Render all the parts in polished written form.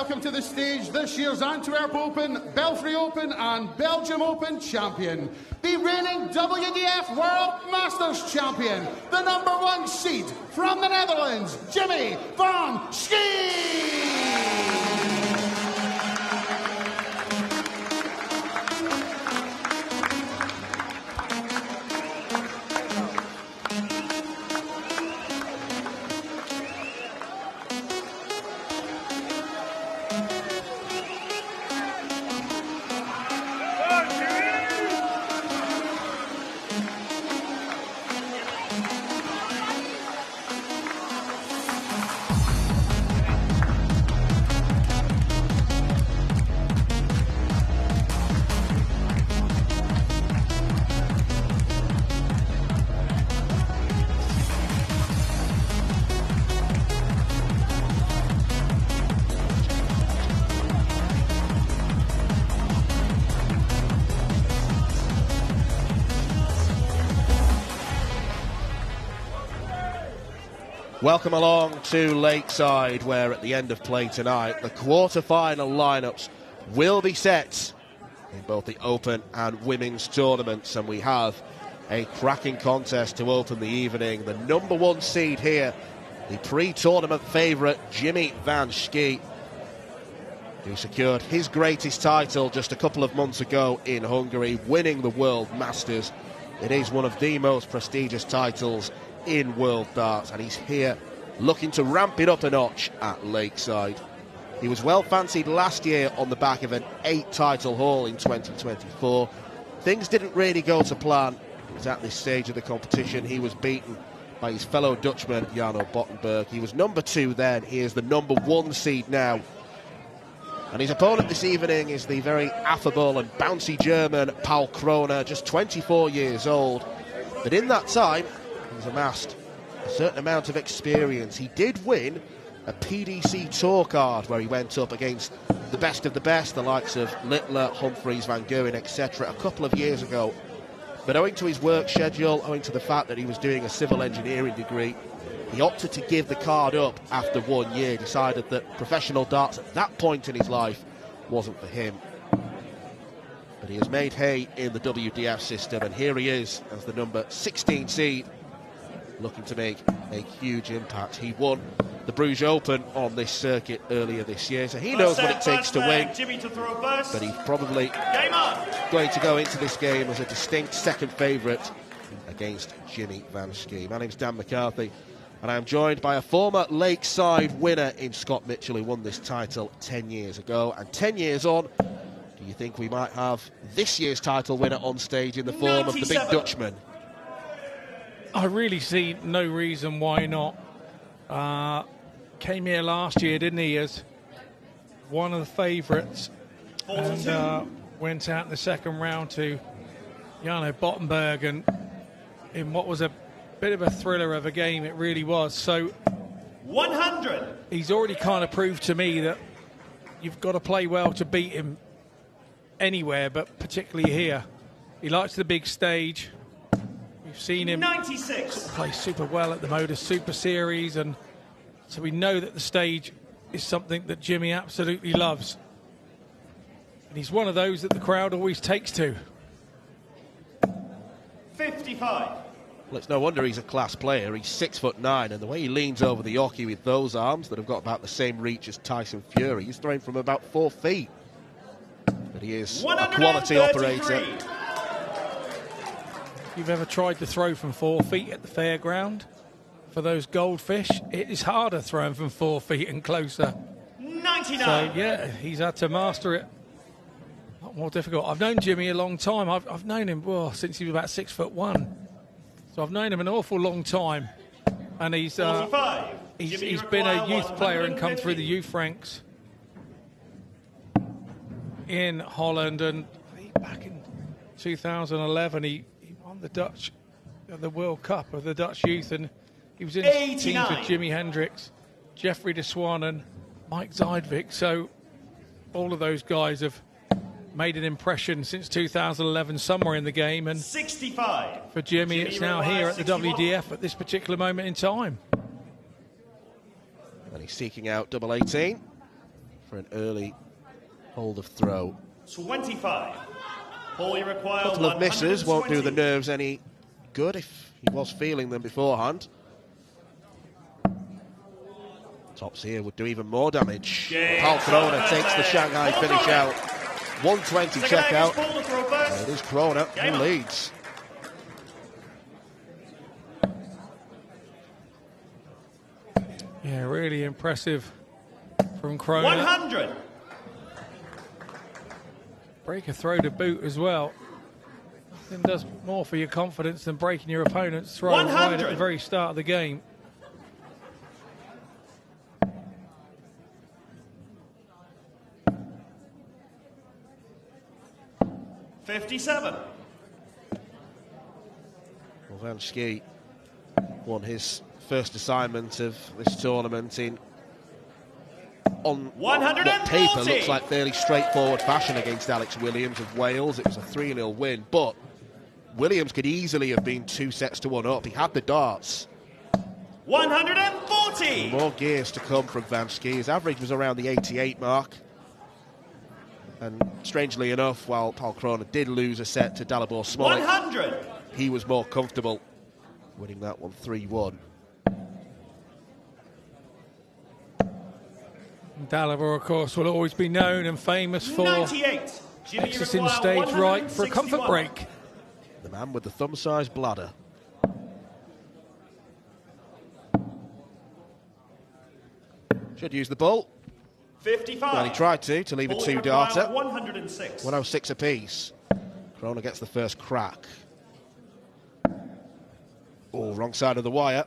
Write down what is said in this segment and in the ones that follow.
welcome to the stage this year's Antwerp Open, Belfry Open and Belgium Open champion, the reigning WDF World Masters champion, the #1 seed from the Netherlands, Jimmy van Schie! Welcome along to Lakeside, where at the end of play tonight, the quarter-final lineups will be set in both the Open and Women's tournaments, and we have a cracking contest to open the evening. The #1 seed here, the pre-tournament favourite Jimmy van Schie, who secured his greatest title just a couple of months ago in Hungary, winning the World Masters. It is one of the most prestigious titles in World Darts, and he's here looking to ramp it up a notch at Lakeside. He was well fancied last year on the back of an 8-title haul in 2024. Things didn't really go to plan. It was at this stage of the competition he was beaten by his fellow Dutchman Jarno Bottenberg. He was #2 then, he is the #1 seed now. And his opponent this evening is the very affable and bouncy German Paul Krohne, just 24 years old. But in that time, he's amassed a certain amount of experience. He did win a PDC Tour card where he went up against the best of the best, the likes of Littler, Humphreys, Van Goghen, etc. a couple of years ago. But owing to his work schedule, owing to the fact that he was doing a civil engineering degree, he opted to give the card up after 1 year, decided that professional darts at that point in his life wasn't for him. But he has made hay in the WDF system, and here he is as the #16 seed, looking to make a huge impact. He won the Bruges Open on this circuit earlier this year, so he knows what it takes to win. But he's probably going to go into this game as a distinct second favourite against Jimmy van Schie. My name's Dan McCarthy, and I'm joined by a former Lakeside winner in Scott Mitchell, who won this title 10 years ago. And 10 years on, do you think we might have this year's title winner on stage in the form of the big Dutchman? I really see no reason why not. Came here last year, didn't he, as one of the favourites, and went out in the second round to Jarno Bottenberg, and in what was a bit of a thriller of a game, it really was. So 100. He's already kind of proved to me that you've got to play well to beat him anywhere, but particularly here. He likes the big stage. We've seen him 96. play super well at the Motor Super Series, and so we know that the stage is something that Jimmy absolutely loves. And he's one of those that the crowd always takes to. 55. Well, it's no wonder he's a class player. He's 6'9", and the way he leans over the hockey with those arms that have got about the same reach as Tyson Fury, he's throwing from about 4 feet. But he is a quality operator. If you've ever tried to throw from 4 feet at the fairground for those goldfish, it is harder throwing from 4 feet and closer. 99. So yeah, he's had to master it. A lot more difficult. I've known Jimmy a long time. I've known him since he was about 6'1". So I've known him an awful long time, and he's been a youth player and come through the youth ranks in Holland, and back in 2011 he won the World Cup of the Dutch youth, and he was in teams with Jimi Hendrix, Jeffrey de Swan and Mike Zeidvik. So all of those guys have made an impression since 2011 somewhere in the game, and 65. For Jimmy it's now here at the WDF at this particular moment in time. And he's seeking out double 18. for an early hold of throw. 25. All you require. A couple of misses won't do the nerves any good if he was feeling them beforehand. Tops here would do even more damage. Paul Krohne takes the Shanghai finish out. 120 checkout. And it is Krohne who leads. Yeah, really impressive from Krohne. 100. Break a throw to boot as well. Nothing does more for your confidence than breaking your opponent's throw right at the very start of the game. $57. Well, Van Schie won his first assignment of this tournament on what paper looks like fairly straightforward fashion against Alex Williams of Wales. It was a 3-0 win, but Williams could easily have been 2 sets to 1 up. He had the darts. 140. More gears to come from Van Schie. His average was around the 88 mark. And strangely enough, while Paul Krohne did lose a set to Dalibor Smolik, 100. He was more comfortable winning that one 3-1. Dalibor, of course, will always be known and famous for 98. exiting stage right for a comfort break. The man with the thumb-sized bladder. Should use the ball. 55. Well, he tried to leave a 2-darter. 106. 106 apiece. Krohne gets the first crack. Oh, wrong side of the wire.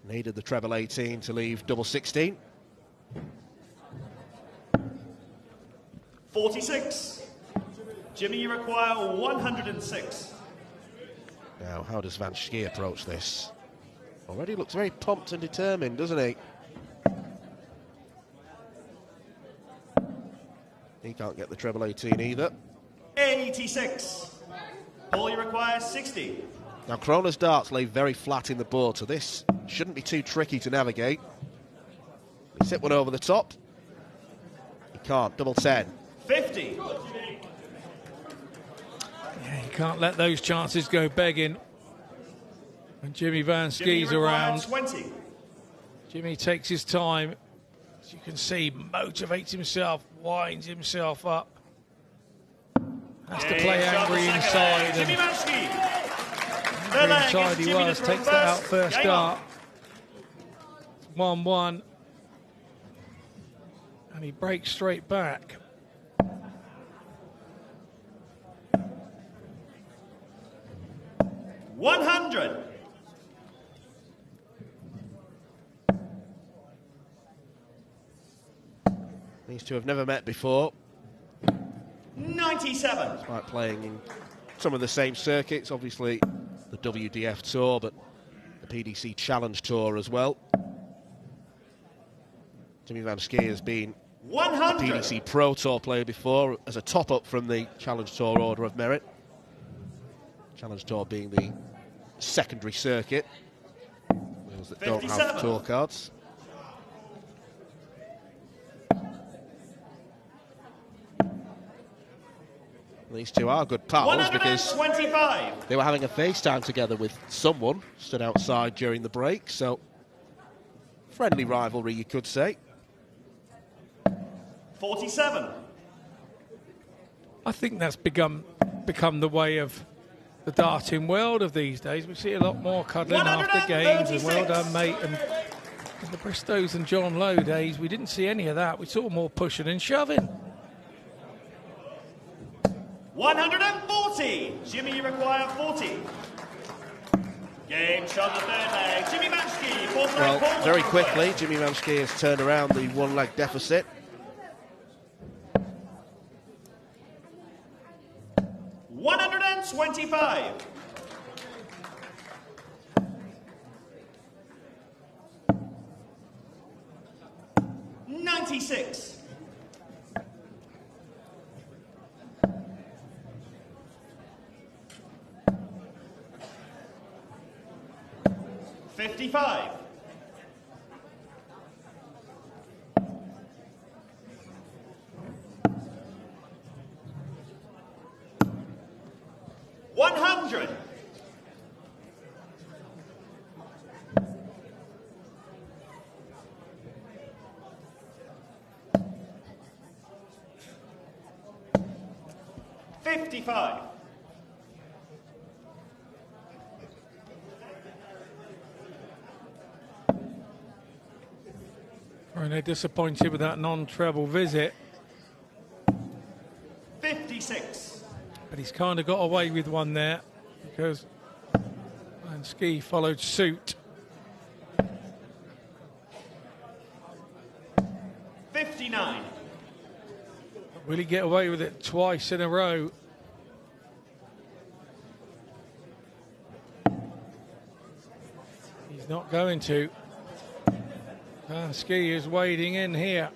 Needed the treble 18 to leave double 16. 46. Jimmy, you require 106. Now, how does Van Schie approach this? Already looks very pumped and determined, doesn't he? He can't get the treble 18 either. 86. All you require 60. Now, Krohne's darts lay very flat in the board, so this shouldn't be too tricky to navigate. He's hit one over the top. He can't. Double 10. 50. Yeah, you can't let those chances go begging. When Jimmy Van Schie's around, 20. Jimmy takes his time. As you can see, motivates himself, winds himself up. Has to play angry inside. Jimmy Van Schie. Angry inside he was. Takes that out first dart. 1-1. And he breaks straight back. $100. These two have never met before. 97. Despite playing in some of the same circuits, obviously the WDF Tour, but the PDC Challenge Tour as well. Jimmy Van Schie has been 100. a PDC Pro Tour player before as a top-up from the Challenge Tour Order of Merit. Challenge Tour being the secondary circuit, those that don't have tour cards. These two are good pals because they were having a FaceTime together with someone stood outside during the break, so friendly rivalry, you could say. 47. I think that's become the way of the darting world of these days. We see a lot more cuddling after games and well done, mate. And in the Bristows and John Lowe days, we didn't see any of that. We saw more pushing and shoving. 140. Jimmy, you require 40. Game shot the third leg. Jimmy Van Schie, fourth leg. Well, very quickly, Jimmy Van Schie has turned around the one-leg deficit. $125. 96. 55. 100. $55. And they're disappointed with that non-treble visit. 56. But he's kind of got away with one there because Schie followed suit. 59. Will he get away with it twice in a row? He's not going to. Schie is wading in here.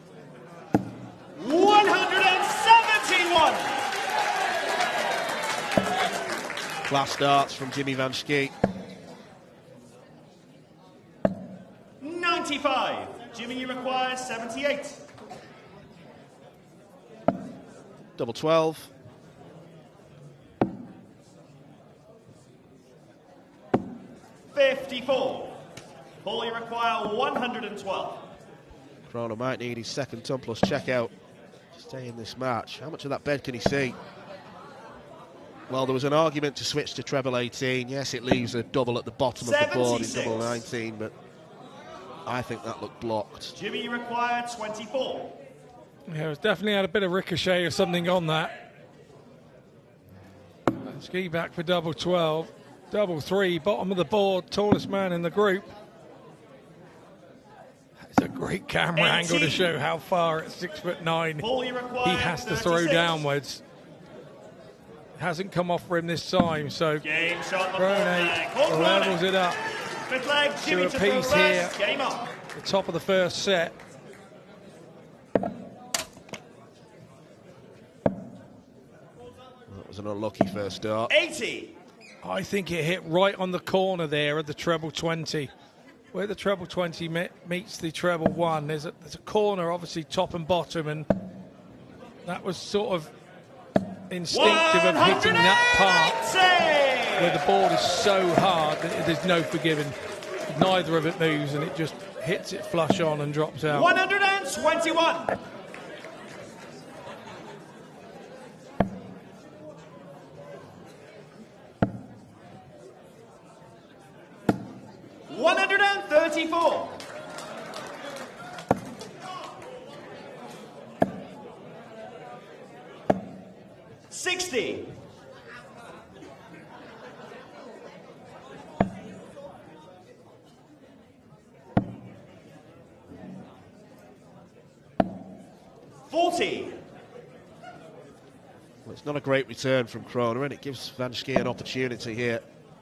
171. Class starts from Jimmy Van Schie. 95. Jimmy, you require 78. Double 12. $54. Paul, you require 112. Krohne might need his second ton plus checkout to stay in this match. How much of that bed can he see? Well, there was an argument to switch to treble 18. Yes, it leaves a double at the bottom of the board in double 19, but I think that looked blocked. Jimmy, you require 24. Yeah, it's definitely had a bit of ricochet or something on that. Schie back for double 12. Double 3, bottom of the board, tallest man in the group. It's a great camera 18. angle to show how far at 6'9" Paul, you require he has to throw 36. downwards. Hasn't come off for him this time, so Game shot the Krohne levels it up. Fifth leg, Jimmy To a to piece throw here. first. Game on. The top of the first set. That was an unlucky first start. 80. I think it hit right on the corner there of the treble 20. Where the treble 20 meets the treble 1, there's a corner, obviously top and bottom, and that was sort of instinctive of hitting that part where the board is so hard that there's no forgiving. Neither of it moves, and it just hits it flush on and drops out. 121. $134. $60. $40. Well, it's not a great return from Krohne, and it gives Van Schie an opportunity here.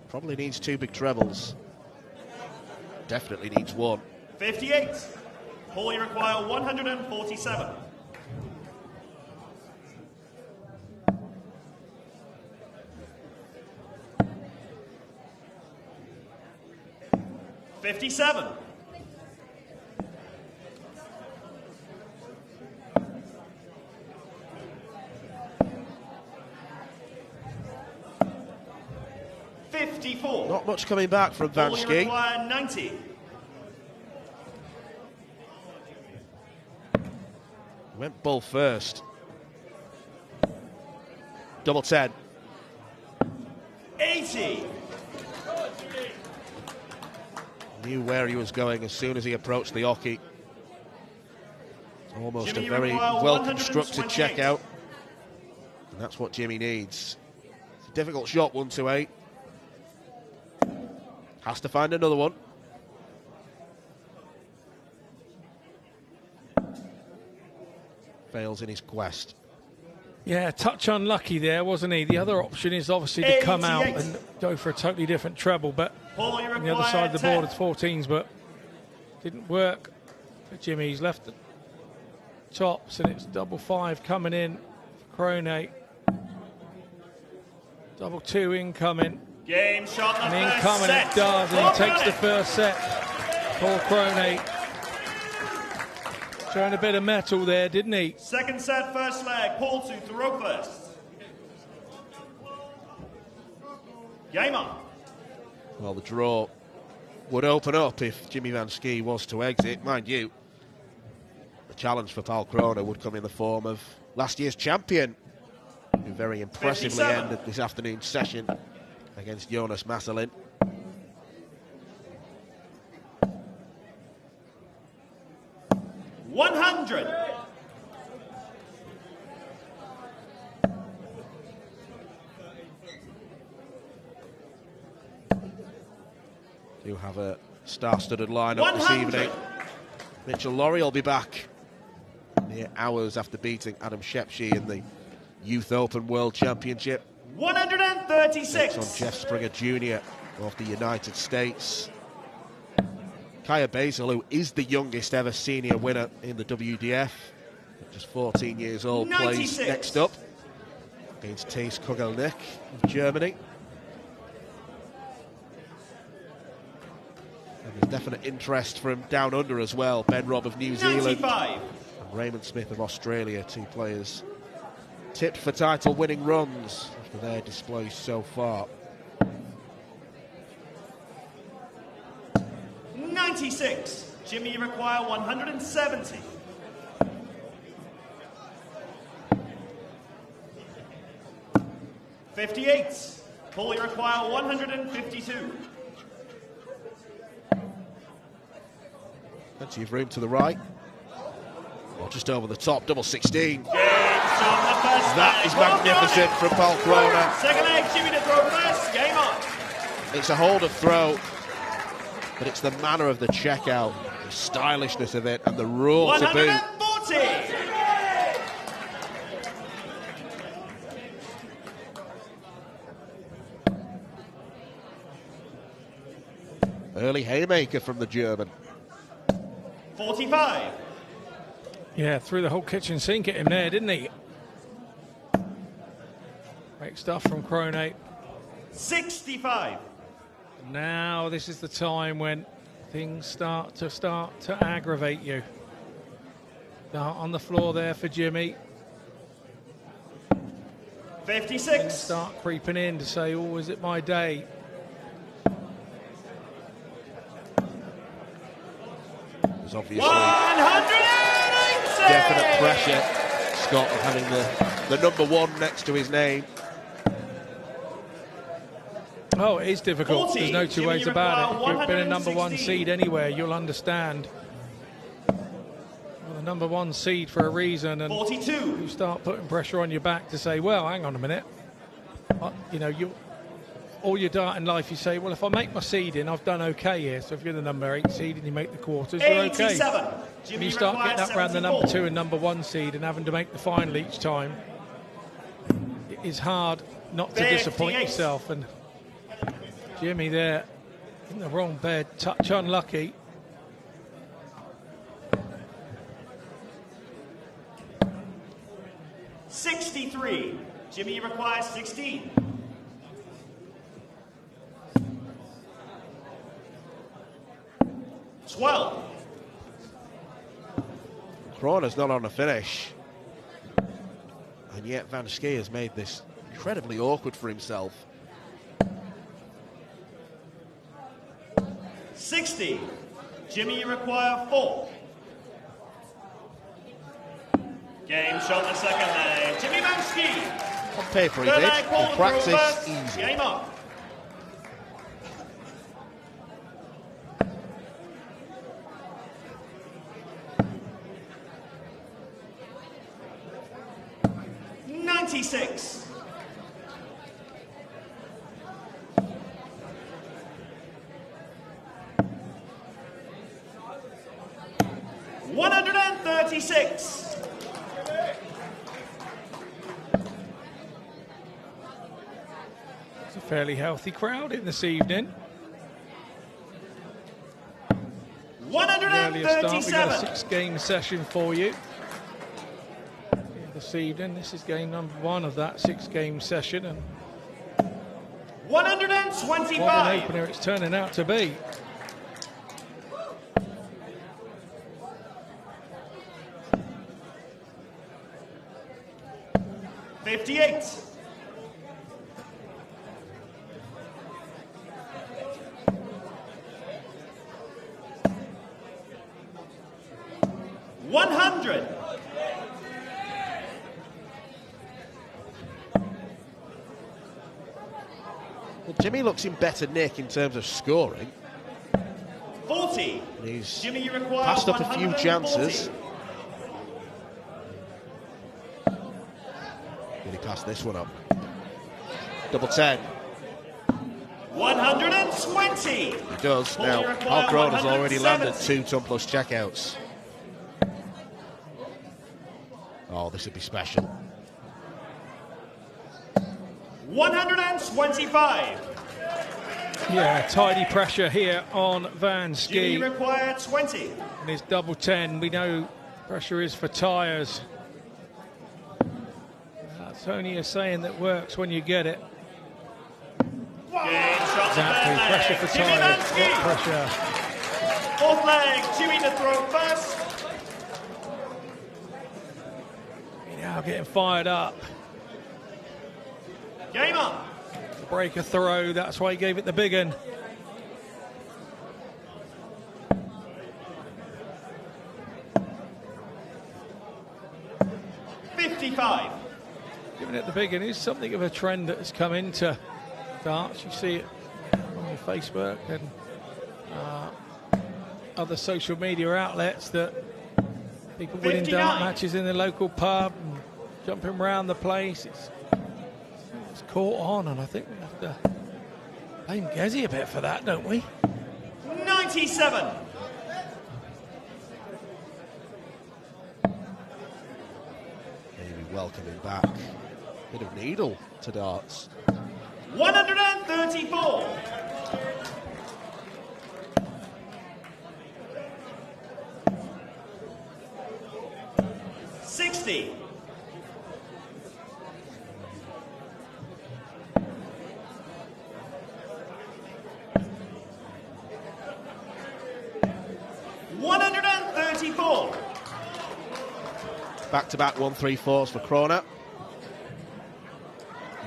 Probably needs 2 big trebles. Definitely needs 1. 58. Paul, you require 147. $57. $54. Not much coming back from Van Paul, you Schie. require 90. Went bull first. Double 10. 80. Knew where he was going as soon as he approached the hockey. Almost Jimmy, a very require well-constructed 128. checkout. And that's what Jimmy needs. It's a difficult shot, 1-8. Has to find another one. Fails in his quest. Yeah, touch unlucky there, wasn't he? The other option is obviously to come out 88. and go for a totally different treble, but Paul, you on the other require side of the 10. board it's 14s, but didn't work for Jimmy. He's left the tops, and it's double 5 coming in for Krohne. Double 2 incoming, Game shot the and first incoming set. it does, and Paul he takes the Krohne. first set. Paul Krohne showing a bit of metal there, didn't he? Second set, first leg. Paul to throw first. Game on. Well, the draw would open up if Jimmy Van Schie was to exit. Mind you, the challenge for Paul Krohne would come in the form of last year's champion, who very impressively 57. ended this afternoon's session against Jonas Masselin. $100. Do have a star-studded lineup this 100. evening. Mitchell Lawrie will be back mere hours after beating Adam Shepshie in the Youth Open World Championship. 136. On Jeff Springer Jr. of the United States. Kaya Baysal, who is the youngest ever senior winner in the WDF, just 14 years old, 96. plays next up against Thijs Kogelnik of Germany. And there's definite interest from down under as well. Ben Robb of New Zealand 95. and Raymond Smith of Australia, two players tipped for title winning runs after their displays so far. 96. Jimmy, you require 170. $58. Paul, you require 152. Plenty of room to the right. Or just over the top, double 16. That is magnificent from Paul Krohne. Second leg, Jimmy to throw first. Game on. It's a hold of throw, but it's the manner of the checkout, the stylishness of it, and the raw to boot. 140. Early haymaker from the German. 45. Yeah, threw the whole kitchen sink at him there, didn't he? Great stuff from Krohne. 65. Now this is the time when things start to aggravate you. Dart on the floor there for Jimmy. 56. Things start creeping in to say, oh, is it my day? There's obviously 180. definite pressure, Scott, of having the number one next to his name. Oh, it is difficult. 40. There's no two Jimmy, ways you about it. If require you've been a number one 116. seed anywhere, you'll understand. Well, the number one seed for a reason, and 42. you start putting pressure on your back to say, well, hang on a minute. You know, all your dart in life, you say, well, if I make my seeding, I've done okay here. So if you're the number 8 seed and you make the quarters, you're okay. 87. When Jimmy, you start getting up around the number 2 74. and number 1 seed and having to make the final each time, it is hard not to disappoint 58. yourself. And Jimmy there in the wrong bed, touch unlucky. $63. Jimmy, you require 16. $12. Krohne's not on a finish. And yet Van Schie has made this incredibly awkward for himself. 60. Jimmy, you require 4. Game shot the second leg. Jimmy Van Schie. On paper he Third did, leg, Paul in to practice throw first. easy. Game on. $96. $136. It's a fairly healthy crowd in this evening. The earlier start, we've got a 6-game session for you this evening. This is game number 1 of that 6-game session, and what an 125. opener it's turning out to be. $58. 100. Well, Jimmy looks in better nick in terms of scoring. 40. And he's Jimmy, you require passed up a few 140. chances. Really passed this one up. Double 10. 120. He does. Ball Now, you require Paul Krohne has already landed 170. 2 ton plus checkouts. Oh, this would be special. 125. Yeah, tidy pressure here on Van Jimmy, you Schie. require 20. And his double 10, we know pressure is for tyres. That's only a saying that works when you get it. Game shot Exactly, to pressure third for leg. Jimmy tyres, Van what Schie. pressure. Fourth leg, Jimmy to throw first. Now getting fired up. Game on. Brejcha throw, that's why he gave it the big one. $55. Giving it the big one is something of a trend that has come into darts. You see it on your Facebook and other social media outlets that people winning 59. dart matches in the local pub and jumping around the place. It's caught on, and I think we have to blame Gezi a bit for that, don't we? 97. Maybe welcoming back. Bit of needle to darts. 134. 60. 134. Back-to-back 1-3-4s for Krohne.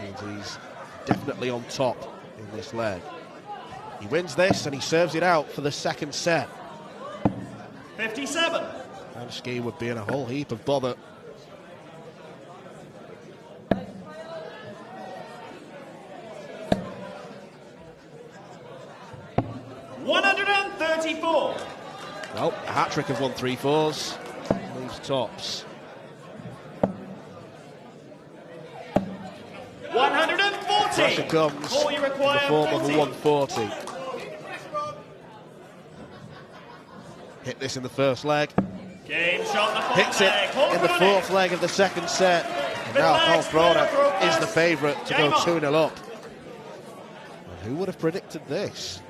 Means he's definitely on top in this leg. He wins this and he serves it out for the second set. 57. And Schie would be in a whole heap of bother. $134. Well, a hat-trick of 1-3-4s. Leaves tops. 140. Pressure comes All you in the require form of a 50. 140. Hit this in the first leg. Game shot in the fourth Hits it leg. Hold in the on fourth leg of the second set. And now Paul Krohne is the favourite to go 2-0 up. And who would have predicted this?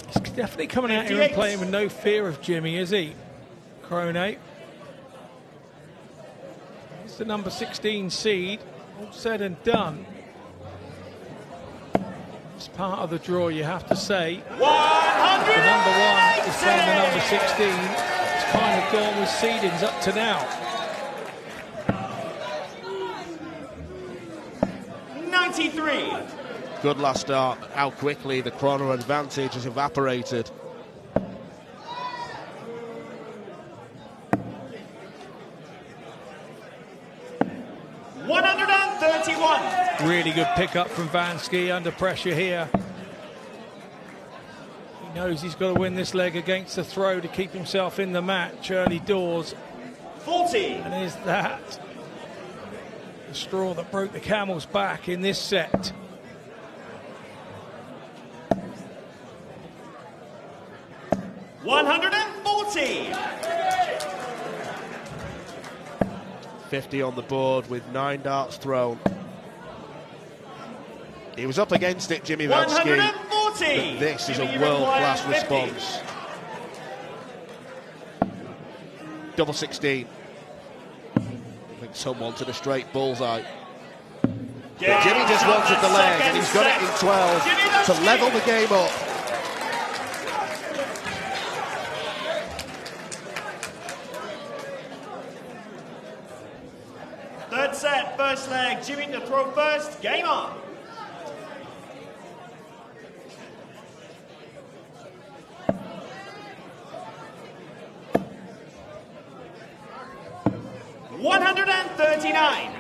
He's definitely coming out here and playing with no fear of Jimmy, is he? Krohne. It's the number 16 seed. All said and done. It's part of the draw, you have to say. 100. The number 1 is playing the number 16. It's kind of gone with seedings up to now. 93. Good last start. How quickly the Krohne advantage has evaporated. $131. Really good pickup from Van Schie under pressure here. He knows he's got to win this leg against the throw to keep himself in the match early doors. 40. And is that the straw that broke the camel's back in this set? $140. 50 on the board with 9 darts thrown. He was up against it, Jimmy Van Schie. 140. But this is a Jimmy world-class requires 50. response. Double 16. I think some wanted a straight bullseye. But Jimmy just wanted the leg, and he's got it in 12 to level the game up. Third set, first leg. Jimmy to throw first. Game on. 139.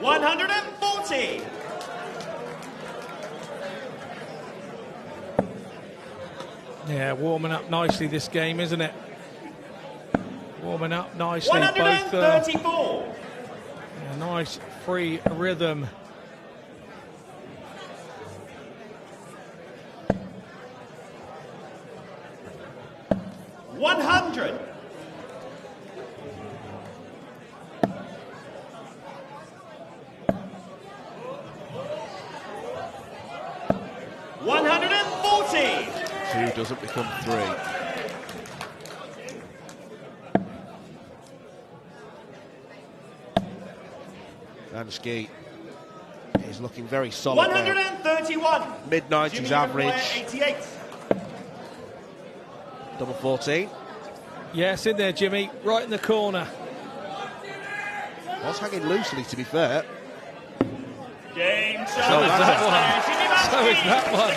140. Yeah, warming up nicely this game, isn't it? Warming up nicely. 134. Both, a nice free rhythm. $100. 140. 2 doesn't become 3. And Schie is looking very solid 131. Mid-90s average. 88. Double 14. Yes, in there, Jimmy. Right in the corner. Was hanging loosely, to be fair. Game So is that one.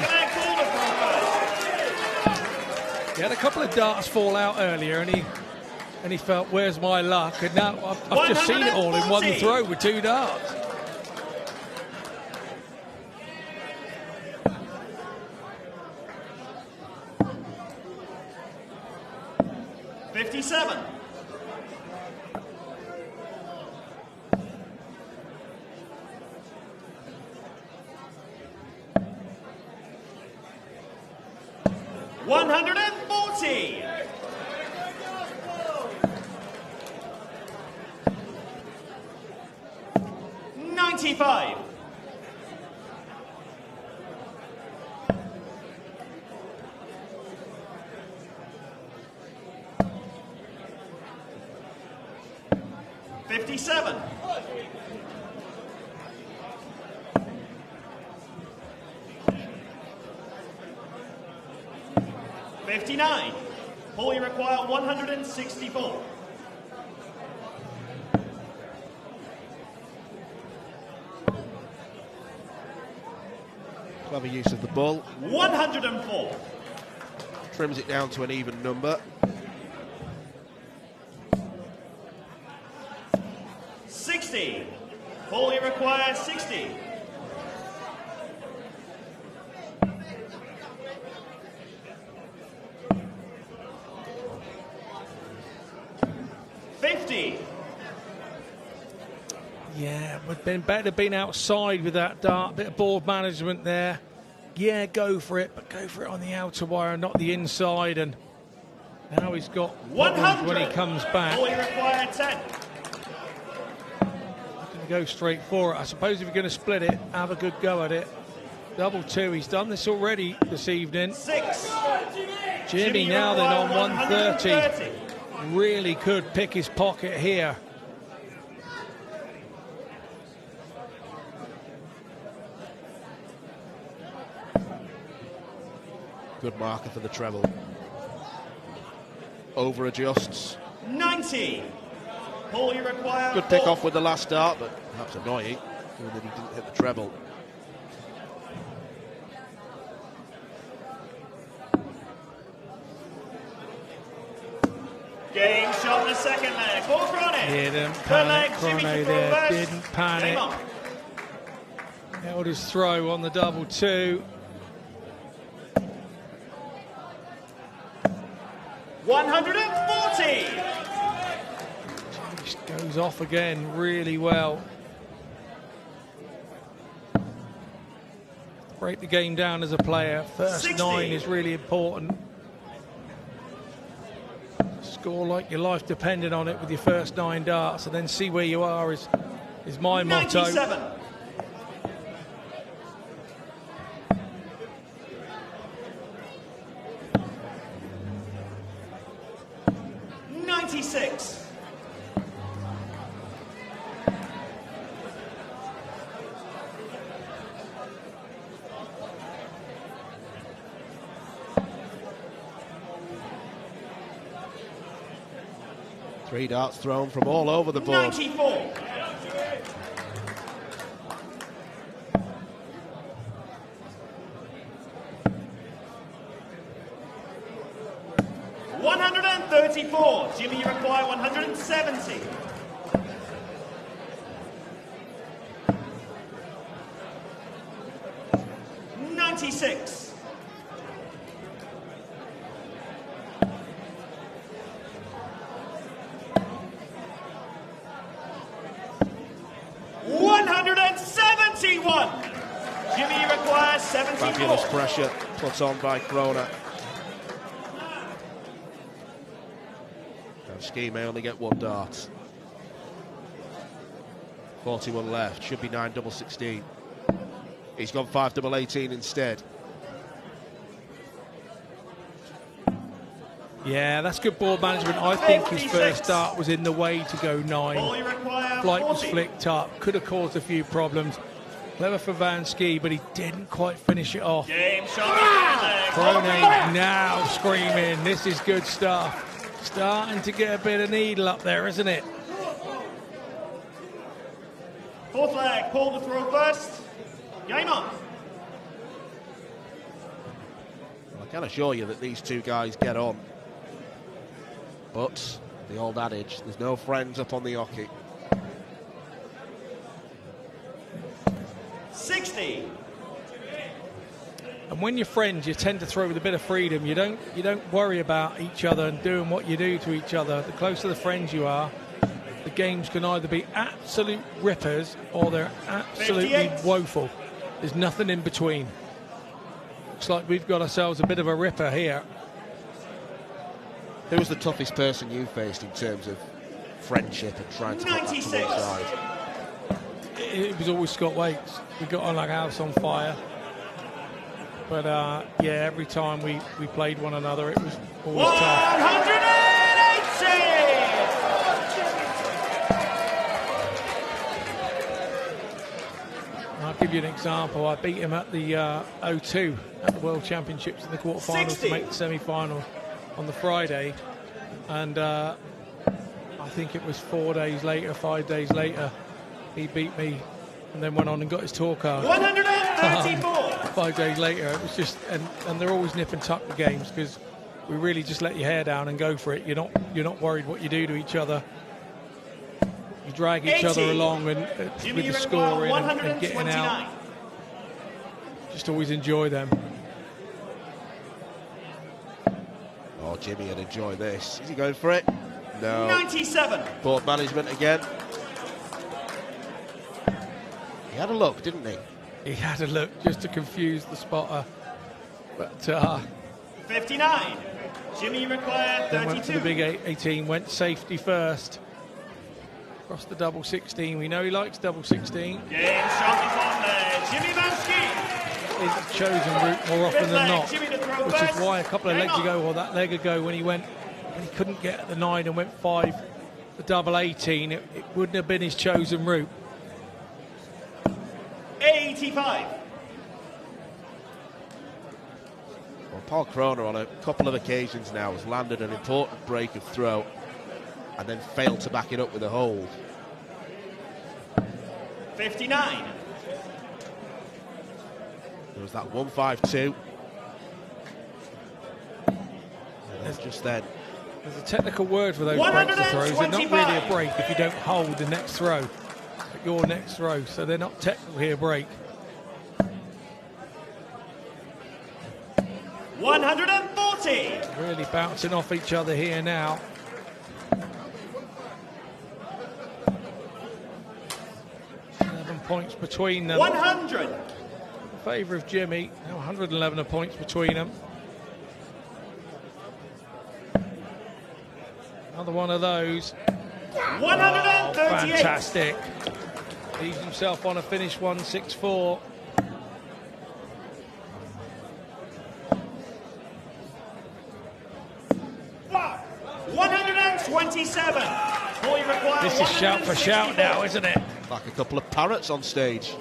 He had a couple of darts fall out earlier, and he felt, where's my luck? And now I've just seen it all in one throw with 2 darts. $57. 140. 95. 57. 59. All you require 164. Clever use of the bull. 104. Trims it down to an even number. 60. All you require 60. 50. Yeah, would been better been outside with that dart. Bit of board management there. Yeah, go for it, but go for it on the outer wire, not the inside. And now he's got 100 when he comes back. All you require 10. Going to go straight for it. I suppose if you're going to split it, have a good go at it. Double 2. He's done this already this evening. 6. Jimmy now then on 130. Really could pick his pocket here. Good marker for the treble. Over adjusts. 90. All you require. Good pick off with the last dart, but perhaps annoying, given that he didn't hit the treble. Game shot the second leg for Krohne. Didn't panic, Krohne there, didn't panic. Held his throw on the double 2. 140. Just goes off again really well. Break the game down as a player. First 60. 9 is really important. Score like your life depended on it with your first 9 darts, and then see where you are is my 97. motto. 96. 3 darts thrown from all over the board. 94. 134. Jimmy, you require 170. 96. 171. Jimmy, you require 74. Fabulous pressure put on by Krohne. And Schie may only get one dart. 41 left, should be 9 double 16. He's gone 5 double 18 instead. Yeah, that's good ball management. I think his first start was in the way to go 9. Flight was flicked up, could have caused a few problems. Clever for Van Schie, but he didn't quite finish it off. Krohne now screaming. This is good stuff. Starting to get a bit of needle up there, isn't it? Fourth leg, pull the throw first. Game on. Well, I can assure you that these two guys get on. But the old adage, there's no friends up on the hockey. 60. And when you're friends, you tend to throw with a bit of freedom. You don't worry about each other and doing what you do to each other. The closer the friends you are, the games can either be absolute rippers or they're absolutely 58. woeful. There's nothing in between. Looks like we've got ourselves a bit of a ripper here. Who was the toughest person you faced in terms of friendship and trying to put that to one 96. side? It was always Scott Waits. We got on like a house on fire. But yeah, every time we played one another, it was always tough. 180. I'll give you an example. I beat him at the O2 at the World Championships in the quarterfinals 60. to make the semi-final on the Friday. And I think it was 4 days later, 5 days later, he beat me and then went on and got his tour card. 134. 5 days later, it was just, and they're always nip and tuck the games because we really just let your hair down and go for it. You're not worried what you do to each other. You drag each 80. other along and Jimmy, with the you scoring require and getting out. 129. Just always enjoy them. Oh, Jimmy would enjoy this. Is he going for it? No. 97. Board management again. He had a look, didn't he? He had a look just to confuse the spotter. But 59. Jimmy, you require then went for 32. the big 18, went safety first. Across the double 16. We know he likes double 16. Game shot is on there. Jimmy Van Schie. Is the chosen route more often than not. Jimmy to throw Which first. is why a couple of Game legs on. ago, or that leg ago, when he couldn't get the 9 and went 5, the double 18, it wouldn't have been his chosen route. 85. Well, Paul Krohne on a couple of occasions now has landed an important break of throw and then failed to back it up with a hold. 59. There was that 1-5-2. And then just then. There's a technical word for those breaks of throws. They're not really a break if you don't hold the next throw. Your next throw, so they're not technically a break. 140. Really bouncing off each other here now. Points between them. 100. In favour of Jimmy. Now 111 points between them. Another one of those. 138. Fantastic. Leaves himself on a finish 164. Wow. 127. Boy, require This is shout for shout now, isn't it? Like a couple of parrots on stage.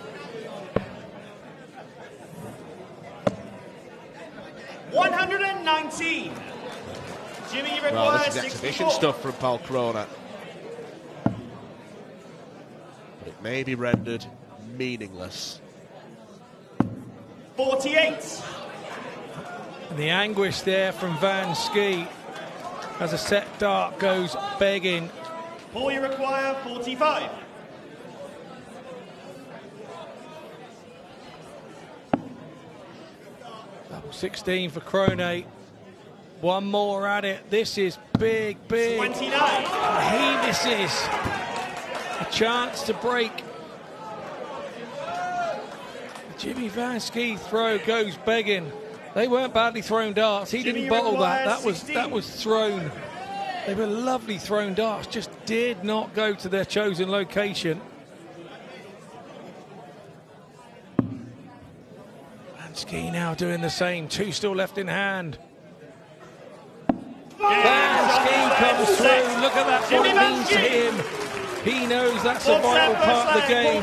$119. Jimmy, you require Well, this is 64. exhibition stuff from Paul Krohne. But it may be rendered meaningless. 48. And the anguish there from Van Schie. as a set dart goes begging. All you require, 45. 16 for Krohne. One more at it. This is big. 29. He misses. A chance to break. Jimmy Van Schie throw goes begging. They weren't badly thrown darts. He didn't bottle that. That was thrown. They were lovely thrown darts. Just did not go to their chosen location. Van Schie now doing the same. 2 still left in hand. Van Schie comes through. Look at that, what it means to him. He knows that's a vital part of the game.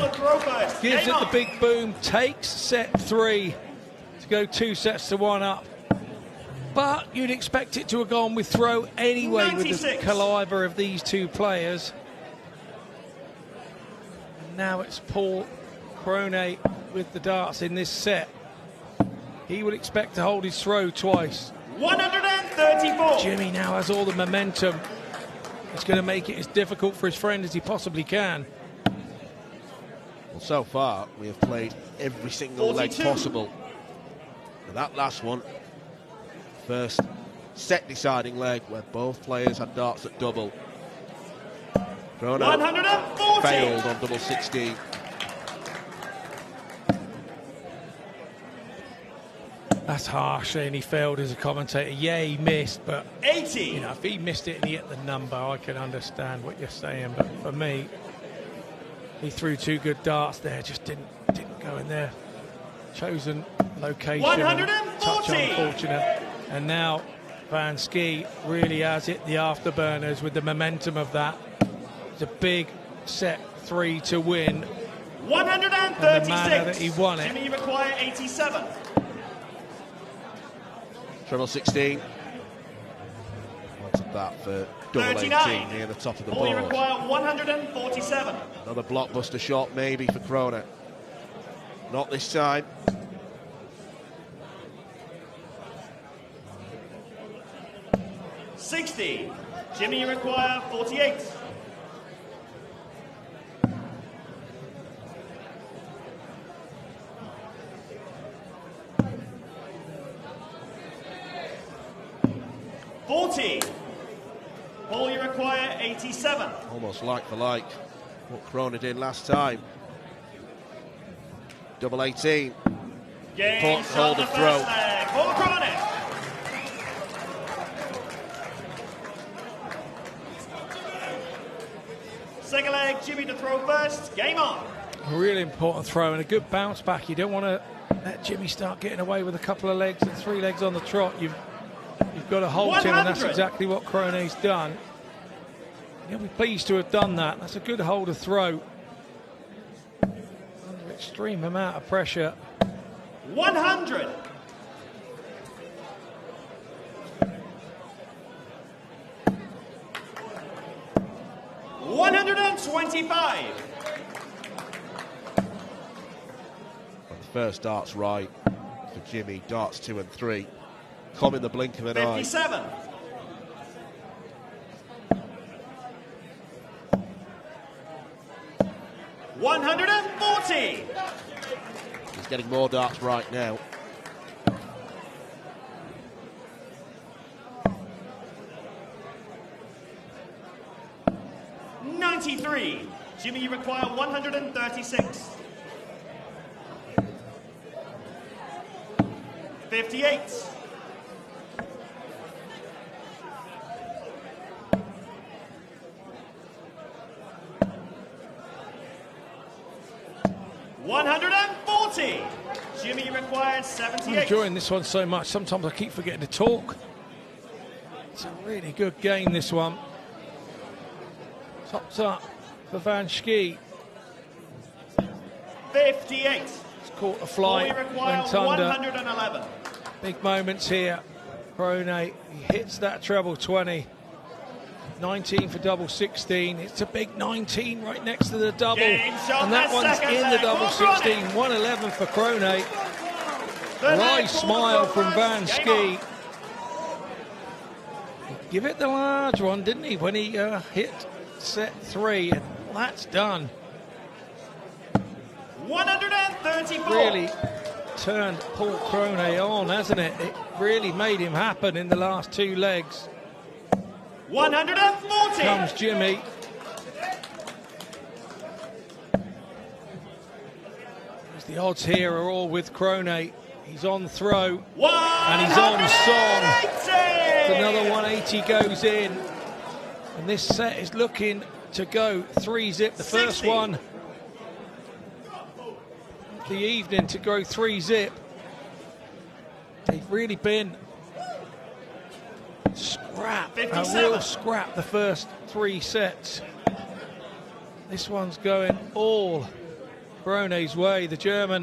Gives it the big boom. Takes set 3 to go 2 sets to 1 up. But you'd expect it to have gone with throw anyway 96. With the caliber of these 2 players. And now it's Paul Krohne with the darts in this set. He would expect to hold his throw twice. 134. Jimmy now has all the momentum. It's going to make it as difficult for his friend as he possibly can. Well, so far, we have played every single 42. Leg possible. And that last one, first set-deciding leg, where both players had darts at double. Krohne 140. failed on double 16. That's harsh saying he failed as a commentator. Yeah, he missed, but 80. You know, if he missed it and he hit the number, I can understand what you're saying. But for me, he threw 2 good darts there, just didn't go in their chosen location. 140. Touch unfortunate. And now Van Schie really has hit the afterburners with the momentum of that. It's a big set 3 to win. 136. And the manner that he won it. Jimmy, you require 87. Treble 16. What's that for double 18 near the top of the board? You require 147. Another blockbuster shot maybe for Krohne. Not this time. $60. Jimmy, you require 48. $40. All you require 87. Almost like for like what Krohne did last time. Double 18. Game hold the throw. Paul Krohne. Second leg, Jimmy to throw first. Game on. A really important throw and a good bounce back. You don't want to let Jimmy start getting away with a couple of legs and 3 legs on the trot. You've got to hold 100. Him, and that's exactly what Krohne's done. He'll be pleased to have done that. That's a good hold of throw. Under extreme amount of pressure. 100. $125. The first darts right for Jimmy. Darts 2 and 3. Come in the blink of an 57. eye. $140. He's getting more darts right now. $93. Jimmy, you require 136. 58. $140. Jimmy required 78. I'm enjoying this one so much. Sometimes I keep forgetting to talk. It's a really good game, this one. Tops up for Van Schie. 58. It's caught a flight, went under. 111. Big moments here. Krohne, he hits that treble 20. 19 for double 16. It's a big 19 right next to the double. And that one's in the double 16. 111 for Krohne. Wry smile from Van Schie. Give it the large one, didn't he, when he hit set 3, and that's done. 134. Really turned Paul Krohne on, hasn't it? It really made him happen in the last 2 legs. 140. Comes Jimmy. The odds here are all with Krohne. He's on throw, and he's on song. Another 180 goes in, and this set is looking to go 3-zip. The first 60. one of the evening to go 3-zip. They've really been scrap, 57. a real scrap the first 3 sets. This one's going all Krohne's way, the German.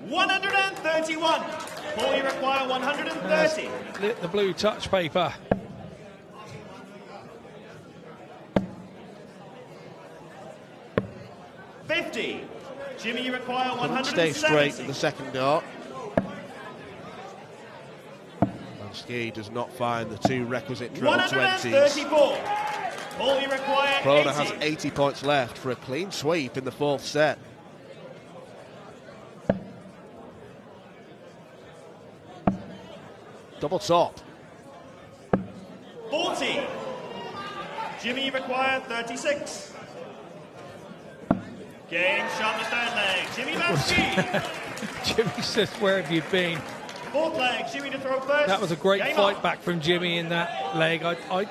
131. Paul, you require 130. Lit the blue touch paper. $50. Jimmy, you require Couldn't 170. stay straight in the second dart. And Schie does not find the 2 requisite treble 20s. 134. Paul, you require Krohne 80. has 80 points left for a clean sweep in the 4th set. Double top. 40. Jimmy, you require 36. Game shot the 3rd leg. Jimmy Schie. Jimmy says, where have you been? 4th leg, Jimmy to throw first. That was a great Game fight on. back from Jimmy in that leg. I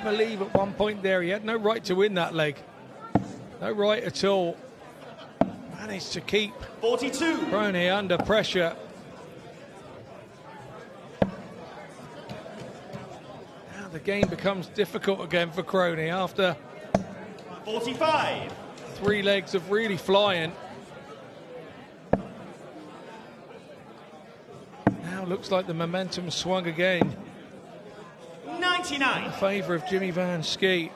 believe at one point there he had no right to win that leg. No right at all. Managed to keep 42. Krohne under pressure. Now the game becomes difficult again for Krohne after 45. 3 legs of really flying. Now looks like the momentum swung again 99. in favour of Jimmy Van Schie.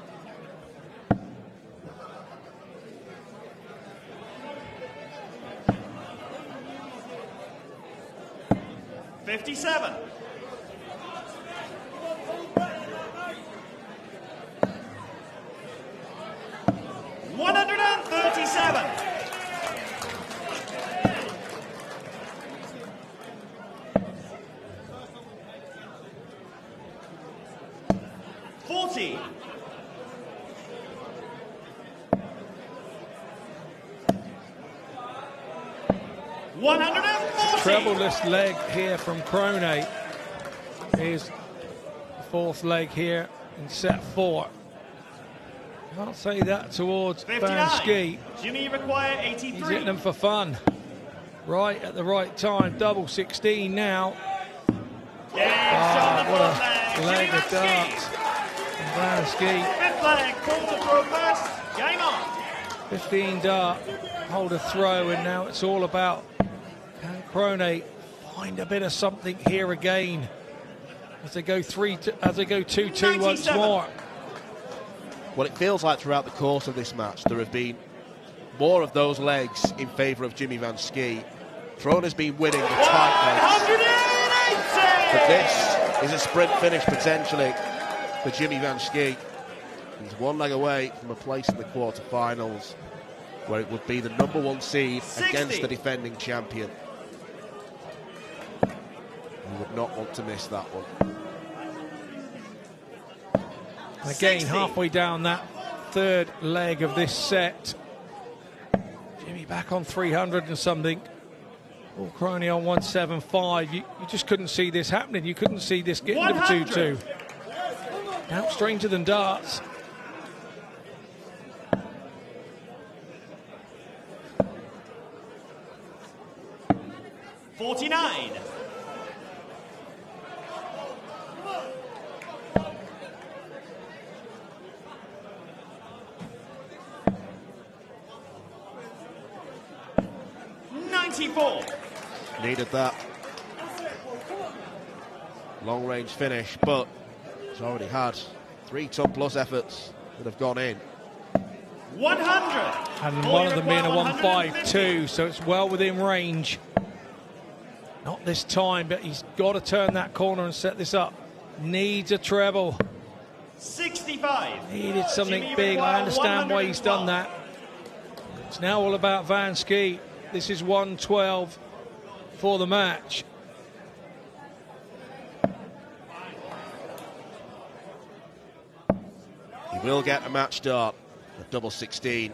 $57. $137. $40. $140. Treble-less leg here from Krohne. Here's the 4th leg here in set 4. Can't say that towards 59. Van Schie. Jimmy, you require 83. He's hitting them for fun. Right at the right time. Double 16 now. Game shot the What 4th a leg. leg Jimmy of darts from Van Schie. 5th leg, Paul to throw first. Game on. 15 dart, hold a throw, and now it's all about can Krohne find a bit of something here again as they go 2-2 once 97. more. Well, it feels like throughout the course of this match there have been more of those legs in favour of Jimmy Van Schie. Krohne has been winning the tight legs. 180. But this is a sprint finish potentially for Jimmy Van Schie. He's 1 leg away from a place in the quarterfinals where it would be the number 1 seed 60. against the defending champion. You would not want to miss that one. And again, 60. halfway down that 3rd leg of this set. Jimmy back on 300 and something. Paul Krohne on 175. You just couldn't see this happening. You couldn't see this getting to 2-2. Now stranger than darts. $49. $94. Needed that long range finish, but he's already had 3 ton-plus efforts that have gone in. 100. And Paul, one you of them being a require 152, so it's well within range. Not this time, but he's got to turn that corner and set this up. Needs a treble. 65. Needed something Jimmy big. I require understand why he's done 112. that. It's now all about Van Schie. This is 112 for the match. He will get a match start at double 16.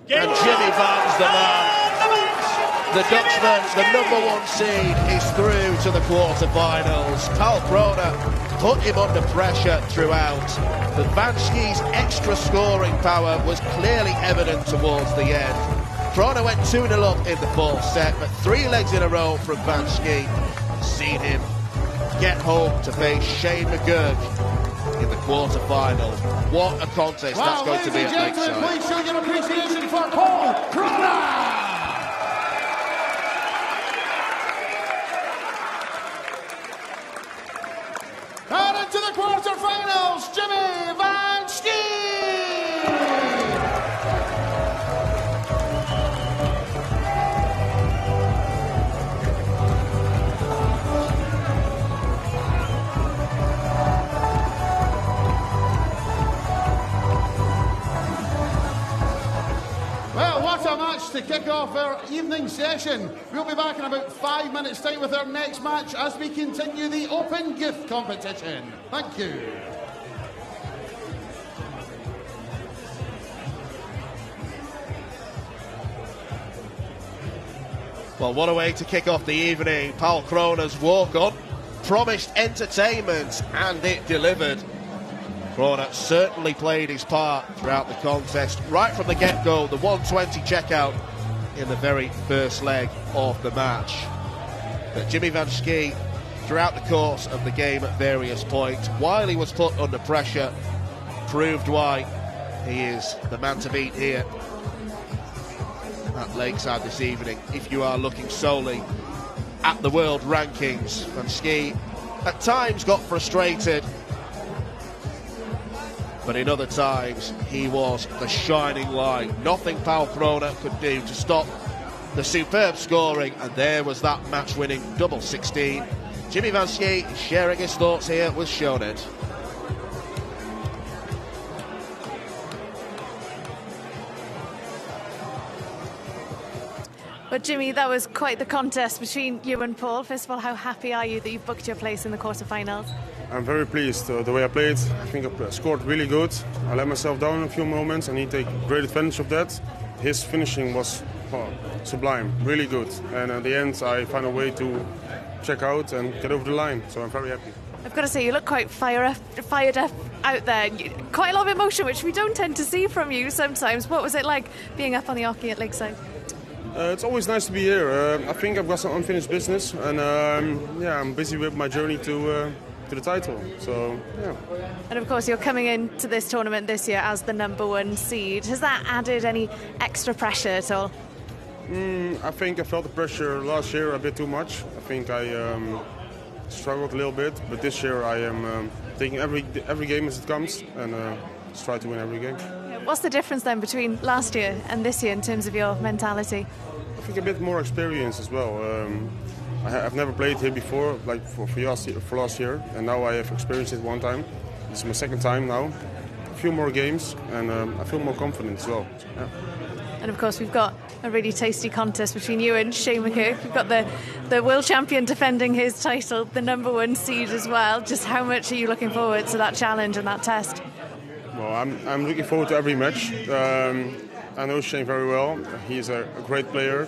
And Jimmy Van's the man. The Dutchman, the #1 seed, is through to the quarterfinals. Krohne put him under pressure throughout, but Van Schie's extra scoring power was clearly evident towards the end. Krohne went 2-0 up in the fourth set, but 3 legs in a row from Van Schie. Seen him get home to face Schie in the quarterfinal. What a contest that's going to be at Lakeside. Please show your appreciation for Paul Krohne! And into the quarterfinals, Jimmy Van Schie! Well, what a match to kick off our evening session. We'll be back in about 5 minutes' time with our next match as we continue the Open Youth competition. Thank you. Well, what a way to kick off the evening. Paul Krohne's walk-on promised entertainment, and it delivered. Krohne certainly played his part throughout the contest. Right from the get-go, the 120 checkout in the very first leg of the match. But Jimmy Van Schie, throughout the course of the game at various points, while he was put under pressure, proved why he is the man to beat here at Lakeside this evening. If you are looking solely at the world rankings, Van Schie at times got frustrated, but in other times he was the shining light. Nothing Paul Krohne could do to stop the superb scoring, and there was that match-winning double 16. Jimmy Van Schie sharing his thoughts here with Schie. But Jimmy, that was quite the contest between you and Paul. First of all, how happy are you that you've booked your place in the quarterfinals? I'm very pleased the way I played. I think I scored really good. I let myself down in a few moments and he take great advantage of that. His finishing was sublime, really good. And at the end I found a way to check out and get over the line, so I'm very happy. I've got to say, you look quite fired up out there. Quite a lot of emotion, which we don't tend to see from you sometimes. What was it like being up on the Oki at Lakeside? It's always nice to be here. I think I've got some unfinished business, and I'm busy with my journey to the title. So yeah. And of course, you're coming into this tournament this year as the #1 seed. Has that added any extra pressure at all? I think I felt the pressure last year a bit too much. I think I struggled a little bit, but this year I am taking every game as it comes and just try to win every game. What's the difference then between last year and this year in terms of your mentality? I think a bit more experience as well. I've never played here before, like for last year, and now I have experienced it one time. This is my second time now. A few more games, and I feel more confident as well. Yeah. And of course, we've got a really tasty contest between you and Schie. We've got the world champion defending his title, the #1 seed as well. Just how much are you looking forward to that challenge and that test? Well, I'm looking forward to every match. I know Schie very well. He's a great player.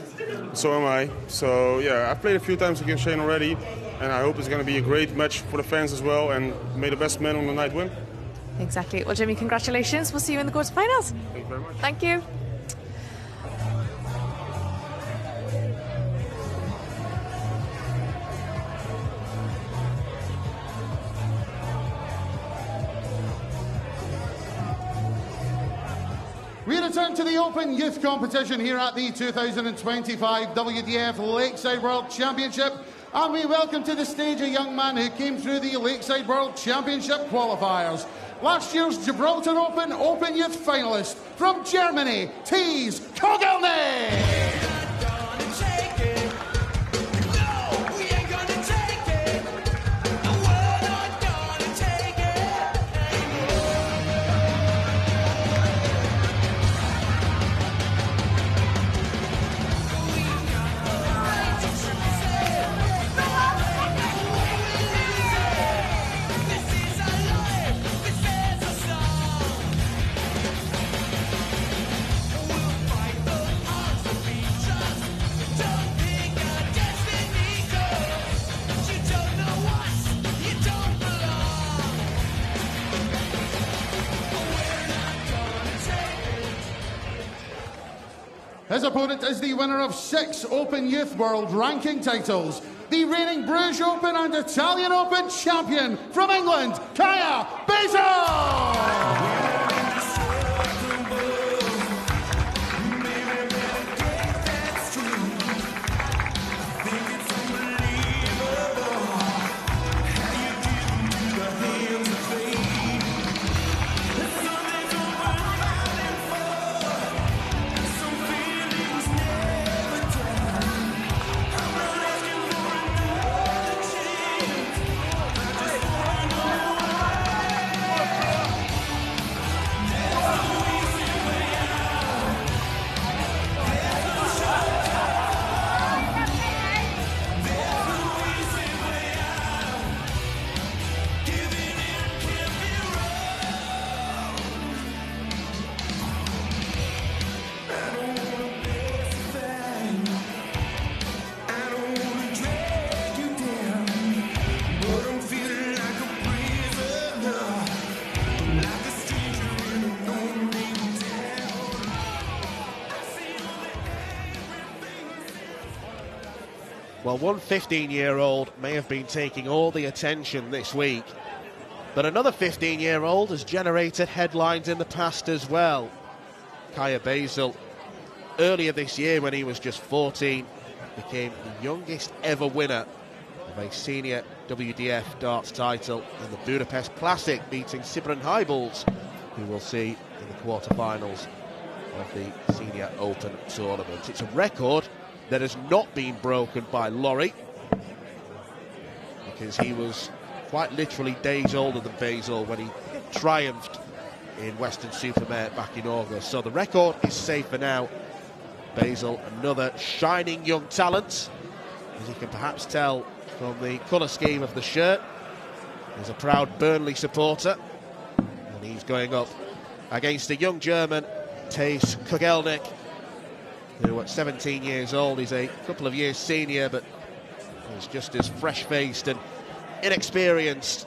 So am I. So yeah, I've played a few times against Schie already, and I hope it's going to be a great match for the fans as well. And may the best man on the night win. Exactly. Well, Jimmy, congratulations. We'll see you in the quarterfinals. Thank you very much. Thank you. We return to the Open Youth competition here at the 2025 WDF Lakeside World Championship, and we welcome to the stage a young man who came through the Lakeside World Championship qualifiers. Last year's Gibraltar Open Youth finalist from Germany, Kogelnik! His opponent is the winner of 6 Open Youth World Ranking titles, the reigning British Open and Italian Open champion from England, Kaya Baysal! Well, one 15-year-old may have been taking all the attention this week, but another 15-year-old has generated headlines in the past as well. Kaya Baysal, earlier this year when he was just 14, became the youngest ever winner of a senior WDF darts title in the Budapest Classic, beating Sibren Heibels, who we'll see in the quarterfinals of the Senior Open tournament. It's a record that has not been broken by Lawrie, because he was quite literally days older than Baysal when he triumphed in Western-super-Mare back in August. So the record is safe for now. Baysal, another shining young talent, as you can perhaps tell from the colour scheme of the shirt. He's a proud Burnley supporter, and he's going up against a young German, Thijs Kogelnik, who at 17 years old is a couple of years senior, but is just as fresh-faced and inexperienced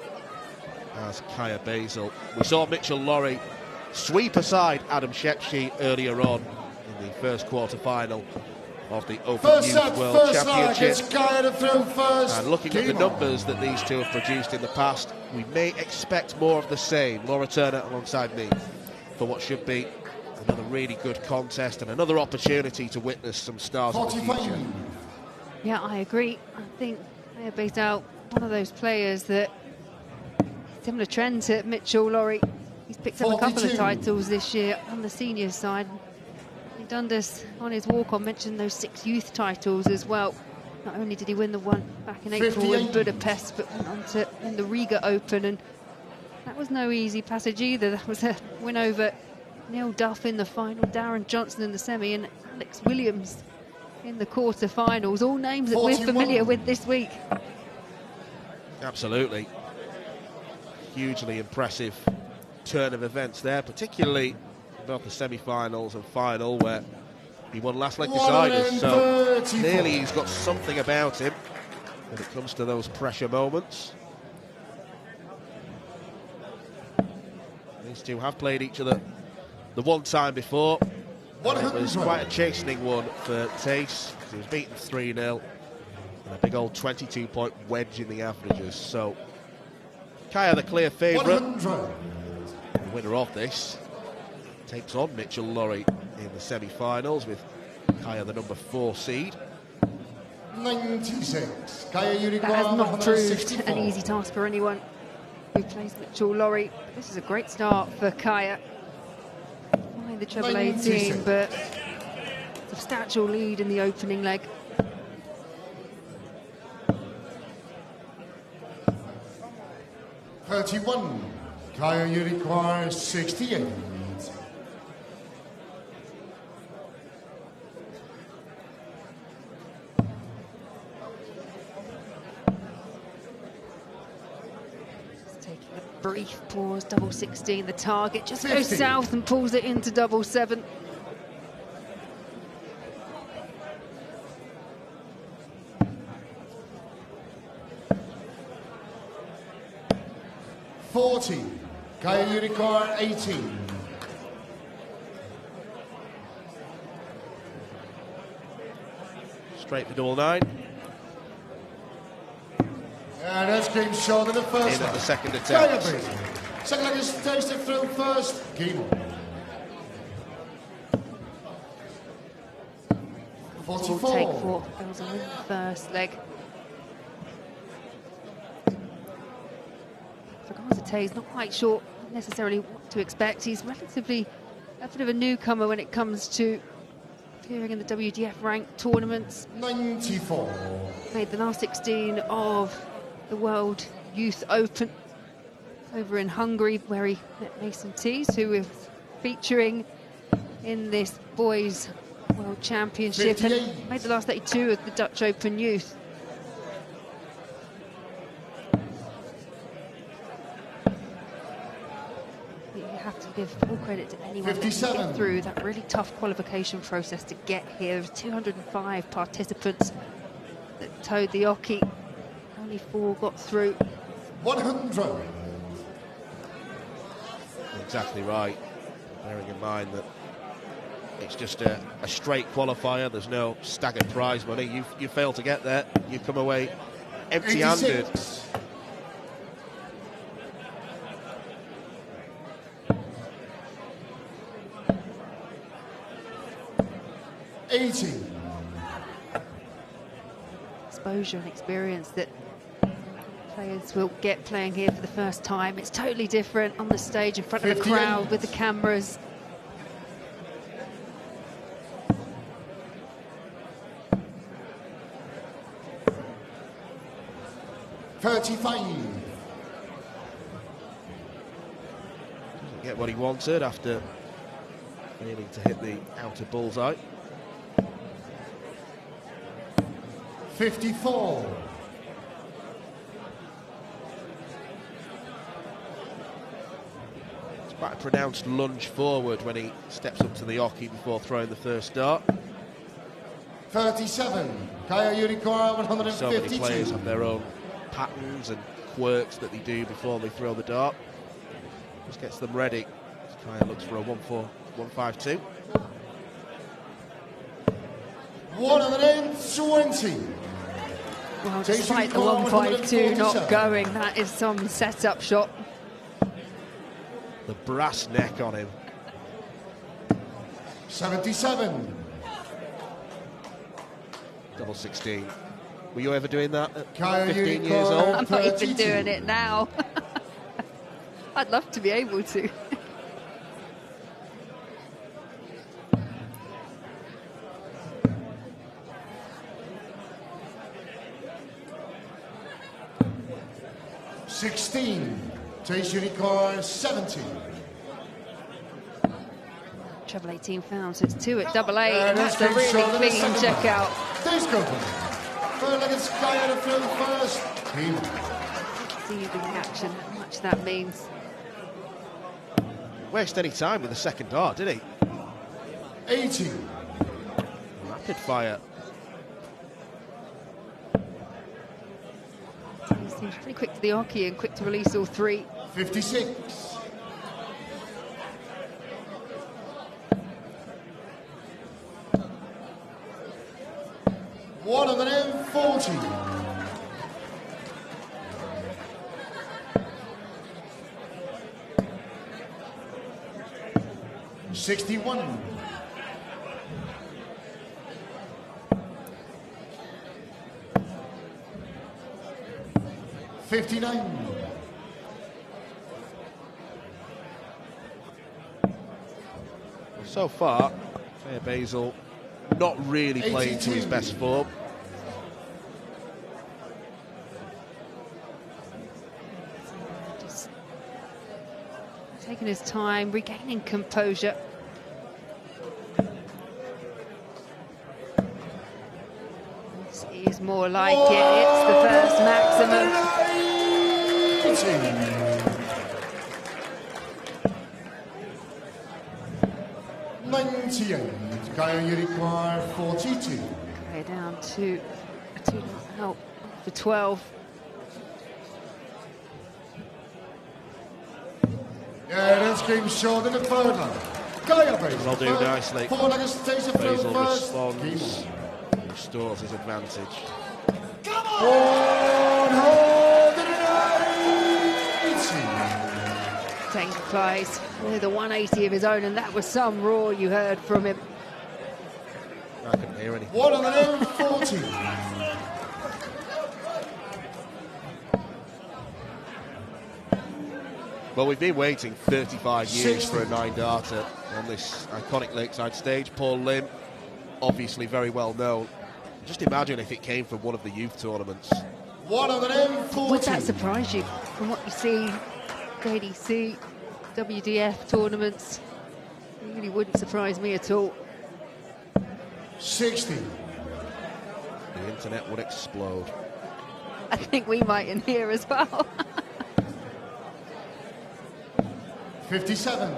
as Kaya Baysal. We saw Mitchell Lawrie sweep aside Adam Schie earlier on in the first quarter-final of the Open Youth World Championship. And looking at the numbers that these two have produced in the past, we may expect more of the same. Laura Turner alongside me for what should be another really good contest and another opportunity to witness some stars of the future. Yeah, I agree. I think Kaya Baysal, one of those players that, similar trend to Mitchell Lawrie, he's picked up a couple of titles this year on the seniors side. He done this on his walk-on, mentioned those 6 youth titles as well. Not only did he win the one back in April in Budapest, but went on to win the Riga Open, and that was no easy passage either. That was a win over Neil Duff in the final, Darren Johnson in the semi, and Alex Williams in the quarter-finals. All names that we're familiar with this week. Absolutely. Hugely impressive turn of events there, particularly both the semi-finals and final, where he won last leg deciders. So clearly he's got something about him when it comes to those pressure moments. These two have played each other the one time before. It was quite a chastening one for Thijs. He was beaten 3-0. And a big old 22-point wedge in the averages. So Kaya, the clear favourite, the winner of this, takes on Mitchell Lawrie in the semi-finals, with Kaya the number 4 seed. 96. That has not proved an easy task for anyone who plays Mitchell Lawrie. This is a great start for Kaya. Behind the treble 18, but substantial lead in the opening leg. Kaya, you require 68. Brief pause, double 16, the target just goes south and pulls it into double 7. Kaya, you require 18. Straight for double 9. And that's game short in the first In at one. the second attempt. Second leg is tasted through first. Game on. 44. Will take for Baysal in the first leg. For Tays, not quite sure necessarily what to expect. He's relatively a bit of a newcomer when it comes to appearing in the WDF ranked tournaments. 94. Made the last 16 of the World Youth Open over in Hungary, where he met Mason Tees, who was featuring in this boys World Championship, 58. and made the last 32 of the Dutch Open Youth. You have to give full credit to anyone that can 57. get through that really tough qualification process to get here. There was 205 participants that towed the Oki. Only 4 got through. 100. Exactly right. Bearing in mind that it's just a straight qualifier. There's no staggered prize money. You fail to get there, you come away empty-handed. 86. 80. Exposure and experience that players will get playing here for the first time. It's totally different on the stage in front of the 58. crowd with the cameras. $35. Doesn't get what he wanted after failing to hit the outer bullseye. 54. It's quite a pronounced lunge forward when he steps up to the Oki before throwing the first dart. 37. Kaya you require So many 152. players have their own patterns and quirks that they do before they throw the dart. Just gets them ready. Kaya looks for a 1-4-1-5-2. 120. Well, despite the 152 not going, that is some setup shot. The brass neck on him. 77. Double 16. Were you ever doing that at Kaya 15 Unicorn. years old? I'm not even 32. doing it now. I'd love to be able to. Chase Unicorn 70. Treble 18 found, so it's 2 at double 8. And That's that's a been really shot in the clean second checkout. This couple. Third leg is Sky out of field first. Team. See the reaction, how much that means. Waste any time with the second dart, did he? 80. Rapid fire. He seems pretty quick to the Oki and quick to release all 3. 56. One of them 40. $61. $59. So far, Baysal not really playing to his 82. best form. Just taking his time, regaining composure. This is more like it. It's the first maximum. 98. Kaya Unicorn 42. Okay, down to a 2 help for 12. Yeah, that's game short in the third leg. Kaya Baysal. Will do nicely. Four leggers takes a field Baysal first. responds restores his advantage. 180. Taking Clyde with a 180 of his own, and that was some roar you heard from him. I couldn't hear anything. 140. Well, we've been waiting 35 years for a 9-darter on this iconic Lakeside stage. Paul Lim, obviously very well known. Just imagine if it came from one of the youth tournaments. 140. Would that surprise you from what you see JDC, WDF tournaments? It really wouldn't surprise me at all. 60. The internet would explode. I think we might in here as well. 57.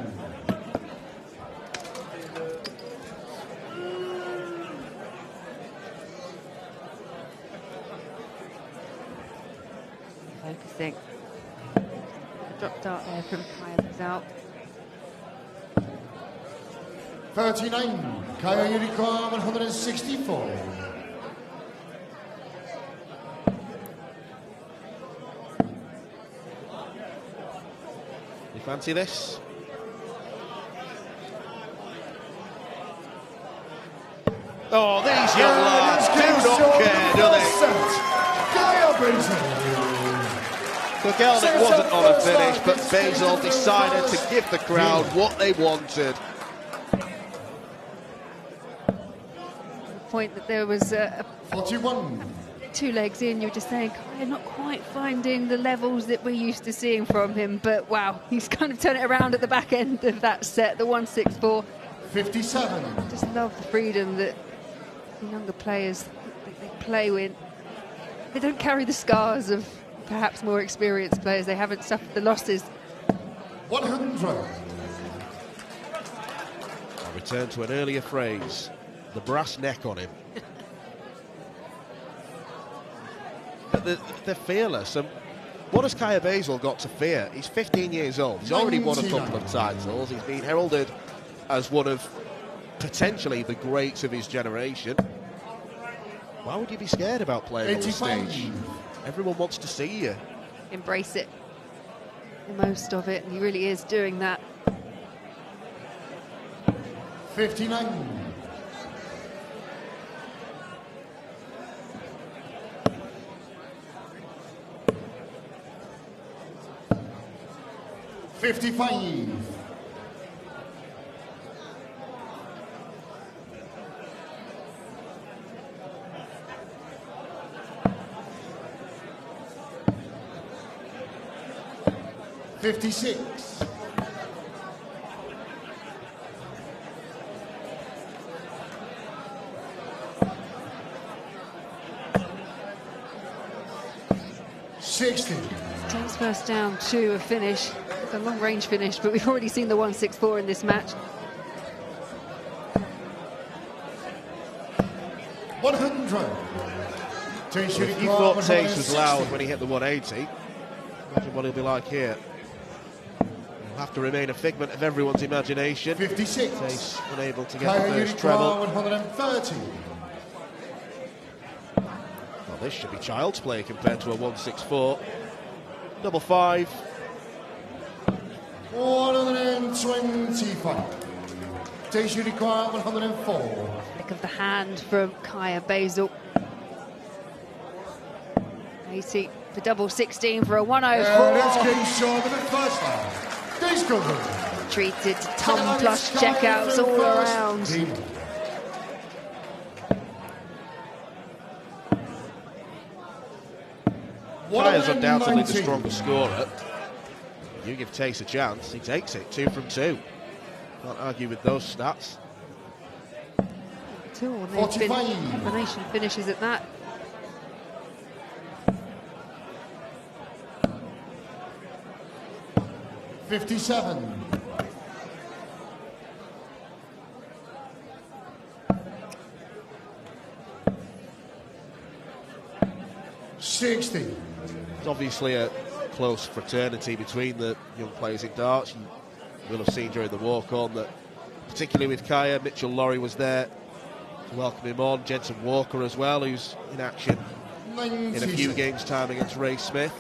Focusing. The drop dart there from Baysal. 39. Kaya Unicorn 164. You fancy this? Oh, these young lads do not care, do they? Kogelnik wasn't on a finish, but Baysal decided to give the crowd what they wanted. The point that there was 41. 2 legs in, you're just saying, I'm not quite finding the levels that we're used to seeing from him, but wow, he's kind of turned it around at the back end of that set, the 164. 57. I just love the freedom that the younger players they play with. They don't carry the scars of perhaps more experienced players. They haven't suffered the losses. 100. I'll return to an earlier phrase, the brass neck on him. But they're fearless. And what has Kaya Baysal got to fear? He's 15 years old. He's already won a couple of titles. He's been heralded as one of potentially the greats of his generation. Why would you be scared about playing on the stage? Everyone wants to see you. Embrace it. The most of it, and he really is doing that. 59. 55. 56. 60. Takes first down to a finish. It's a long range finish, but we've already seen the 164 in this match. 100. If you thought Tace was loud when he hit the 180, imagine what he'll be like here. He'll have to remain a figment of everyone's imagination. 56. Tace unable to get the first treble. 130. Well, this should be child's play compared to a 164. Double 5. 125. Tace Unicorn 104. Flick of the hand from Kaya Baysal. 80 for double 16 for a 104. Let's get short of the first line. Treated to ton plus checkouts all around. Kaya's undoubtedly the stronger scorer. You give Tace a chance, he takes it. 2 from 2. Can't argue with those stats. 2 or they've been combination finishes at that. 57. 60. There's obviously a close fraternity between the young players in darts. You will have seen during the walk-on that, particularly with Kaya, Mitchell Lawrie was there welcome him on. Jensen Walker as well, who's in action in a few games' time against Ray Smith.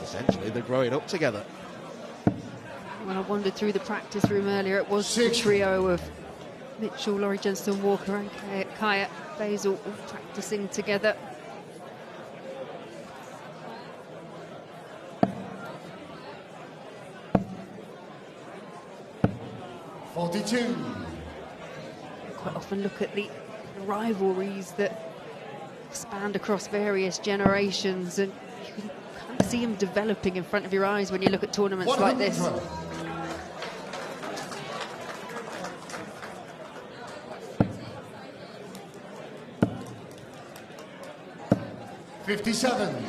Essentially, they're growing up together. When I wandered through the practice room earlier, it was the trio of Mitchell, Lawrie, Jansson, Walker and Kaya Baysal all practicing together. Quite often look at the rivalries that expand across various generations, and you can kind of see them developing in front of your eyes when you look at tournaments like this. $57.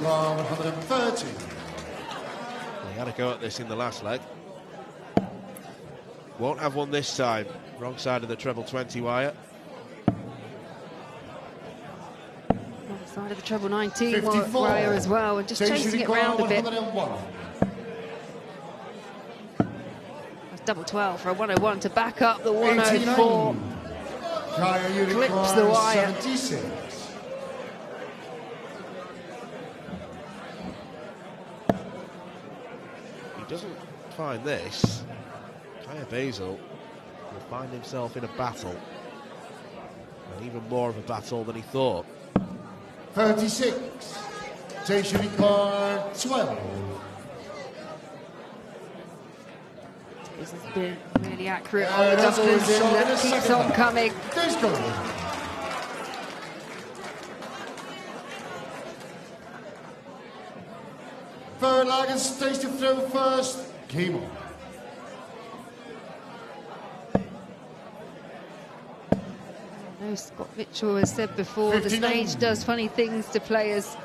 $130. He had a go at this in the last leg. Won't have one this time. Wrong side of the treble 20 wire. Wrong side of the treble 19 wire as well, and just chasing it round a bit. That's double 12 for a 101 to back up the 104. Clips the wire. 76. He doesn't find this. Kaya Baysal will find himself in a battle, and even more of a battle than he thought. 36. Station card 12. This has been really accurate on the doubles, and that keeps on coming. Verlagen stays to throw first. Game on. I know Scott Mitchell has said before, 59. The stage does funny things to players.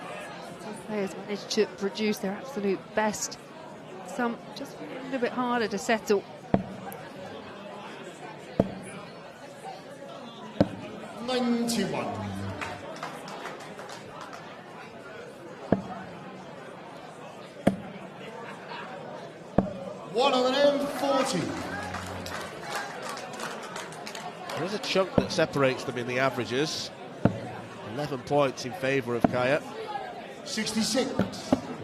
Some players manage to produce their absolute best. Some just a little bit harder to settle. $91. $140. There is a chunk that separates them in the averages. 11 points in favour of Kaya. 66.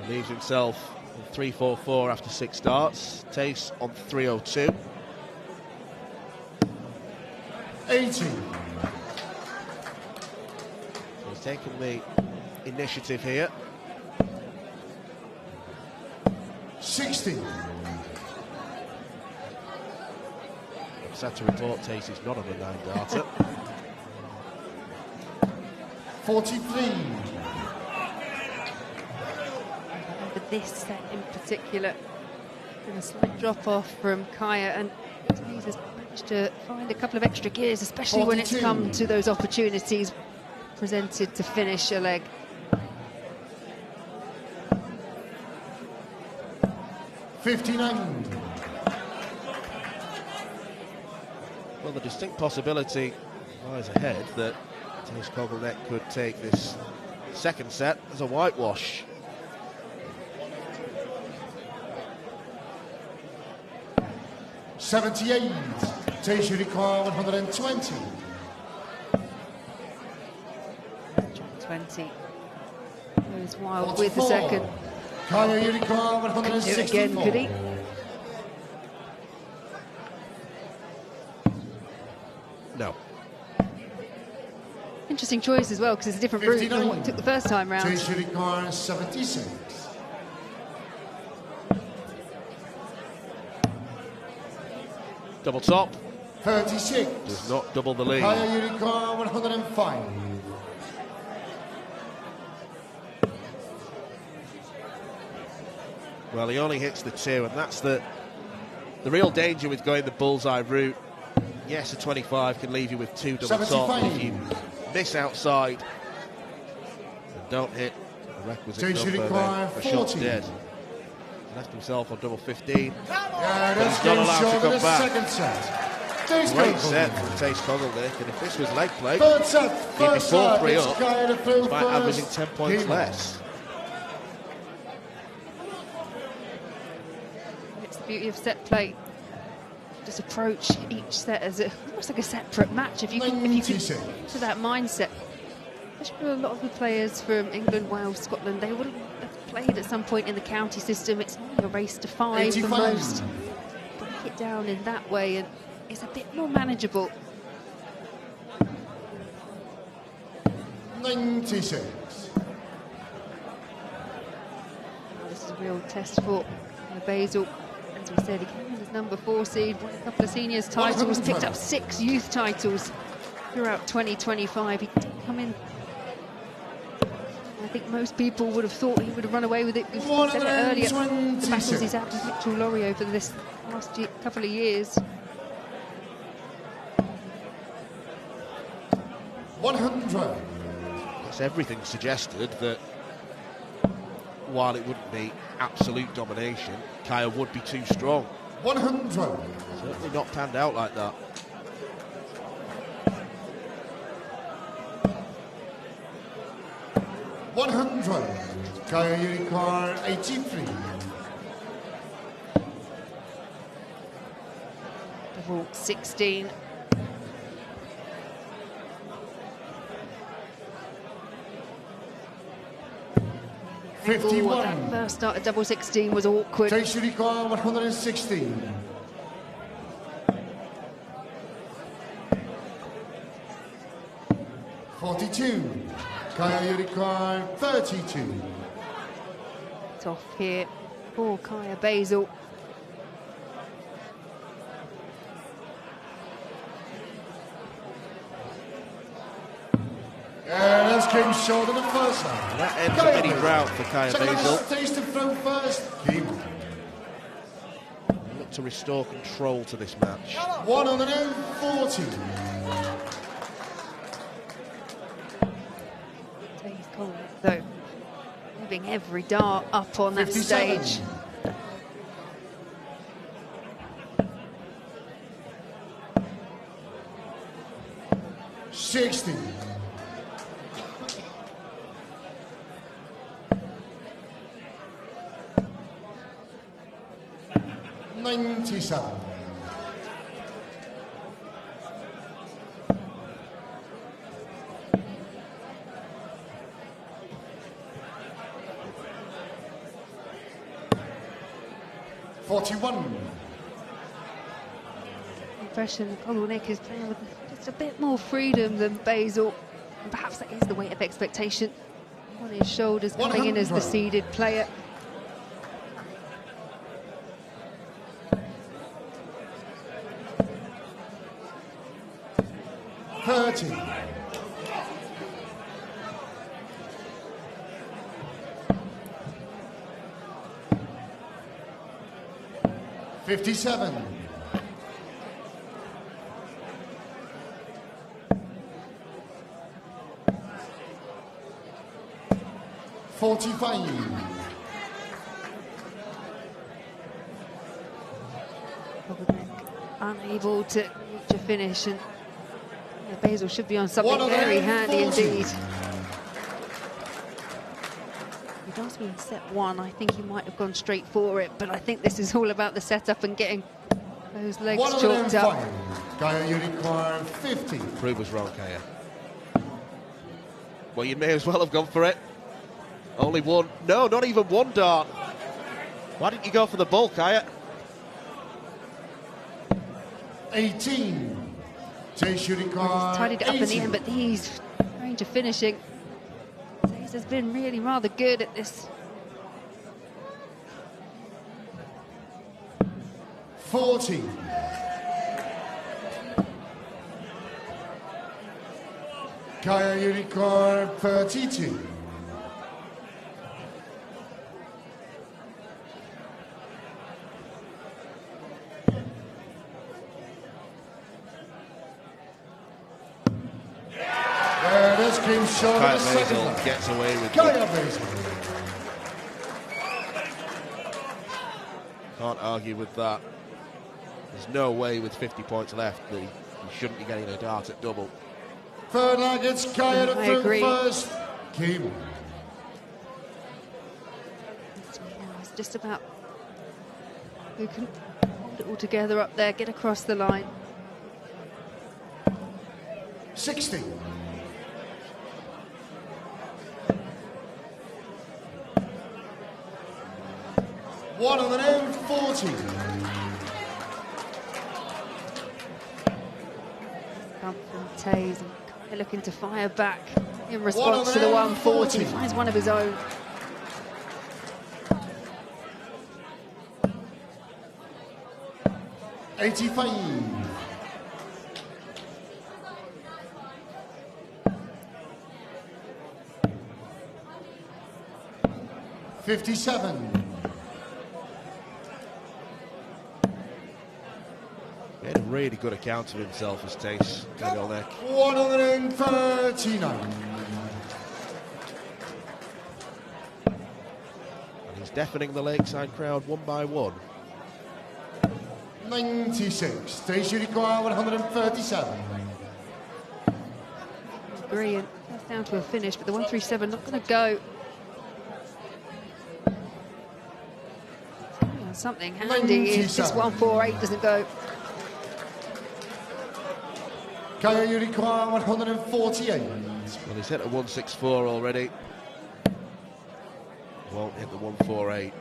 He leaves himself on 344 after 6 starts. Tace on 302. 80. He's taken the initiative here. 60. I'm sad to report Tace is not on the 9 darter. 43. For this set in particular, been a slight drop off from Kaya, and Tace has managed to find a couple of extra gears, especially 42. When it's come to those opportunities presented to finish a leg. $59. Well, the distinct possibility lies ahead that Tace Kogelnik could take this second set as a whitewash. $78. Tace Unicor 120. 20. Goes wild with the second. Kaya Unicor 164. Again, could he? No. Interesting choice as well, because it's a different route than what he took the first time round. Tace Unicor 76. Double top. 36. Does not double the lead. Kaya Unicor 105. Well, he only hits the 2, and that's the real danger with going the bullseye route. Yes, a 25 can leave you with 2 double 75. top. If you miss outside and don't hit the requisite number, then a shot's dead. left himself on double 15. Yeah, But he's not allowed to come back. Second set. Great set from Tace Kogelnik, and if this was leg play, Third set. he'd be 4-3 up, by averaging 10 points less. It's the beauty of set play. Just approach each set as almost like a separate match. If you get to that mindset, especially a lot of the players from England, Wales, Scotland, they would have played at some point in the county system. It's only a race to 5 for most. Break it down in that way, and it's a bit more manageable. 96. Now this is a real test for Baysal. As we said, he came in as number 4 seed, won a couple of seniors titles, picked up 6 youth titles throughout 2025. He did come in. I think most people would have thought he would have run away with it. We've said it earlier. The battles he's had with Lawrie over this last couple of years. 100. Yes, everything suggested that while it wouldn't be absolute domination, Kaya would be too strong. 100. Certainly not panned out like that. Kaya Unicorn 83. Double 16. That first start at double 16 was awkward. Unicorn 116. 42. Kaya Unicorn 32. It's off here for Kaya Baysal. And that's came short in the first round. That ends up any drought for Kaya Baysal. Taste of throw first. Look to restore control to this match. 140. Though, moving every dart up on that 57. stage. $60. $97. 41. Impression Kogelnik is playing with just a bit more freedom than Baysal, and perhaps that is the weight of expectation on his shoulders, coming in as the seeded player. $57. 45. Unable to reach a finish, and Baysal should be on something very handy indeed. If he'd asked me in set 1, I think he might have gone straight for it, but I think this is all about the setup and getting those legs chalked up. Kaya Unicorn 50. Prue was wrong, Kaya. Well, you may as well have gone for it. Only one. No, not even one dart. Why didn't you go for the bull, Kaya? 18. Chase Unicorn. He's tidied it up 80. in the end, but he's range of finishing. Chase has been really rather good at this. 40. Kaya Unicorn 32. Kaya Baysal gets away with it. Kaya Baysal. Can't argue with that. There's no way with 50 points left that he shouldn't be getting a dart at double. Third leg, it's Kaya to through agree. first. Game. It's just about who can hold it all together up there, get across the line. 60. One on the end, 40. Come from Tays and Kaya looking to fire back in response to the 140. He finds one of his own. $85. $57. He had a really good account of himself as Tace Kogelnik. 139. And he's deafening the Lakeside crowd one by one. 96. Station require 137. Rhian, that's down to a finish, but the 137 not going to go. Something handy if this 148 doesn't go. Kaya, you require 148. Well, he's hit a 164 already. Won't hit the 148.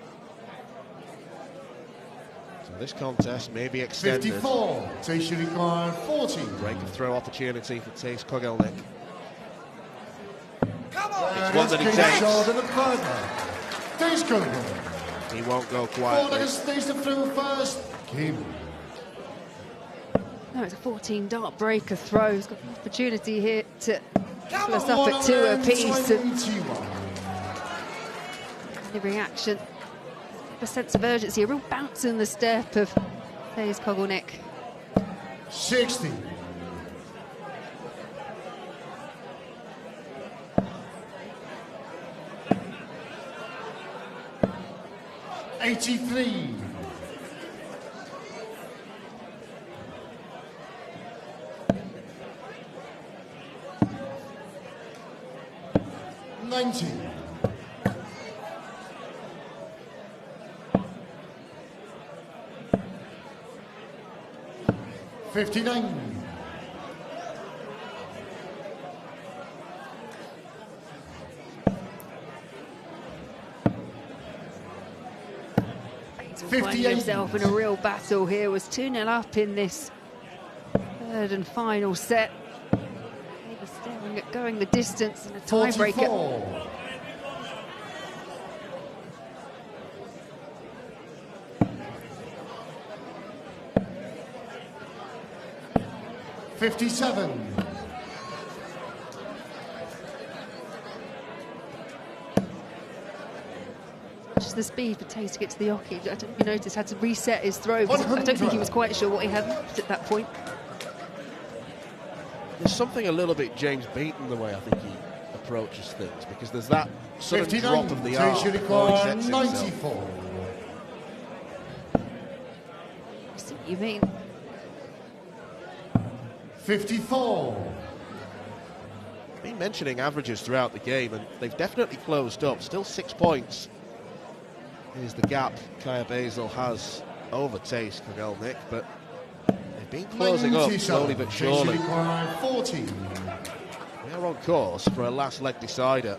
So this contest may be extended. 54. Station require 40. Break of throw opportunity for Tace Kogelnik. It's one that he takes. Tace Kogelnik. He won't go quietly. Stays the through first. Game. No, it's a 14 dart breaker throw. He's got an opportunity here to pull us up at 2 apiece. The reaction, a sense of urgency, a real bounce in the step of Tace Kogelnik. 60. $83. $90. $59. Finding himself in a real battle here, was 2-0 up in this third and final set. Maybe staring at going the distance in a tiebreaker. 57. Just the speed for Tace to get to the hockey. I don't know if you noticed, had to reset his throw. I don't think he was quite sure what he had left at that point. There's something a little bit James Beaton the way I think he approaches things, because there's that sudden drop of the arm before he sets himself. 94. I see what you mean. 54. Been mentioning averages throughout the game, and they've definitely closed up. Still 6 points is the gap Kaya Baysal has over Tace Kogelnik, but they've been closing up slowly but surely. 40. They're on course for a last leg decider.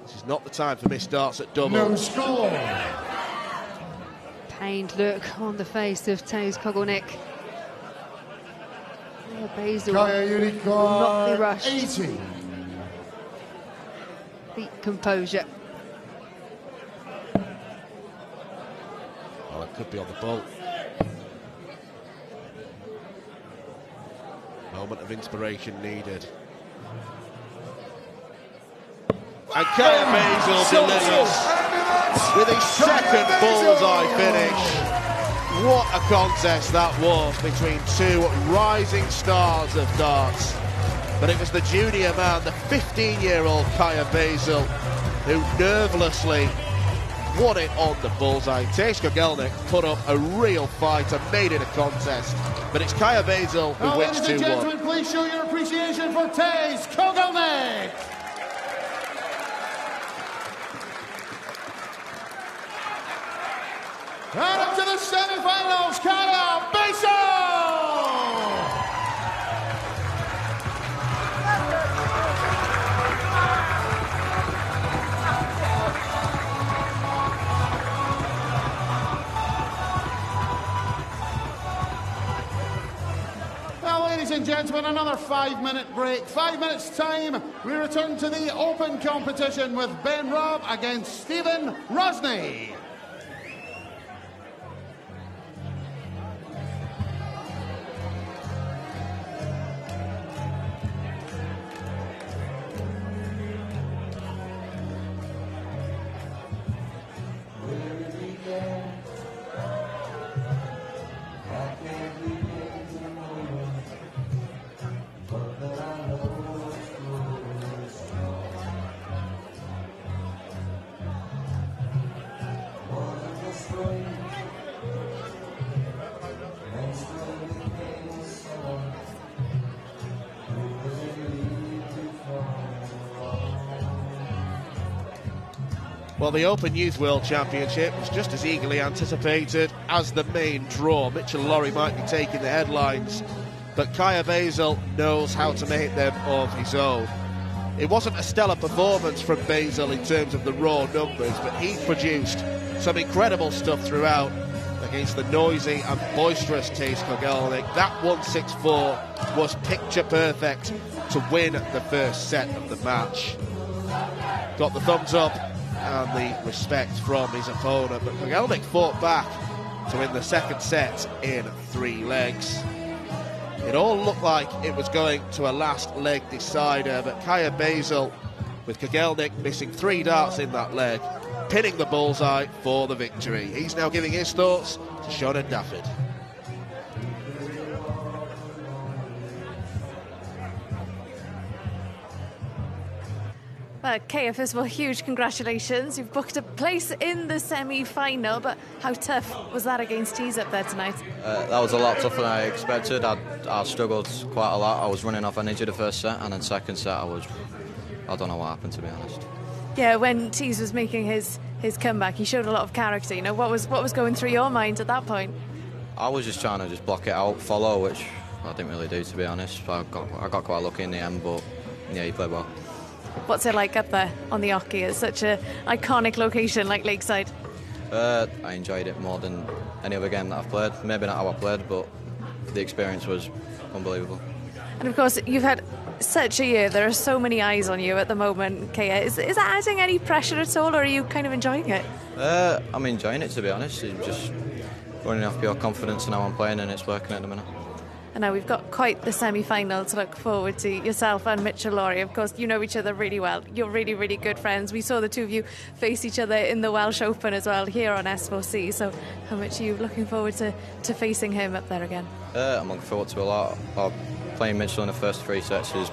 This is not the time for missed darts at double. No score. Pained look on the face of Tace Kogelnik. Baysal will not be rushed. 80. Deep composure. Well, it could be on the bolt. Moment of inspiration needed. And Kaya Baysal delivers with his second bullseye finish. What a contest that was between two rising stars of darts. But it was the junior man, the 15-year-old Kaya Baysal, who nervelessly won it on the bullseye. Kogelnik put up a real fight and made it a contest, but it's Baysal who wins 2-1. Ladies and gentlemen, please show your appreciation for Kogelnik. And up to the semi-finals, Baysal! Well, ladies and gentlemen, another 5-minute break. 5 minutes time, we return to the open competition with Robb against Stephen Rosney. Well, the Open Youth World Championship was just as eagerly anticipated as the main draw. Mitchell Lawrie might be taking the headlines, but Baysal knows how to make them of his own. It wasn't a stellar performance from Baysal in terms of the raw numbers, but he produced some incredible stuff throughout against the noisy and boisterous Kogelnik. That 1-6-4 was picture perfect to win the first set of the match. Got the thumbs up and the respect from his opponent, but Kogelnik fought back to win the second set in 3 legs. It all looked like it was going to a last leg decider, but Baysal, with Kogelnik missing 3 darts in that leg, pinning the bullseye for the victory. He's now giving his thoughts to Sean and Dafford. Well, Kaya, first of all, huge congratulations. You've booked a place in the semi-final, but how tough was that against Tees up there tonight? That was a lot tougher than I expected. I struggled quite a lot. I was running off energy the first set, and then second set I don't know what happened, to be honest. Yeah, when Tees was making his comeback, he showed a lot of character. You know, what was going through your mind at that point? I was just trying to just block it out, follow, which I didn't really do, to be honest. I got quite lucky in the end, but yeah, he played well. What's it like up there on the Oki? It's such an iconic location like Lakeside. I enjoyed it more than any other game that I've played. Maybe not how I played, but the experience was unbelievable. And of course, you've had such a year. There are so many eyes on you at the moment, Kaya. Is that adding any pressure at all, or are you kind of enjoying it? I'm enjoying it, to be honest. It's just running off pure confidence in how I'm playing, and it's working at the minute. And now we've got quite the semi-final to look forward to, yourself and Mitchell Lawrie. Of course, you know each other really well. You're really, really good friends. We saw the two of you face each other in the Welsh Open as well here on S4C. So how much are you looking forward to facing him up there again? I'm looking forward to a lot. Playing Mitchell in the first 3 sets is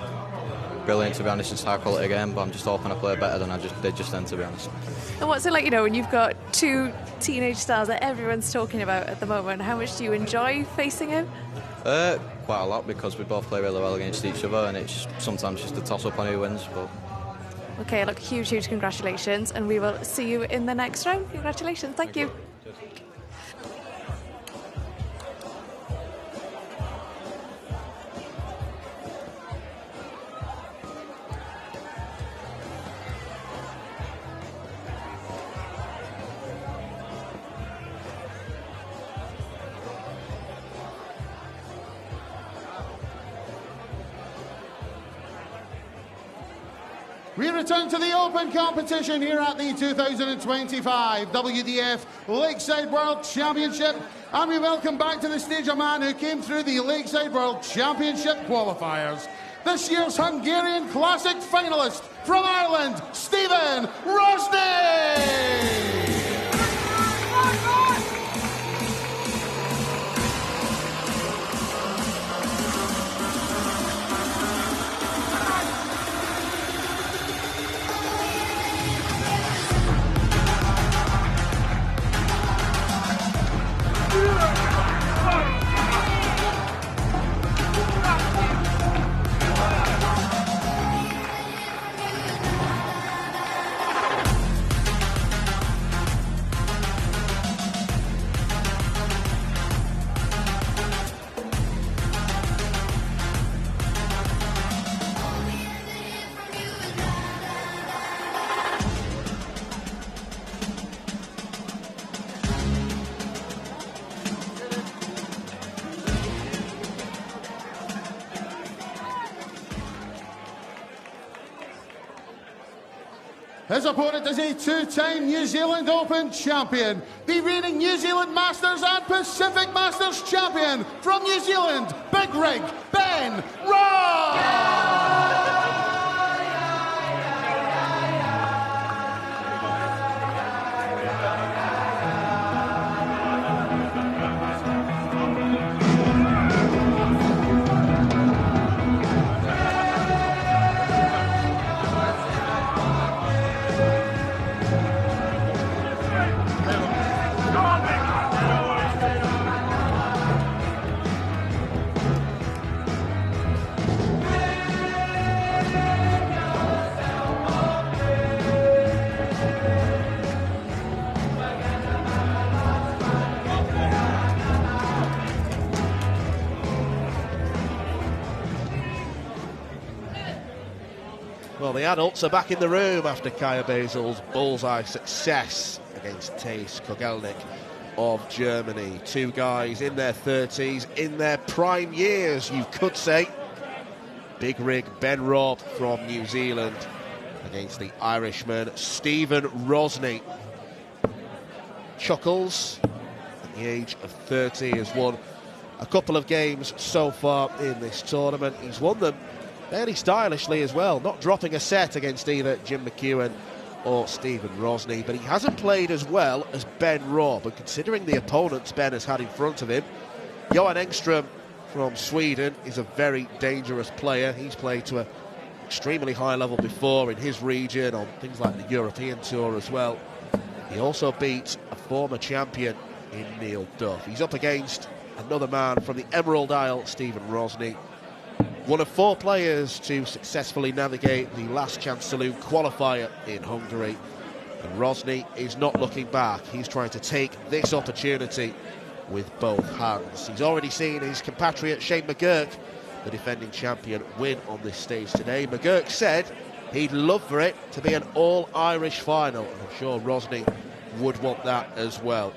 brilliant, to be honest. It's a high-quality game, but I'm just hoping I play better than I did just then, to be honest. And what's it like, you know, when you've got 2 teenage stars that everyone's talking about at the moment? How much do you enjoy facing him? Quite a lot, because we both play really well against each other, and it's sometimes just a toss-up on who wins. But okay, look, huge congratulations, and we will see you in the next round. Congratulations, thank you. We return to the Open competition here at the 2025 WDF Lakeside World Championship, and we welcome back to the stage a man who came through the Lakeside World Championship qualifiers. This year's Hungarian Classic finalist from Ireland, Stephen Rosney! His opponent is a two-time New Zealand Open champion, the reigning New Zealand Masters and Pacific Masters champion from New Zealand, Big Rig, Ben Robb! Well, the adults are back in the room after Kaya Baysal's bullseye success against Kogelnik of Germany. Two guys in their 30s, in their prime years, you could say. Big rig Ben Robb from New Zealand against the Irishman Stephen Rosney. Chuckles, at the age of 30, has won a couple of games so far in this tournament. He's won them fairly stylishly as well, not dropping a set against either Jim McEwan or Stephen Rosney, but he hasn't played as well as Ben Robb, and considering the opponents Ben has had in front of him, Johan Engstrom from Sweden is a very dangerous player. He's played to an extremely high level before in his region on things like the European Tour as well. He also beat a former champion in Neil Duff. He's up against another man from the Emerald Isle, Stephen Rosney, one of 4 players to successfully navigate the last chance saloon qualifier in Hungary. And Rosney is not looking back. He's trying to take this opportunity with both hands. He's already seen his compatriot Shane McGurk, the defending champion, win on this stage today. McGurk said he'd love for it to be an all-Irish final, and I'm sure Rosney would want that as well.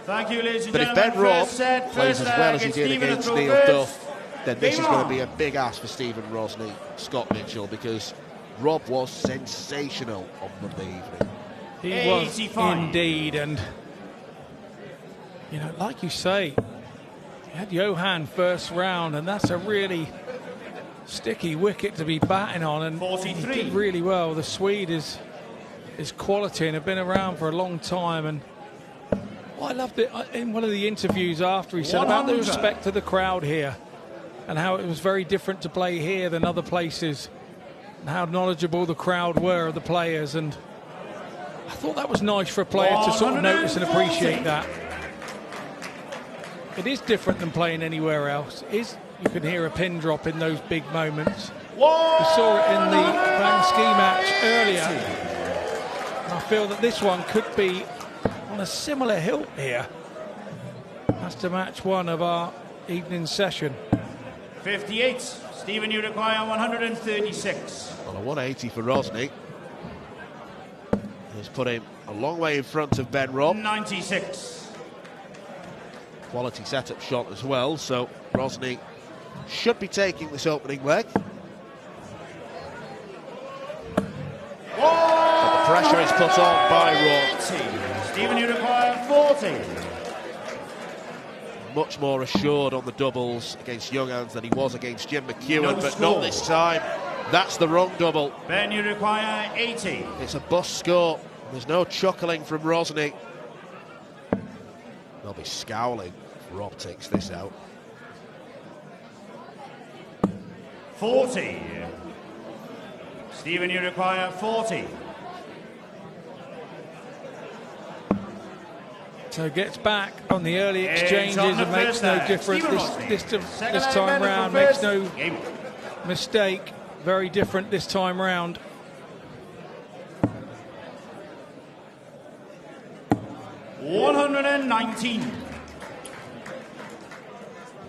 Thank you, ladies and but gentlemen. If Ben Robb plays as well as he did against Neil Duff, then this is going to be a big ask for Stephen Rosney, Scott Mitchell, because Robb was sensational on Monday evening. He was indeed, and you know, like you say, he had Johan first round, and that's a really sticky wicket to be batting on, and 43. He did really well. The Swede is quality and have been around for a long time, and I loved it in one of the interviews after he said about the respect to the crowd here, and how it was very different to play here than other places, and how knowledgeable the crowd were of the players. And I thought that was nice for a player to sort of notice and appreciate that. It is different than playing anywhere else. You can hear a pin drop in those big moments. We saw it in the Van Schie match earlier. And I feel that this one could be on a similar hilt here. That's to match 1 of our evening session. 58. Stephen, you require 136. Well, a 180 for Rosney has put him a long way in front of Ben Robb. 96. Quality setup shot as well, so Rosney should be taking this opening leg. But the pressure is put on by Robb. Stephen, you require 40. Much more assured on the doubles against Junghans than he was against Jim McEwan, but not this time. That's the wrong double. Ben, you require 80. It's a bust score. There's no chuckling from Rosney. They'll be scowling if Robb takes this out. 40. Stephen, you require 40. So gets back on the early exchanges and makes no difference this time round. Makes no mistake. Very different this time round. $119.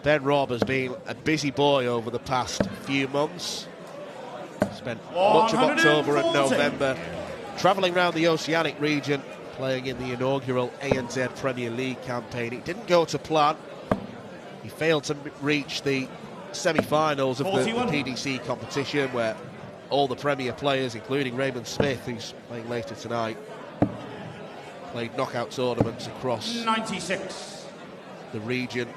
Ben Robb has been a busy boy over the past few months. Spent much of October and November travelling around the Oceanic region, playing in the inaugural ANZ Premier League campaign. It didn't go to plan. He failed to reach the semi-finals of the PDC competition, where all the Premier players, including Raymond Smith, who's playing later tonight, played knockout tournaments across 96. the region.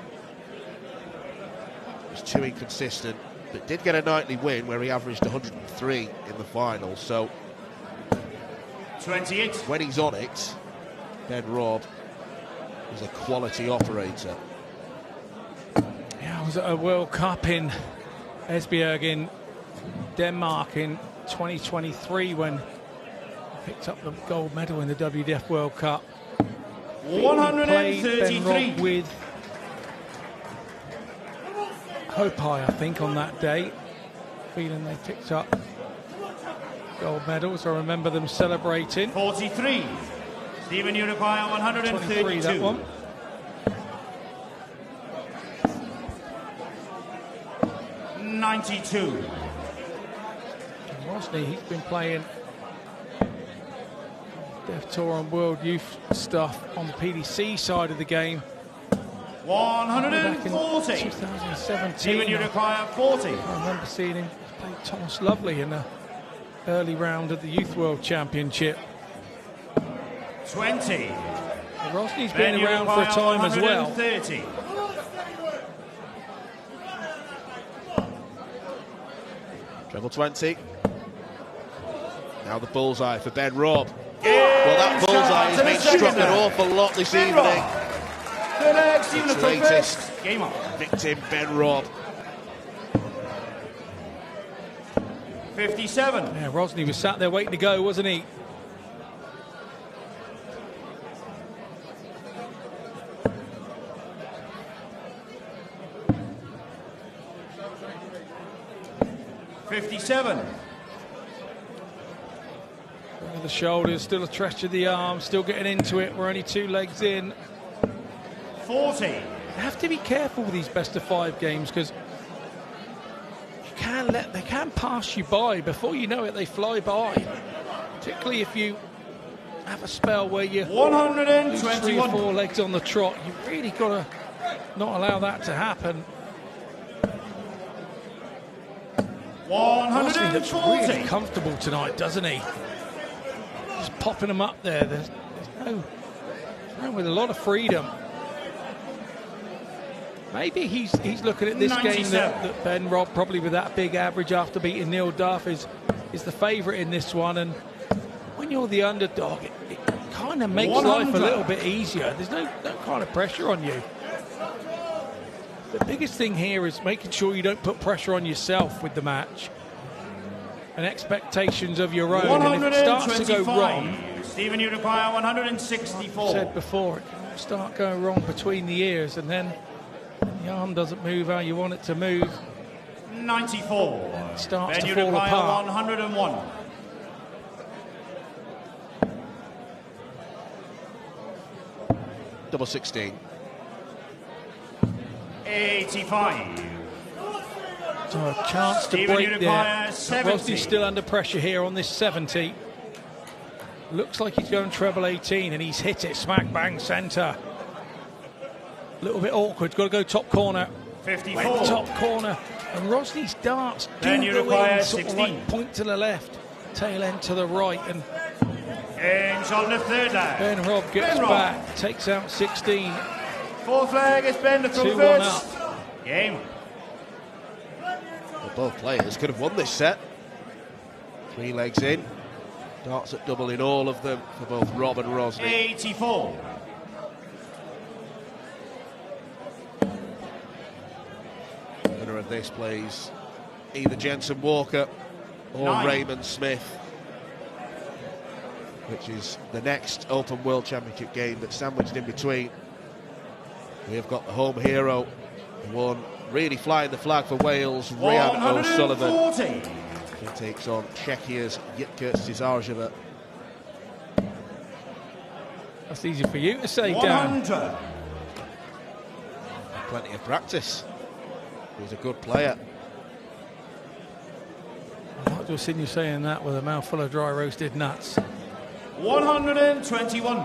Was too inconsistent, but did get a nightly win where he averaged 103 in the final. So 28. when he's on it, Ben Robb is a quality operator. Yeah, I was at a World Cup in Esbjerg in Denmark in 2023 when I picked up the gold medal in the WDF World Cup. 133. Ben Robb with Hopai, I think, on that day. Feeling they picked up gold medals. I remember them celebrating. 43. Stephen, you require 132. 23, that one. $92. Rosney, he's been playing Dev Tour and World Youth stuff on the PDC side of the game. 140. 2017. Stephen, you require 40. I remember seeing him play Thomas Lovely in the early round of the Youth World Championship. 20. Rosney's been around for a time as well. 130. Treble 20. Now the bullseye for Ben Robb. Well, that bullseye has been struck an awful lot this evening. Its latest victim, Ben Robb. 57. Yeah, Rosney was sat there waiting to go, wasn't he? $57. The shoulders, still a stretch of the arm, still getting into it. We're only 2 legs in. 40. You have to be careful with these best of 5 games because they can pass you by. Before you know it, they fly by. Particularly if you have a spell where you lose 3 or 4 legs on the trot. You've really got to not allow that to happen. Rosney looks really comfortable tonight, doesn't he? Just popping them up there. There's no with a lot of freedom. Maybe he's looking at this 97. game that Ben Robb, probably with that big average after beating Neil Duff, is the favourite in this one. And when you're the underdog, it kind of makes 100. life a little bit easier. There's no kind of pressure on you. The biggest thing here is making sure you don't put pressure on yourself with the match and expectations of your own. And if it starts to go wrong, Stephen, you require 164. like I said before, it can start going wrong between the ears, and then the arm doesn't move how you want it to move. 94. It starts Then to you fall require apart. 101. Double 16. 85. So a chance to Stephen, break you there. require 70. Rosney's still under pressure here on this 70. Looks like he's going treble 18, and he's hit it smack bang centre. A little bit awkward. Got to go top corner. 54. Went top corner, and Rosney's darts Then do you go require in, sort of 16. like point to the left, tail end to the right, and Inch on the third leg. Ben Robb gets Ben Robb. back, takes out 16. Fourth leg is Ben the 2-1 first. up. Game. Well, both players could have won this set. 3 legs in. Darts at double in all of them for both Robb and Rosney. 84. Winner of this plays either Jensen Walker or 9. Raymond Smith, which is the next Open World Championship game that's sandwiched in between. We have got the home hero, the one really flying the flag for Wales, Rhian O'Sullivan. 140. He takes on Czechia's Jitka Cisarova. That's easy for you to say, Dan. 100. Plenty of practice. He's a good player. I'd like to have seen you saying that with a mouthful of dry roasted nuts. 121.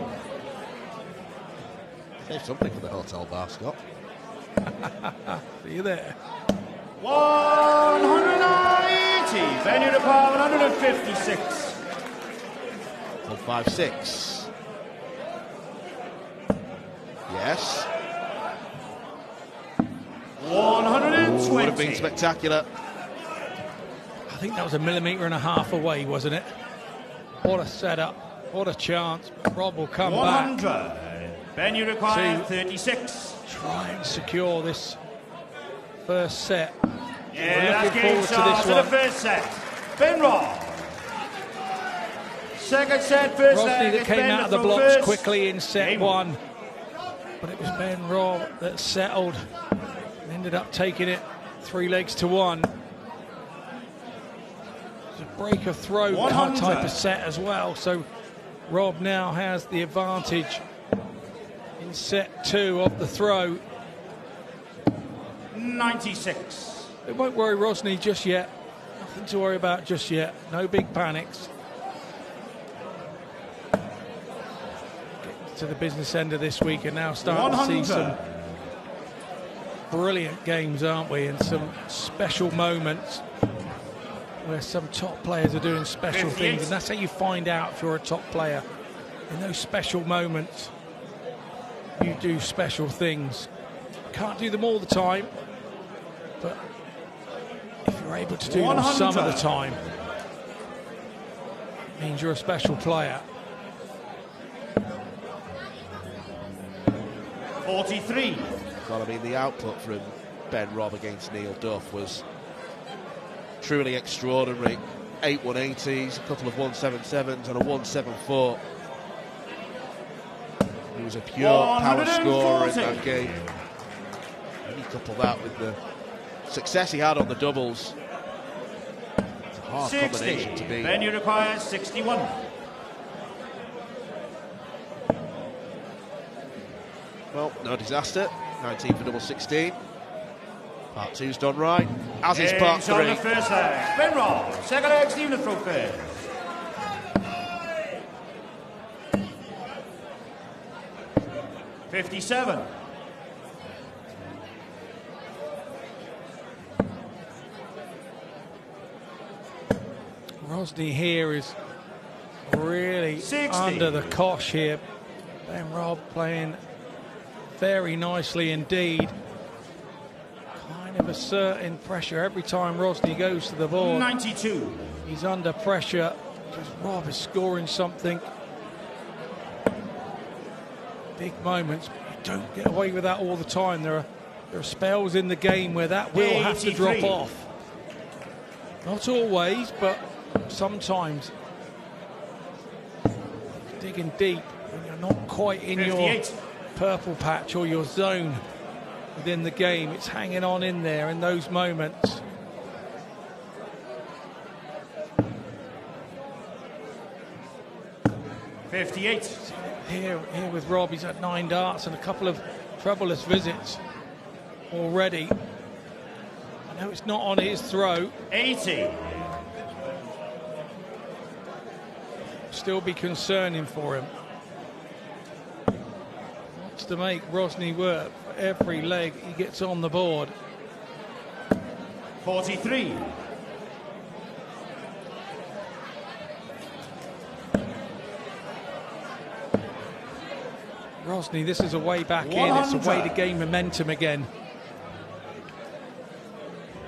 Save something for the hotel bar, Scott. See you there. 180. Ben, you require 156. 156. Yes. 120. Would have been spectacular. I think that was 1.5 millimeters away, wasn't it? What a setup. What a chance. Robb will come 100. back. Ben, you require 36. Try and secure this first set. Yeah, We're that's looking game forward to start this to the one. first set. Ben Robb. Second set, first Rosney leg. that It's came Ben out of the from blocks first. quickly in set Game. 1. But it was Ben Robb that settled and ended up taking it 3 legs to 1. It's a break of throw 100. type of set as well. So Robb now has the advantage in set 2 of the throw. 96. It won't worry Rosney just yet. Nothing to worry about just yet. No big panics. Getting to the business end of this week and now starting to see 100. some brilliant games, aren't we? And some special moments where some top players are doing special 58. things. And that's how you find out if you're a top player. In those special moments, you do special things. Can't do them all the time, but if you're able to do them 100. some of the time, it means you're a special player. 43. Well, I mean, the output from Ben Robb against Neil Duff was truly extraordinary. 8 180s, a couple of 177s and a 174. He was a pure power scorer in that game. And you couple that with the success he had on the doubles. It's a hard 60. combination to beat. Ben, you require 61. Well, no disaster. 19 for double 16. Part 2's done right, as is part Games on 3. the first leg. Ben Robb. Second leg, Stephen the throw first. $57. Rosney here is really 60. under the cosh here. Ben Robb playing very nicely indeed. Kind of asserting pressure every time Rosney goes to the board. 92. He's under pressure because Robb is scoring something. Big moments. You don't get away with that all the time. There are spells in the game where that will have to drop 83. off. Not always, but sometimes. Digging deep when you're not quite in 58. your purple patch or your zone within the game. It's hanging on in there in those moments. $58. Here with Robb, he's had 9 darts and a couple of troublous visits already. I know it's not on his throw. 80. Still be concerning for him. Wants to make Rosney work for every leg he gets on the board. 43. Rosney, this is a way back in. It's a way to gain momentum again.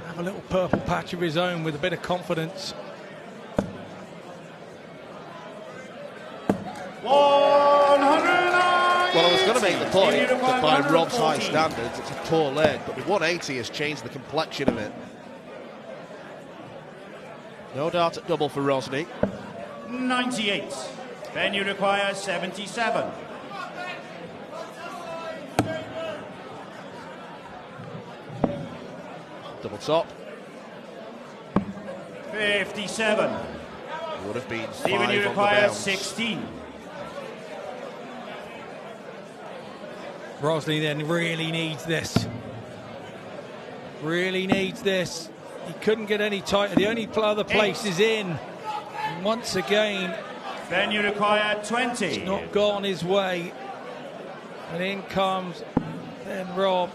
Have a little purple patch of his own with a bit of confidence. 109. Well, I was going to make the point that by Robb's high standards, it's a poor leg, but the 180 has changed the complexion of it. No dart at double for Rosney. 98. Ben, you require 77. Double top. 57. Would have been 5 Stephen, you on the require bounce. 16. Rosney then really needs this. Really needs this. He couldn't get any tighter. The only other place is in. And once again, Ben, you require 20. it's not gone his way. And in comes Ben Robb.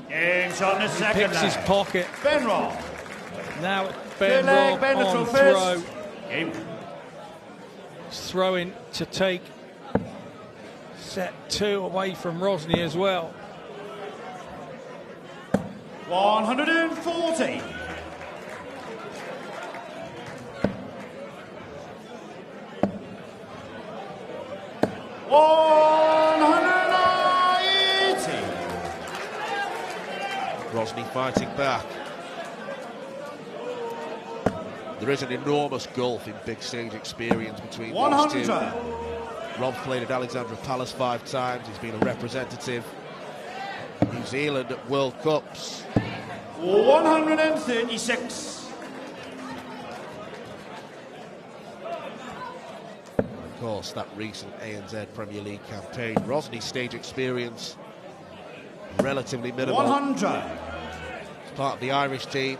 Game shot in the He second picks his leg. pocket. Ben Robb. Now it's Ben Robb on throw. Game. He's throwing to take set 2 away from Rosney as well. 140. Rosney fighting back. There is an enormous gulf in big stage experience between these two. Robb played at Alexandra Palace 5 times. He's been a representative of New Zealand at World Cups. 136. Of course, that recent ANZ Premier League campaign. Rosney's stage experience relatively minimal. 100. He's part of the Irish team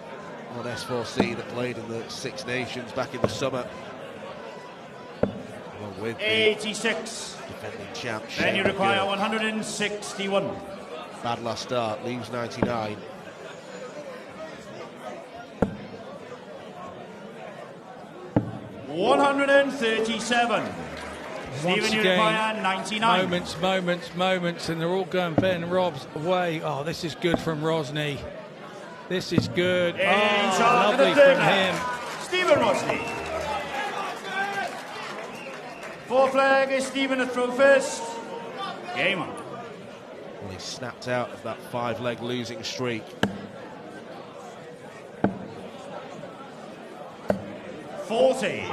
on S4C that played in the Six Nations back in the summer. Along with 86. Defending champ. Then you require 161. Bad last start, leaves 99. $137. Once Stephen, you again, require 99. moments, and they're all going Ben Robb's way. Oh, this is good from Rosney. This is good. Oh, lovely from him. Stephen Rosney. 4 flag is Stephen to throw first. Game on. Well, he snapped out of that 5-leg losing streak. 40.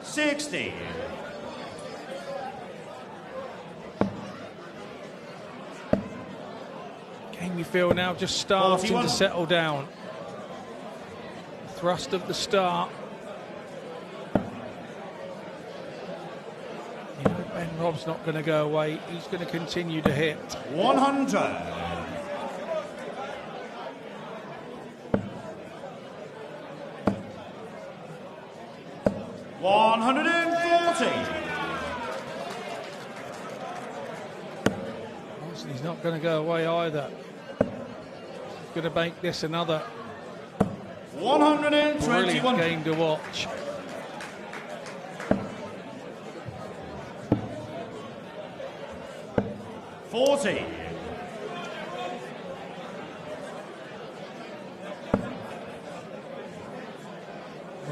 $60. Game you feel now just starting 41. to settle down. Thrust of the start. You know, Ben Robb's not going to go away. He's going to continue to hit. 100. He's not going to go away either. He's going to make this another 121. brilliant game to watch. $40.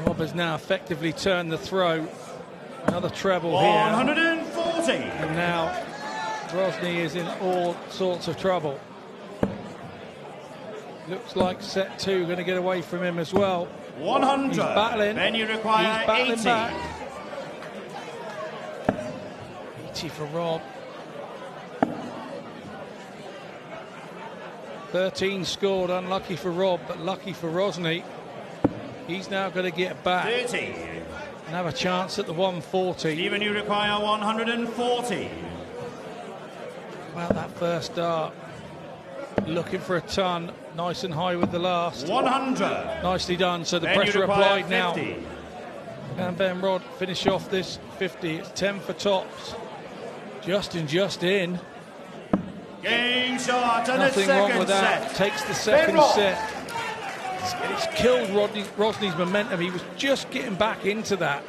Robb has now effectively turned the throw. Another treble 140. here. And now Rosney is in all sorts of trouble. Looks like set 2 going to get away from him as well. 100. He's battling. Then you require He's battling 80. back. 80 for Robb. 13 scored, unlucky for Robb, but lucky for Rosney. He's now going to get back 30. and have a chance at the 140. Even you require 140. Well, that first dart, looking for a ton, nice and high with the last. 100. Nicely done, so the Then you pressure require applied now. 50. Can Ben Robb finish off this 50? It's 10 for tops. Just in. Game shot and Nothing a wrong second with that. set. Takes the second Ben Robb. set. It's killed Rosney's momentum. He was just getting back into that.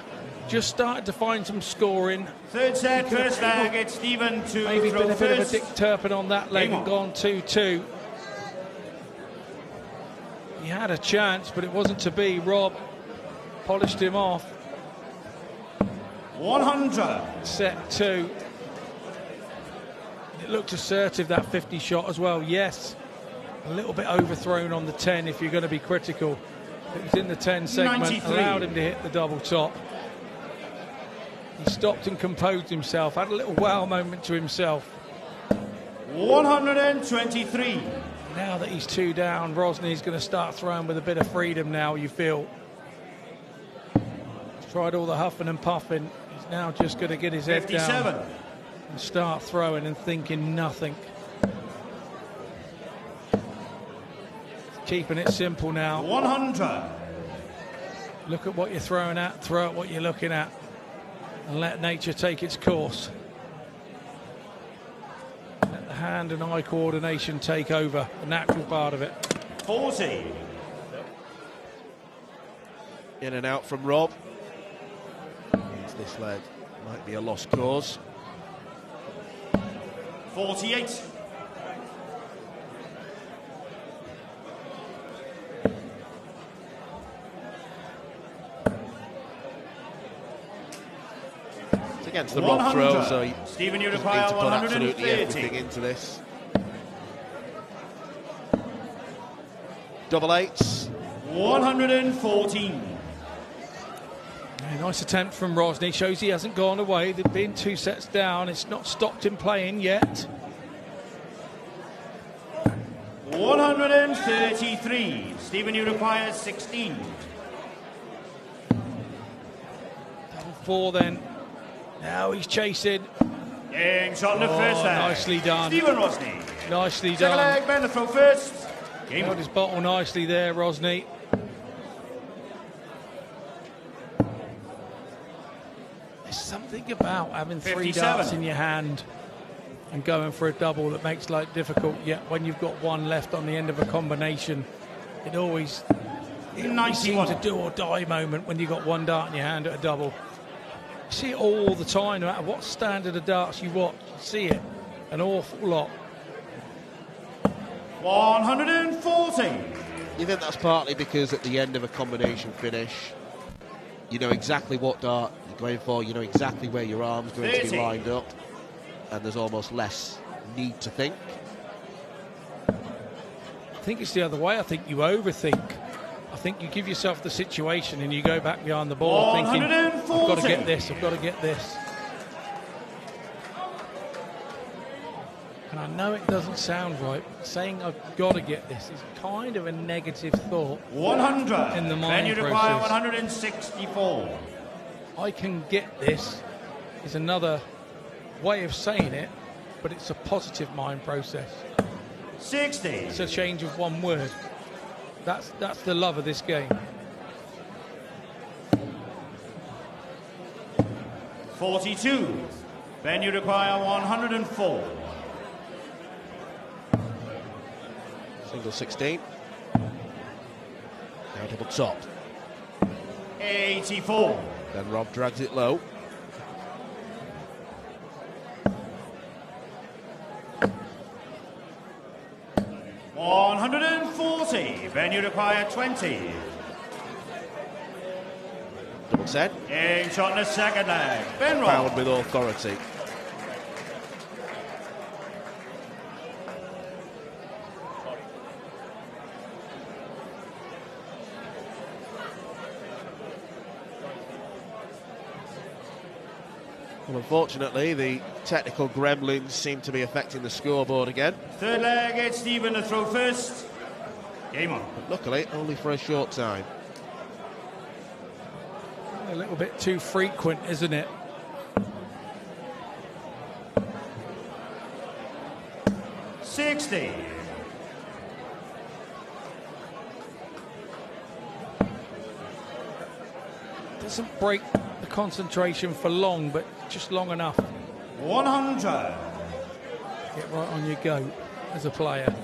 Just started to find some scoring. Third set, first leg, it's Stephen to Maybe throw been a bit of a first. Dick Turpin on that leg Game and on. gone 2-2. He had a chance, but it wasn't to be. Robb polished him off. 100. Set 2. It looked assertive, that 50 shot as well. Yes, a little bit overthrown on the 10 if you're going to be critical. It was in the 10 segment, 93. allowed him to hit the double top. He stopped and composed himself, had a little wow moment to himself. 123. Now that he's 2 down, Rosney's going to start throwing with a bit of freedom now, you feel. He's tried all the huffing and puffing. He's now just going to get his head 57. down and start throwing and thinking nothing. Keeping it simple now. 100. Look at what you're throwing at, throw at what you're looking at. and let nature take its course. Let the hand and eye coordination take over, the natural part of it. 40. In and out from Robb. This leg might be a lost cause. 48. It's against the Robb throw, so you Stephen, you need require to put absolutely 130. everything into this. Double eights. 114. Yeah, nice attempt from Rosney. Shows he hasn't gone away. They've been 2 sets down. It's not stopped him playing yet. 133. Stephen, you require 16. Double 4 then. Now he's chasing. Getting shot in the first leg. Nicely done. Stephen Rosney. Nicely Second done. leg, Ben the throw first. Game Held on. his bottle nicely there, Rosney. There's something about having 3 57. darts in your hand and going for a double that makes life difficult. Yet when you've got one left on the end of a combination, it always seems a do or die moment when you've got 1 dart in your hand at a double. You see it all the time, no matter what standard of darts you watch. You see it an awful lot. 140. You think that's partly because at the end of a combination finish, you know exactly what dart you're going for, you know exactly where your arm's going to be lined up, and there's almost less need to think? I think it's the other way. I think you overthink. I think you give yourself the situation and you go back behind the ball thinking, I've got to get this, I've got to get this. And I know it doesn't sound right, but saying I've got to get this is kind of a negative thought. 100. In the Then mind you require process. 164. I can get this is another way of saying it, but it's a positive mind process. 60. It's a change of one word. That's the love of this game. 42. Then you require 104. Single 16. Now double top. 84. Then Robb drags it low. $140. Then you require 20. Double set. Getting shot in the second leg. Ben Powered Robb. with authority. Well, unfortunately, the technical gremlins seem to be affecting the scoreboard again. Third leg, it's Stephen to throw first. Game on. But luckily, only for a short time. A little bit too frequent, isn't it? $60. Doesn't break the concentration for long, but just long enough. 100. Get right on your go as a player.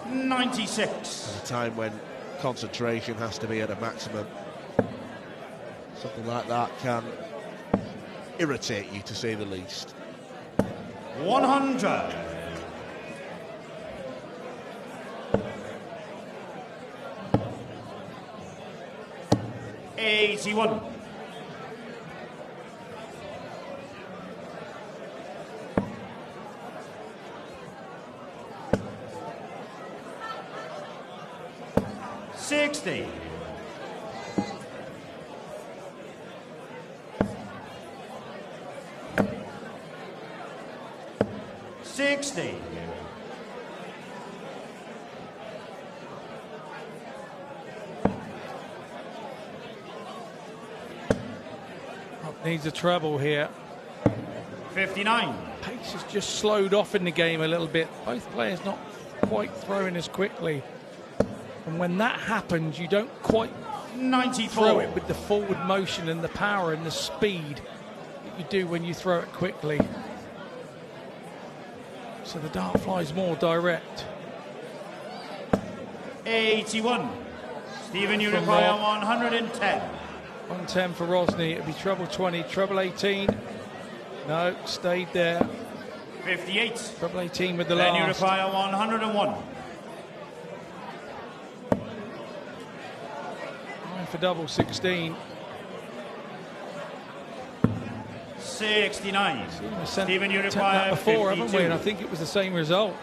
96. At a time when concentration has to be at a maximum. Something like that can irritate you, to say the least. 100. $81. $60. $60. Needs a treble here. 59. Pace has just slowed off in the game a little bit. Both players not quite throwing as quickly. And when that happens, you don't quite 94. throw it with the forward motion and the power and the speed that you do when you throw it quickly. So the dart flies more direct. 81. Stephen, you require 110. 110 for Rosney. It'd be treble 20, treble 18. No, stayed there. 58. Treble 18 with the Then you last. require 101. For double 16. 69. Stephen, you That require before, 52. haven't we? And I think it was the same result.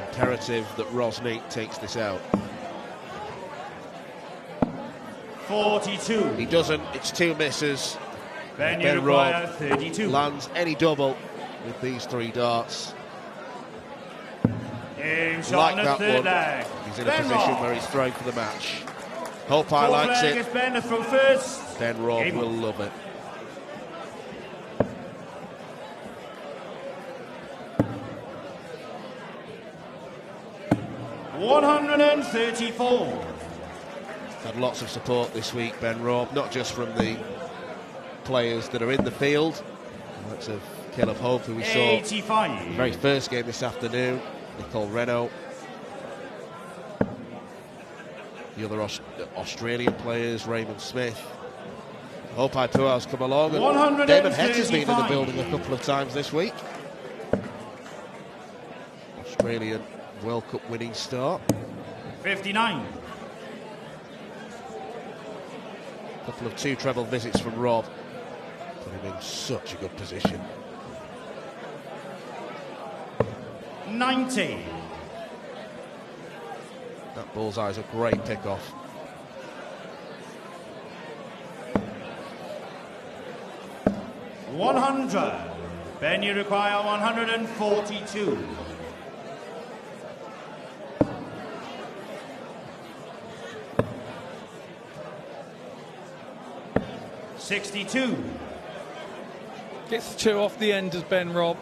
Imperative that Rosney takes this out. 42. He doesn't. It's 2 misses. Then you Ben require Robb 32. lands any double with these 3 darts. Like that third one. leg. He's in a Ben position Robb. where he's throwing for the match. Hope I Fourth likes leg it. is Ben to throw first. Ben Robb Game will on. love it. $134. Had lots of support this week, Ben Robb, not just from the players that are in the field. Lots of Caleb Hope, who we saw 85. in the very first game this afternoon. Nicole Renault. The other Australian players, Raymond Smith. Hope Ipua's come along. And Damon Heck has been in the 135. building a couple of times this week. Australian World Cup winning start. 59. A couple of 2 treble visits from Robb. Put him in such a good position. 90. That bullseye's a great pick-off. $100. Ben, you require 142. $62. Gets the 2 off the end as Ben Robb.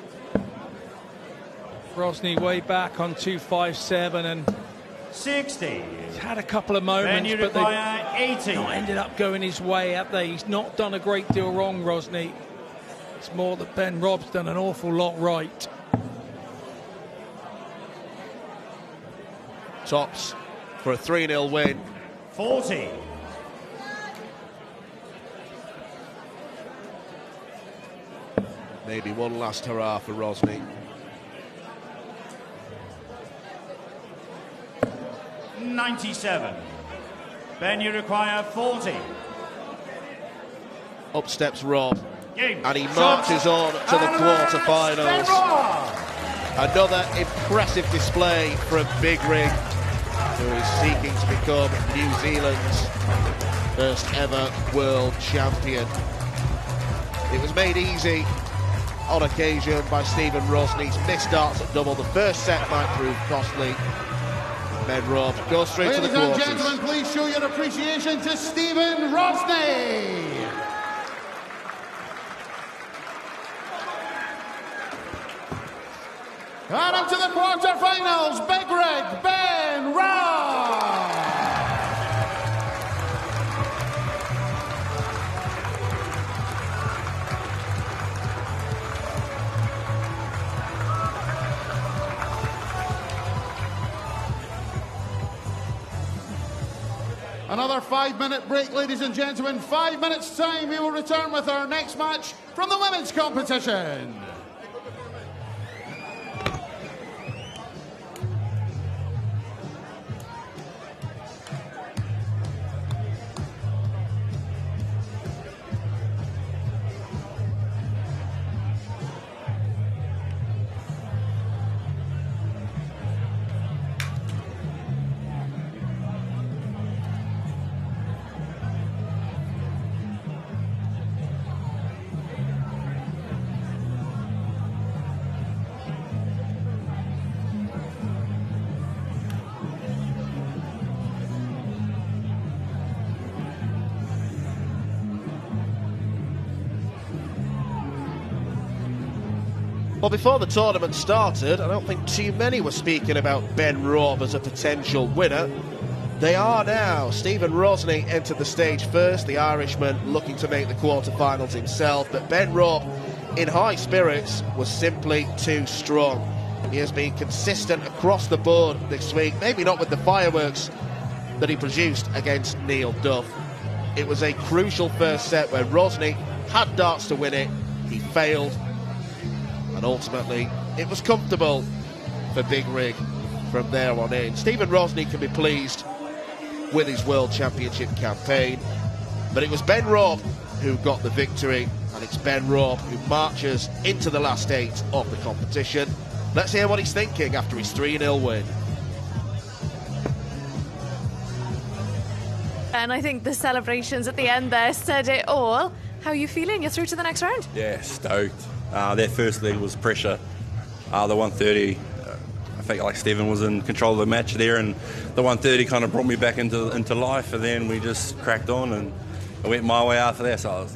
Rosney way back on 257 and 60. he's had a couple of Ben, moments, you but they've require 80. not ended up going his way, have they? He's not done a great deal wrong, Rosney. It's more that Ben Robb's done an awful lot right. Tops for a 3-0 win. 40. Maybe one last hurrah for Rosney. 97. Ben, you require 40. Up steps Robb. Game. And he Shot. marches on to the And quarter-finals. Ben Robb. Another impressive display from Big Rig, who is seeking to become New Zealand's first ever world champion. It was made easy on occasion by Stephen Rosney's missed darts at double. The first set might prove costly. Ben Robb goes through to the Ladies and quarters. gentlemen, please show your appreciation to Stephen Rosney. And up to the quarterfinals, Big Rig, Ben Robb. Another 5-minute break, ladies and gentlemen. 5 minutes time, we will return with our next match from the women's competition. Well, before the tournament started, I don't think too many were speaking about Ben Robb as a potential winner. They are now. Stephen Rosney entered the stage first, the Irishman looking to make the quarterfinals himself, but Ben Robb, in high spirits, was simply too strong. He has been consistent across the board this week, maybe not with the fireworks that he produced against Neil Duff. It was a crucial first set where Rosney had darts to win it, he failed, and ultimately it was comfortable for Big Rig from there on in. Stephen Rosney can be pleased with his World Championship campaign, but it was Ben Robb who got the victory, and it's Ben Robb who marches into the last 8 of the competition. Let's hear what he's thinking after his 3-0 win. And I think the celebrations at the end there said it all. How are you feeling? You're through to the next round? Yeah, stoked. That first leg was pressure. The 130, I think like Stephen was in control of the match there, and the 130 kind of brought me back into life, and then we just cracked on and I went my way after that. So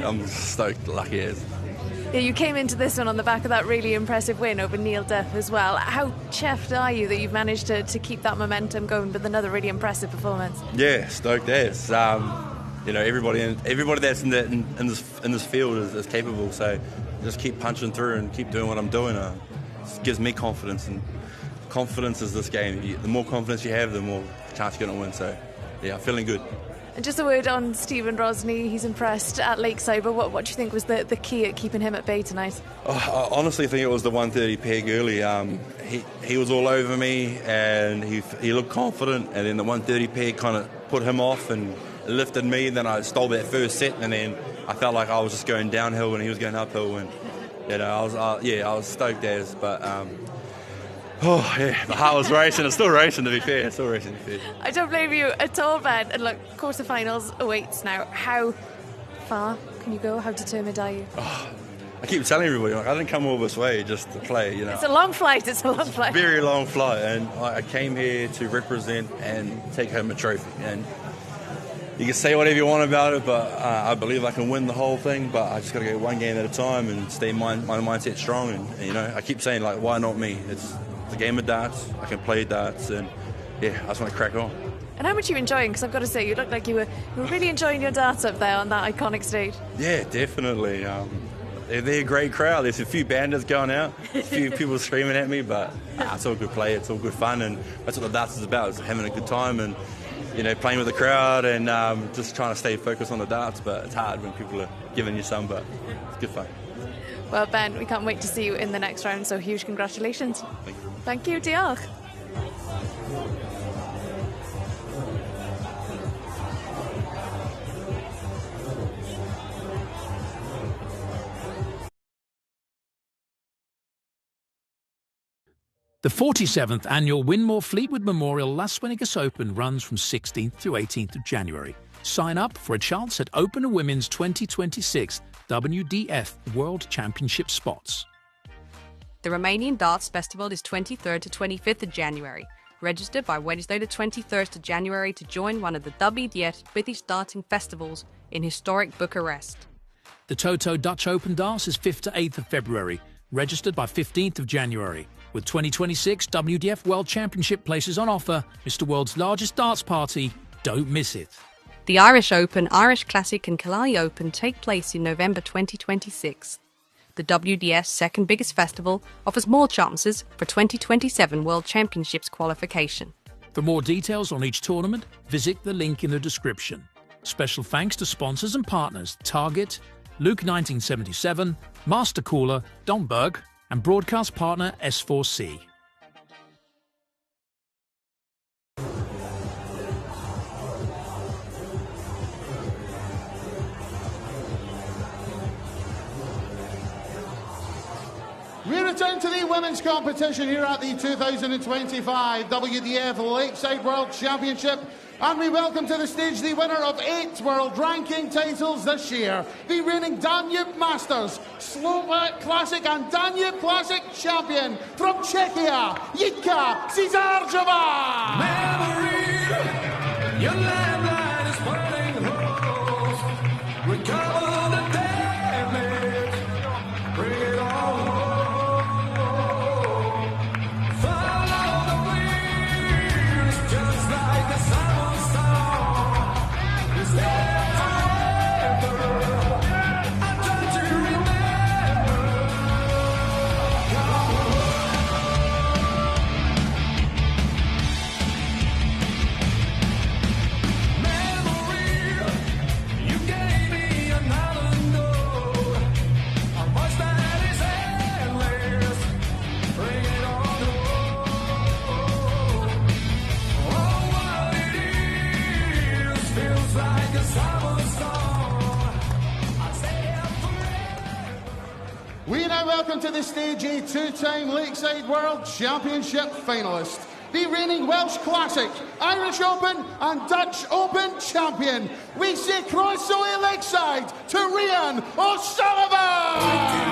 I'm stoked, lucky as. Yeah, you came into this one on the back of that really impressive win over Neil Duff as well. How chuffed are you that you've managed to keep that momentum going with another really impressive performance? Yeah, stoked as. You know, everybody that's in this field is capable. So just keep punching through and keep doing what I'm doing. It gives me confidence, and confidence is this game. The more confidence you have, the more chance you're going to win. So yeah, I'm feeling good. And just a word on Stephen Rosney. He's impressed at Lakeside, but what do you think was the key at keeping him at bay tonight? I honestly think it was the 130 peg early. He was all over me, and he looked confident, and then the 130 peg kind of put him off and lifted me. Then I stole that first set, and then I felt like I was just going downhill and he was going uphill, and you know, I was stoked as, but the heart was racing. It's still racing, to be fair. It's still racing, to be fair. I don't blame you at all, Ben. And look, quarterfinals awaits now. How far can you go? How determined are you? I keep telling everybody, like, I didn't come all this way just to play, you know. It's a long flight. It's a long flight. Very long flight, and I came here to represent and take home a trophy. And you can say whatever you want about it, but I believe I can win the whole thing. But I just got to go one game at a time and stay my mindset strong. And you know, I keep saying, like, why not me? It's a game of darts. I can play darts, and yeah, I just want to crack on. And how much are you enjoying? Because I've got to say, you look like you were really enjoying your darts up there on that iconic stage. Yeah, definitely. They're a great crowd. There's a few bandits going out, a few people screaming at me, but it's all good play. It's all good fun, and that's what the darts is about. It's having a good time, and you know, playing with the crowd, and just trying to stay focused on the darts. But it's hard when people are giving you some, but it's good fun. Well, Ben, we can't wait to see you in the next round, so huge congratulations. Thank you. Thank you, diolch. The 47th annual Winmore Fleetwood Memorial Las Vegas Open runs from 16th to 18th of January. Sign up for a chance at Open Women's 2026 WDF World Championship spots. The Romanian Darts Festival is 23rd to 25th of January. Register by Wednesday the 23rd of January to join one of the WDF British Darting Festivals in historic Bucharest. The Toto Dutch Open Darts is 5th to 8th of February. Registered by 15th of January. With 2026 WDF World Championship places on offer, Mr. World's largest darts party. Don't miss it. The Irish Open, Irish Classic and Killarney Open take place in November 2026. The WDF's second biggest festival offers more chances for 2027 World Championships qualification. For more details on each tournament, visit the link in the description. Special thanks to sponsors and partners Target, Luke 1977, Master Cooler, Domberg, and broadcast partner S4C. We return to the women's competition here at the 2025 WDF Lakeside World Championship. And we welcome to the stage the winner of 8 world ranking titles this year, the reigning Danube Masters, Slovak Classic and Danube Classic champion from Czechia, Jitka Cisarova. Memory, your landline is burning holes. Recover the damage, bring it all home. We now welcome to the stage a two-time Lakeside World Championship finalist, the reigning Welsh Classic, Irish Open and Dutch Open champion. We say Croeso Lakeside to Rhian O'Sullivan!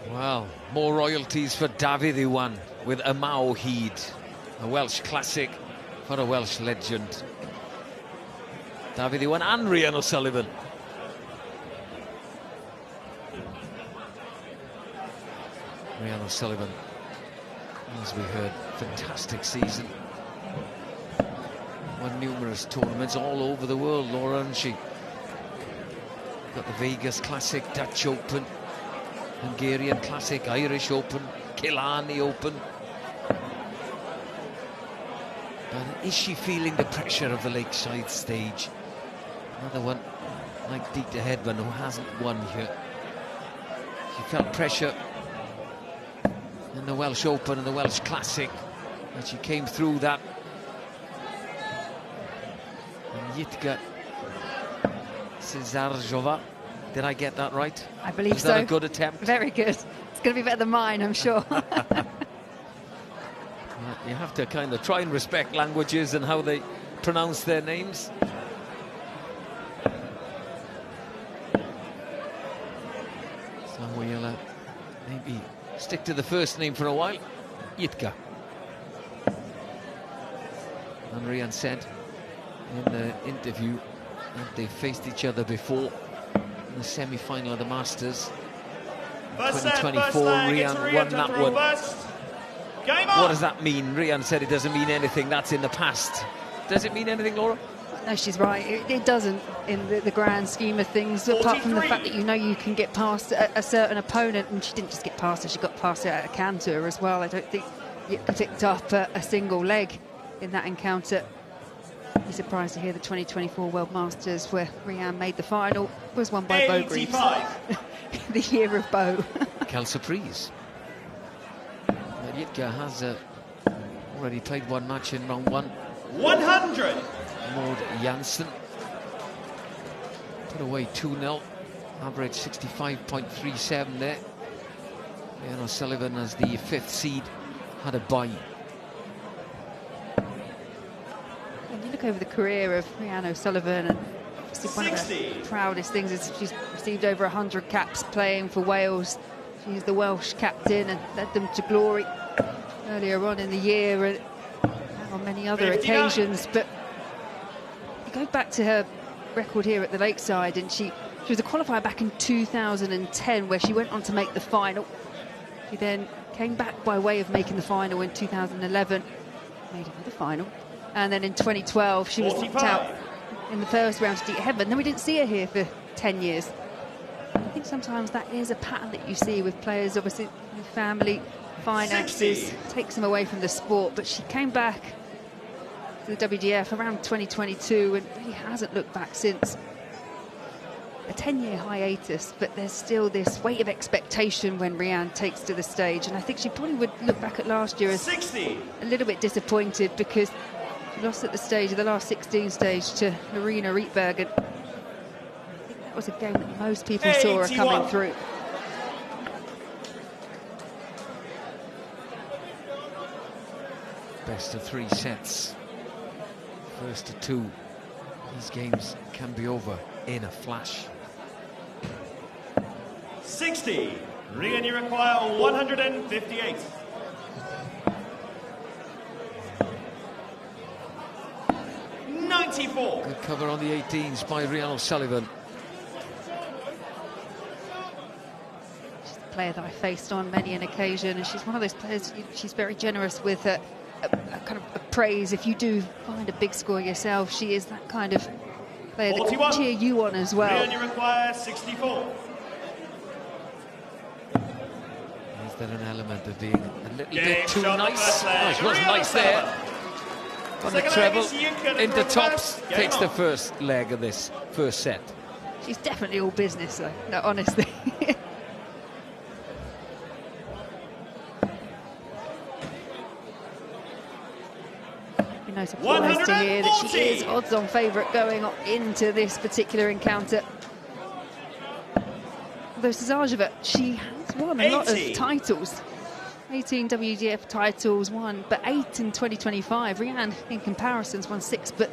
Well, more royalties for Davidson with a Mao Heed, a Welsh classic for a Welsh legend. Davidson and Rhian O'Sullivan. Rhian O'Sullivan, as we heard, fantastic season. Won numerous tournaments all over the world, Laura, and she got the Vegas Classic, Dutch Open, Hungarian Classic, Irish Open, Killarney Open. But is she feeling the pressure of the Lakeside stage? Another one like Dieter Hedman, who hasn't won here. She felt pressure in the Welsh Open and the Welsh Classic, and she came through that. And Jitka Cisarova, did I get that right? I believe Was so. that a good attempt? Very good. It's going to be better than mine, I'm sure. You have to kind of try and respect languages and how they pronounce their names. So we'll maybe stick to the first name for a while. Jitka. And Rhian said in the interview that they faced each other before in the semi-final of the Masters. 2024, Rhian won that one. What does that mean? Rhian said it doesn't mean anything, that's in the past. Does it mean anything, Laura? No, she's right. It doesn't in the grand scheme of things, apart from the fact that you know you can get past a certain opponent, and she didn't just get past her, she got past it at a canter as well. I don't think you picked up a single leg in that encounter. Be surprised to hear the 2024 World Masters, where Rhian made the final, was won by Bo Greaves. The year of Bo. Quelle surprise. Jitka has already played one match in round one. 100. Maud Jansson put away 2-0, average 65.37 there. Rhian O'Sullivan, as the fifth seed, had a bye. When you look over the career of Rhian O'Sullivan, and one of the proudest things is she's received over 100 caps playing for Wales. She's the Welsh captain and led them to glory earlier on in the year and on many other occasions. But you go back to her record here at the Lakeside, and she was a qualifier back in 2010, where she went on to make the final. She then came back by way of making the final in 2011, made another final, and then in 2012 she was knocked out in the first round to Dieter Hedman. Then we didn't see her here for 10 years. I think sometimes that is a pattern that you see with players, obviously family, finances, takes them away from the sport. But she came back to the WDF around 2022 and really hasn't looked back since. A 10-year hiatus, but there's still this weight of expectation when Rhian takes to the stage. And I think she probably would look back at last year as a little bit disappointed, because she lost at the stage of the last 16 stage to Marina Rietberg. And I think that was a game that most people saw her coming through. best of 3 sets. First to 2. These games can be over in a flash. 60. Rhian, you require 158. Good cover on the 18s by Rhian O'Sullivan. She's a player that I faced on many an occasion, and she's one of those players, she's very generous with a kind of a praise. If you do find a big score yourself, she is that kind of player that can cheer you on as well. Rhian, you require 64. Is there an element of being a little bit too nice? Oh, she was nice there. On the treble, into tops, takes the first leg of this first set. She's definitely all business, though. No, honestly. Be no surprise to hear that she is odds-on favourite going into this particular encounter. Although Cisarova, she has won a lot of titles. 18 WDF titles won, but 8 in 2025. Rhian, in comparisons, won 6, but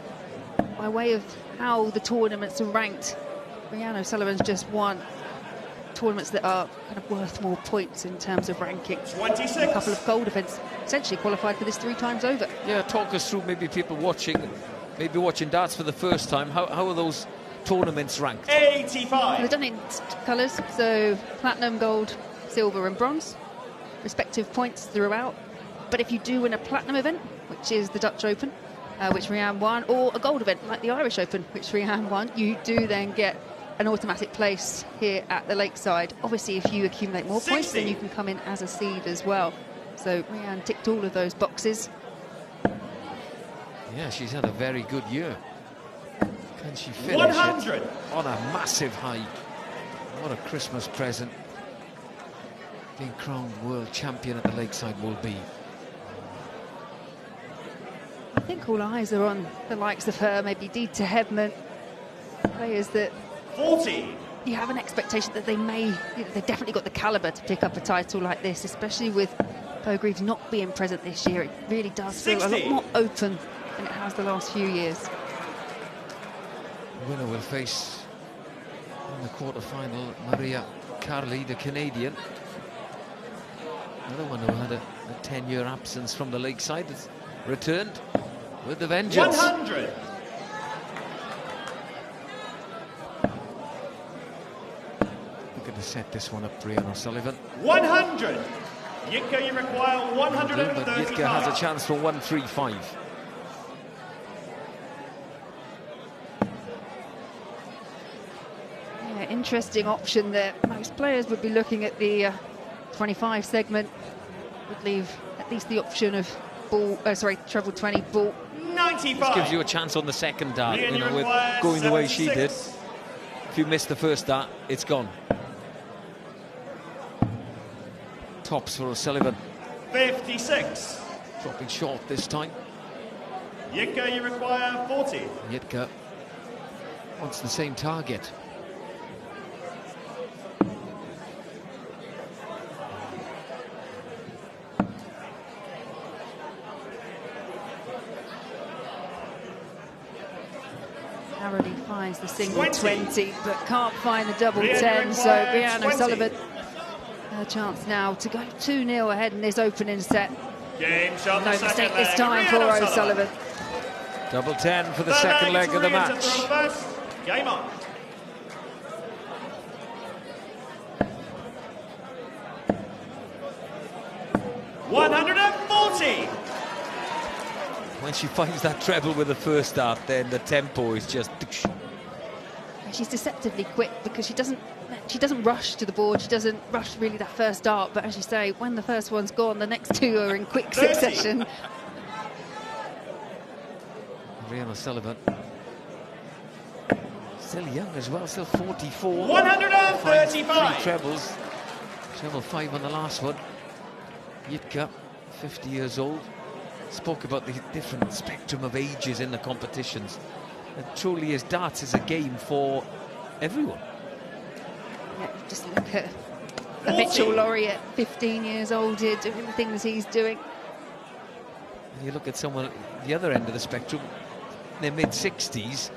by way of how the tournaments are ranked, Rhian O'Sullivan's just won tournaments that are kind of worth more points in terms of ranking. 26. A couple of gold events, essentially qualified for this 3 times over. Yeah, talk us through maybe people watching darts for the first time. How are those tournaments ranked? 85. They're done in colours, so platinum, gold, silver and bronze. Respective points throughout, but if you do win a platinum event, which is the Dutch Open, which Rhian won, or a gold event like the Irish Open, which Rhian won, you do then get an automatic place here at the Lakeside. Obviously, if you accumulate more points, then you can come in as a seed as well. So Rhian ticked all of those boxes. Yeah, she's had a very good year. Can she finish 100 it on a massive high? What a Christmas present being crowned world champion at the Lakeside will be. I think all eyes are on the likes of her, maybe Dieter Hedman, players that 40. You have an expectation that they may, they've definitely got the calibre to pick up a title like this, especially with Bo Greaves not being present this year. It really does feel a lot more open than it has the last few years. The winner will face in the quarter-final Maria Carly, the Canadian. Another one who had a 10-year absence from the Lakeside has returned with the vengeance. 100. Looking to set this one up, Rhian O'Sullivan. 100. Yitka, you require 135. But Yitka has a chance for 135. Yeah, interesting option there. Most players would be looking at the 25 segment, would leave at least the option of ball, treble 20 ball. 95. This gives you a chance on the second dart, Rhian, you know, with require going the way she 76. did. If you miss the first dart, it's gone. Tops for O'Sullivan. 56. Dropping short this time. Yitka, you require 40. Yitka wants the same target. Narrowly finds the single 20, but can't find the double 10. So Rhian O'Sullivan, her chance now to go 2-0 ahead in this opening set. Game shot. No mistake this time for O'Sullivan. Double 10 for the second leg of the match. Game on. $140. When she finds that treble with the first dart, then the tempo is just... She's deceptively quick because she doesn't rush to the board. She doesn't rush really that first dart. But as you say, when the first one's gone, the next two are in quick succession. Rhian O'Sullivan. Still young as well, still 44. 135. 3 trebles. Treble 5 on the last one. Yitka, 50 years old. Spoke about the different spectrum of ages in the competitions. It truly is, darts is a game for everyone. Yeah, just look at Mitchell Lawrie at 15 years old here, doing the things he's doing. You look at someone at the other end of the spectrum, in their mid-60s,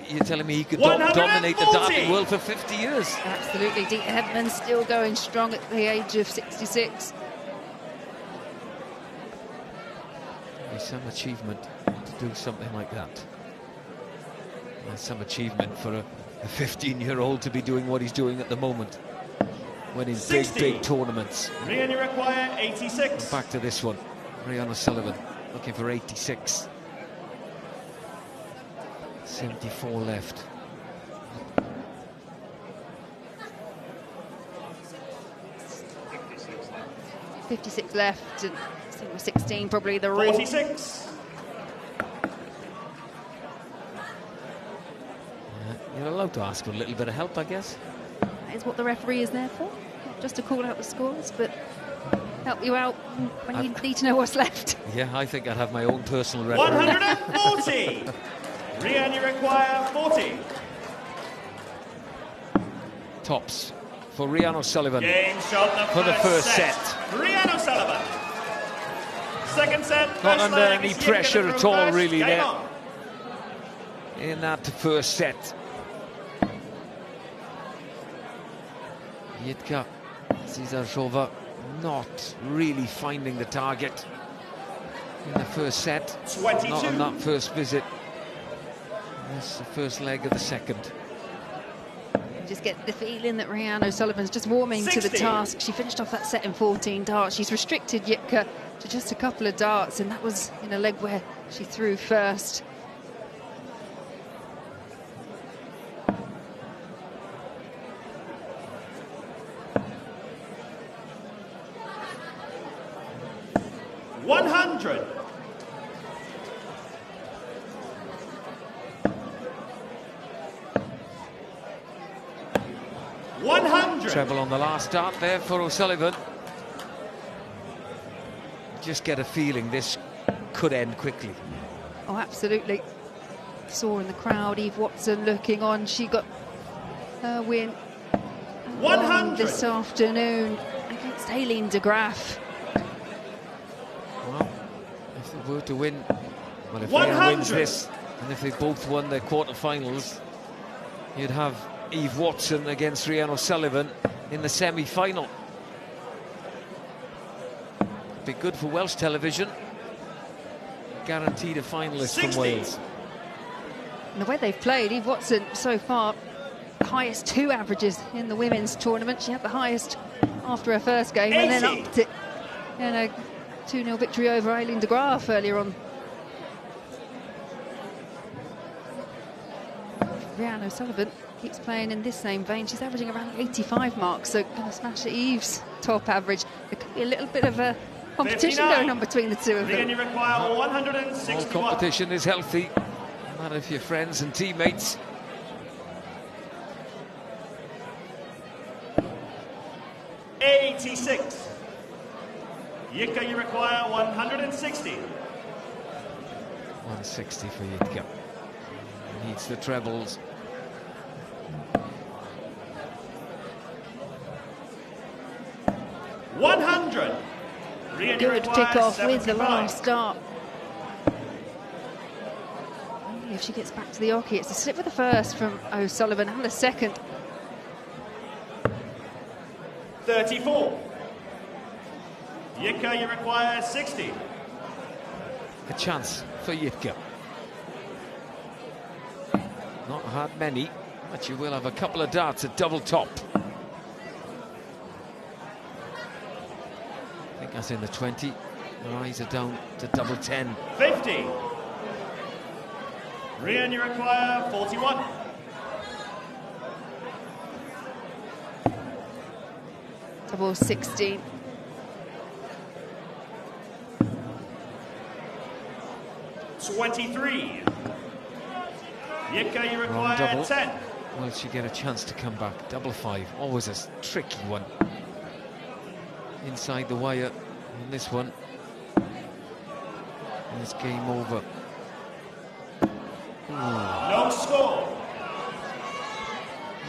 you're telling me he could dominate the darting world for 50 years. Absolutely. Dieter Hedman still going strong at the age of 66. It's some achievement to do something like that. And some achievement for a 15-year-old to be doing what he's doing at the moment. Winning big tournaments. Rhian, you require 86. Back to this one. Rhian O'Sullivan looking for 86. 74 left. .56 left, and I think we're 16 probably the 46. You're allowed to ask for a little bit of help, I guess. That is what the referee is there for, not just to call out the scores, but help you out when you need to know what's left. Yeah, I think I'd have my own personal referee. 140. Rhian, you require 40. Tops for Rhian O'Sullivan Game shot for the first set. Rhian O'Sullivan. Second set. Not under any pressure at all, really, there. In that first set. Jitka Cisarova not really finding the target in the first set. 22. Not on that first visit. That's the first leg of the second. You just get the feeling that Rhian O'Sullivan's just warming 60. to the task. She finished off that set in 14 darts. She's restricted Jitka to just a couple of darts, and that was in a leg where she threw first. $100. Treble on the last dart there for O'Sullivan. Just get a feeling this could end quickly. Oh, absolutely. Saw in the crowd Eve Watson looking on. She got her win 100 this afternoon against Aileen de Graaf. Well, if they were to win, well, if Rhian wins this, and if they both won their quarterfinals, you'd have Eve Watson against Rhian O'Sullivan in the semi-final. Be good for Welsh television. Guaranteed a finalist 60. from Wales. And the way they've played, Eve Watson so far, the highest 2 averages in the women's tournament. She had the highest after her first game 80. and then upped it in a 2-0 victory over Aileen de Graaf earlier on. Rhian O'Sullivan keeps playing in this same vein. She's averaging around 85 marks, so going to smash Eve's top average. There could be a little bit of a competition 59. going on between the two of them. Rhian, you require All 161. competition is healthy. No matter if you're friends and teammates. $86. Jitka, you require 160. 160 for Jitka. Needs the trebles. $100. Rhian, you Good require pick-off with the 75. last start. Only if she gets back to the oche. It's a slip with the first from O'Sullivan and the second. 34. Jitka, you require 60. A chance for Jitka. Not had many, but you will have a couple of darts at double top. I think that's in the 20. Her eyes are down to double 10. 50. Rhian, you require 41. Double 16. $23. Jitka, you Wrong require double. 10. Will she get a chance to come back? Double 5, always a tricky one. Inside the wire on this one. And it's game over. No score.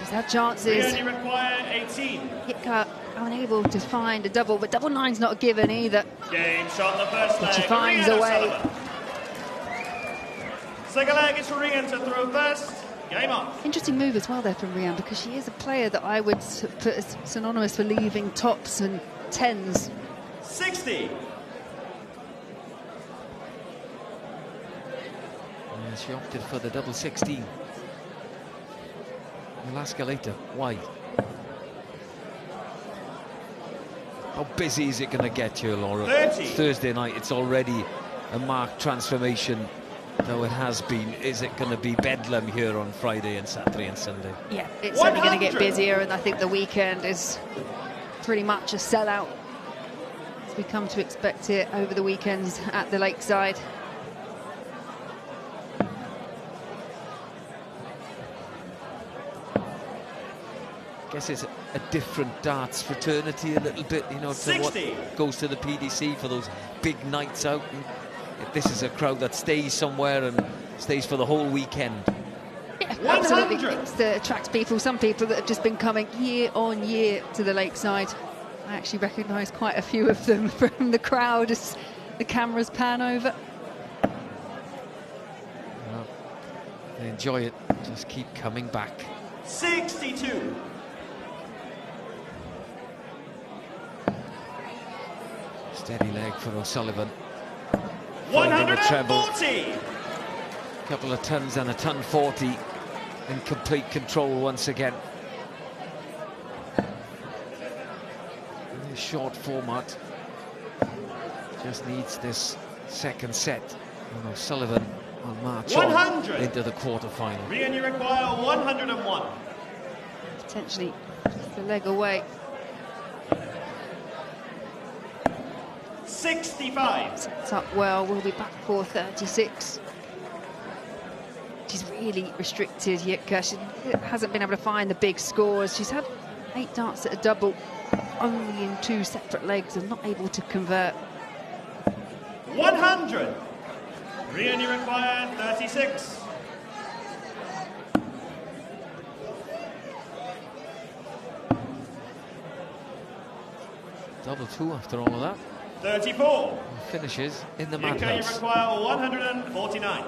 He's had chances. You require 18. Hitka unable to find a double, but double nine's not a given either. Game shot the first leg. But she finds a way. Second leg is for Rhian to throw first. Game on. Interesting move as well there from Rhian, because she is a player that I would put as synonymous for leaving tops and tens. 60. Yeah, she opted for the double 16. Alaska later, wide. How busy is it going to get you, Laura? 30. Thursday night, it's already a marked transformation, though it has been. Is it going to be bedlam here on Friday and Saturday and Sunday? Yeah, it's only going to get busier, and I think the weekend is pretty much a sellout, as we come to expect it over the weekends at the Lakeside. I guess it's a different darts fraternity a little bit, you know, to 60. what goes to the PDC for those big nights out. And this is a crowd that stays somewhere and stays for the whole weekend. Yeah, absolutely. It attracts people, some people that have just been coming year on year to the Lakeside. I actually recognise quite a few of them from the crowd as the cameras pan over. Well, they enjoy it, just keep coming back. 62. Steady leg for O'Sullivan. 140. Couple of tons and a ton 40 in complete control once again. In this short format, just needs this second set. And O'Sullivan will march 100. on into the quarter-final. Rhian, you require 101. Potentially just a leg away. 65. Sets up well, we'll be back for 36. She's really restricted, Yitka. She hasn't been able to find the big scores. She's had 8 darts at a double, only in 2 separate legs, and not able to convert. 100. Rhian, you require 36. Double 2 after all of that. 34. Finishes in the UK, you madhouse. require 149.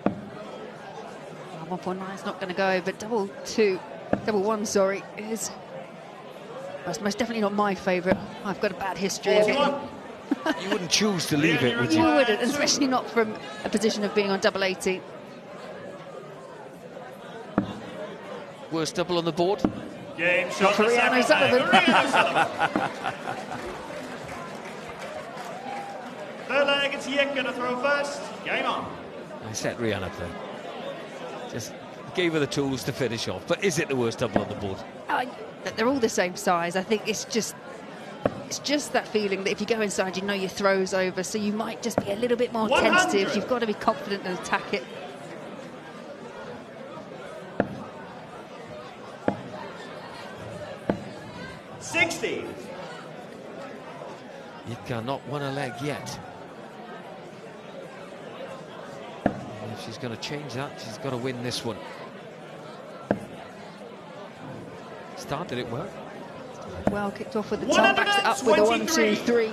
Oh, 149 is not going to go, but double 1, sorry, is most definitely not my favourite. I've got a bad history of it. You wouldn't choose to leave it, would you? You wouldn't, especially not from a position of being on double 18. Worst double on the board. Game shot for Rhian O'Sullivan. Third leg, it's Yitka to throw first. Game on. I set Rhian up there. Just gave her the tools to finish off. But is it the worst double on the board? They're all the same size. I think it's just that feeling that if you go inside, you know your throw's over, so you might just be a little bit more 100. tentative. You've got to be confident and attack it. Yitka not won a leg yet. And if she's going to change that, she's got to win this one. Started it well. Well, kicked off with the top, backs it up with a 1, 2, 3.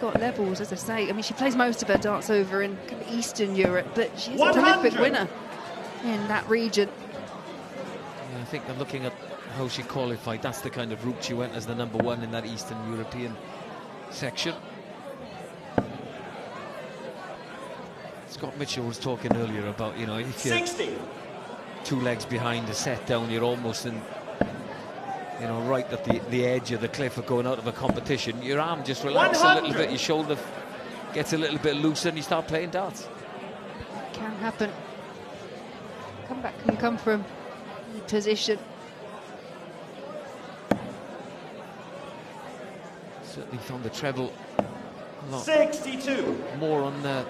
Got levels, as I say. I mean, she plays most of her darts over in Eastern Europe, but she's a prolific winner in that region. Yeah, I think I'm looking at how she qualified. That's the kind of route she went as the #1 in that Eastern European section. Scott Mitchell was talking earlier about, you know, if you're 2 legs behind a set down, you're almost in, you know, right at the edge of the cliff of going out of a competition. Your arm just relaxes a little bit, your shoulder gets a little bit looser, and you start playing darts. Can happen. Comeback can come from any position. Certainly found the treble a lot 62. more on the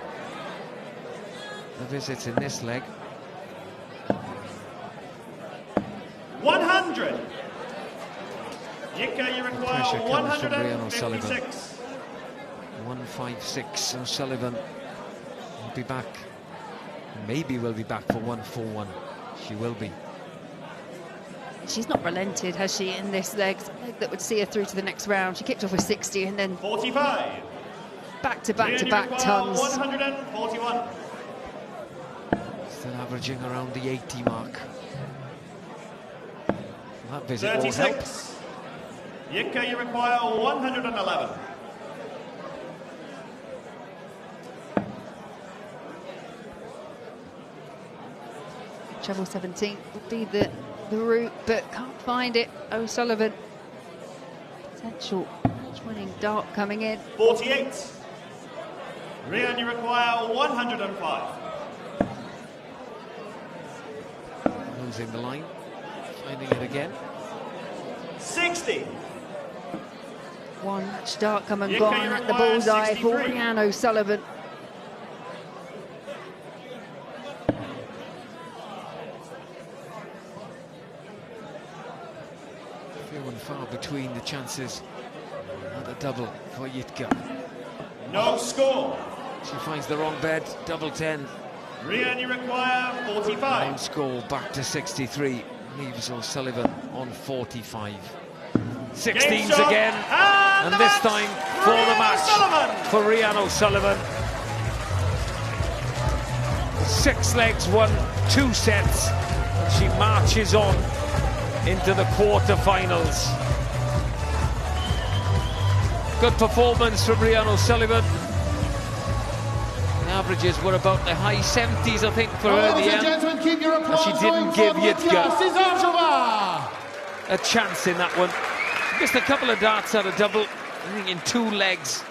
visits in this leg. 100. Yitka, you require Pressure comes from Rhian 156. 156 O'Sullivan. be back. Maybe will be back for 1-4-1. She will be. She's not relented, has she, in this leg that would see her through to the next round. She kicked off with 60 and then 45. back-to-back tons. 141. Still averaging around the 80 mark. That visit won't help. 36. Yitka, you require 111. Treble 17 would be the route, but can't find it. O'Sullivan, potential match-winning dart coming in. 48. Rhian, you require 105. Losing the line, finding it again. 60. One match dart come and Yitka, gone you at the require bullseye for 63. Rhian O'Sullivan. Few and far between the chances at a double for Yitka. No score. She finds the wrong bed, double 10. Rhian, you require 45. One score back to 63. Leaves O'Sullivan on 45. 16s shot, again, and the this match, time for the Rhian match O'Sullivan. for Rhian O'Sullivan. 6 legs won, 2 sets, and she marches on into the quarter-finals. Good performance from Rhian O'Sullivan. The averages were about the high 70s, I think, for her at the end. Gentlemen, keep your And applause she didn't give going for Yitka Cisarova. a chance in that one. Missed a couple of darts at a double, I think in 2 legs.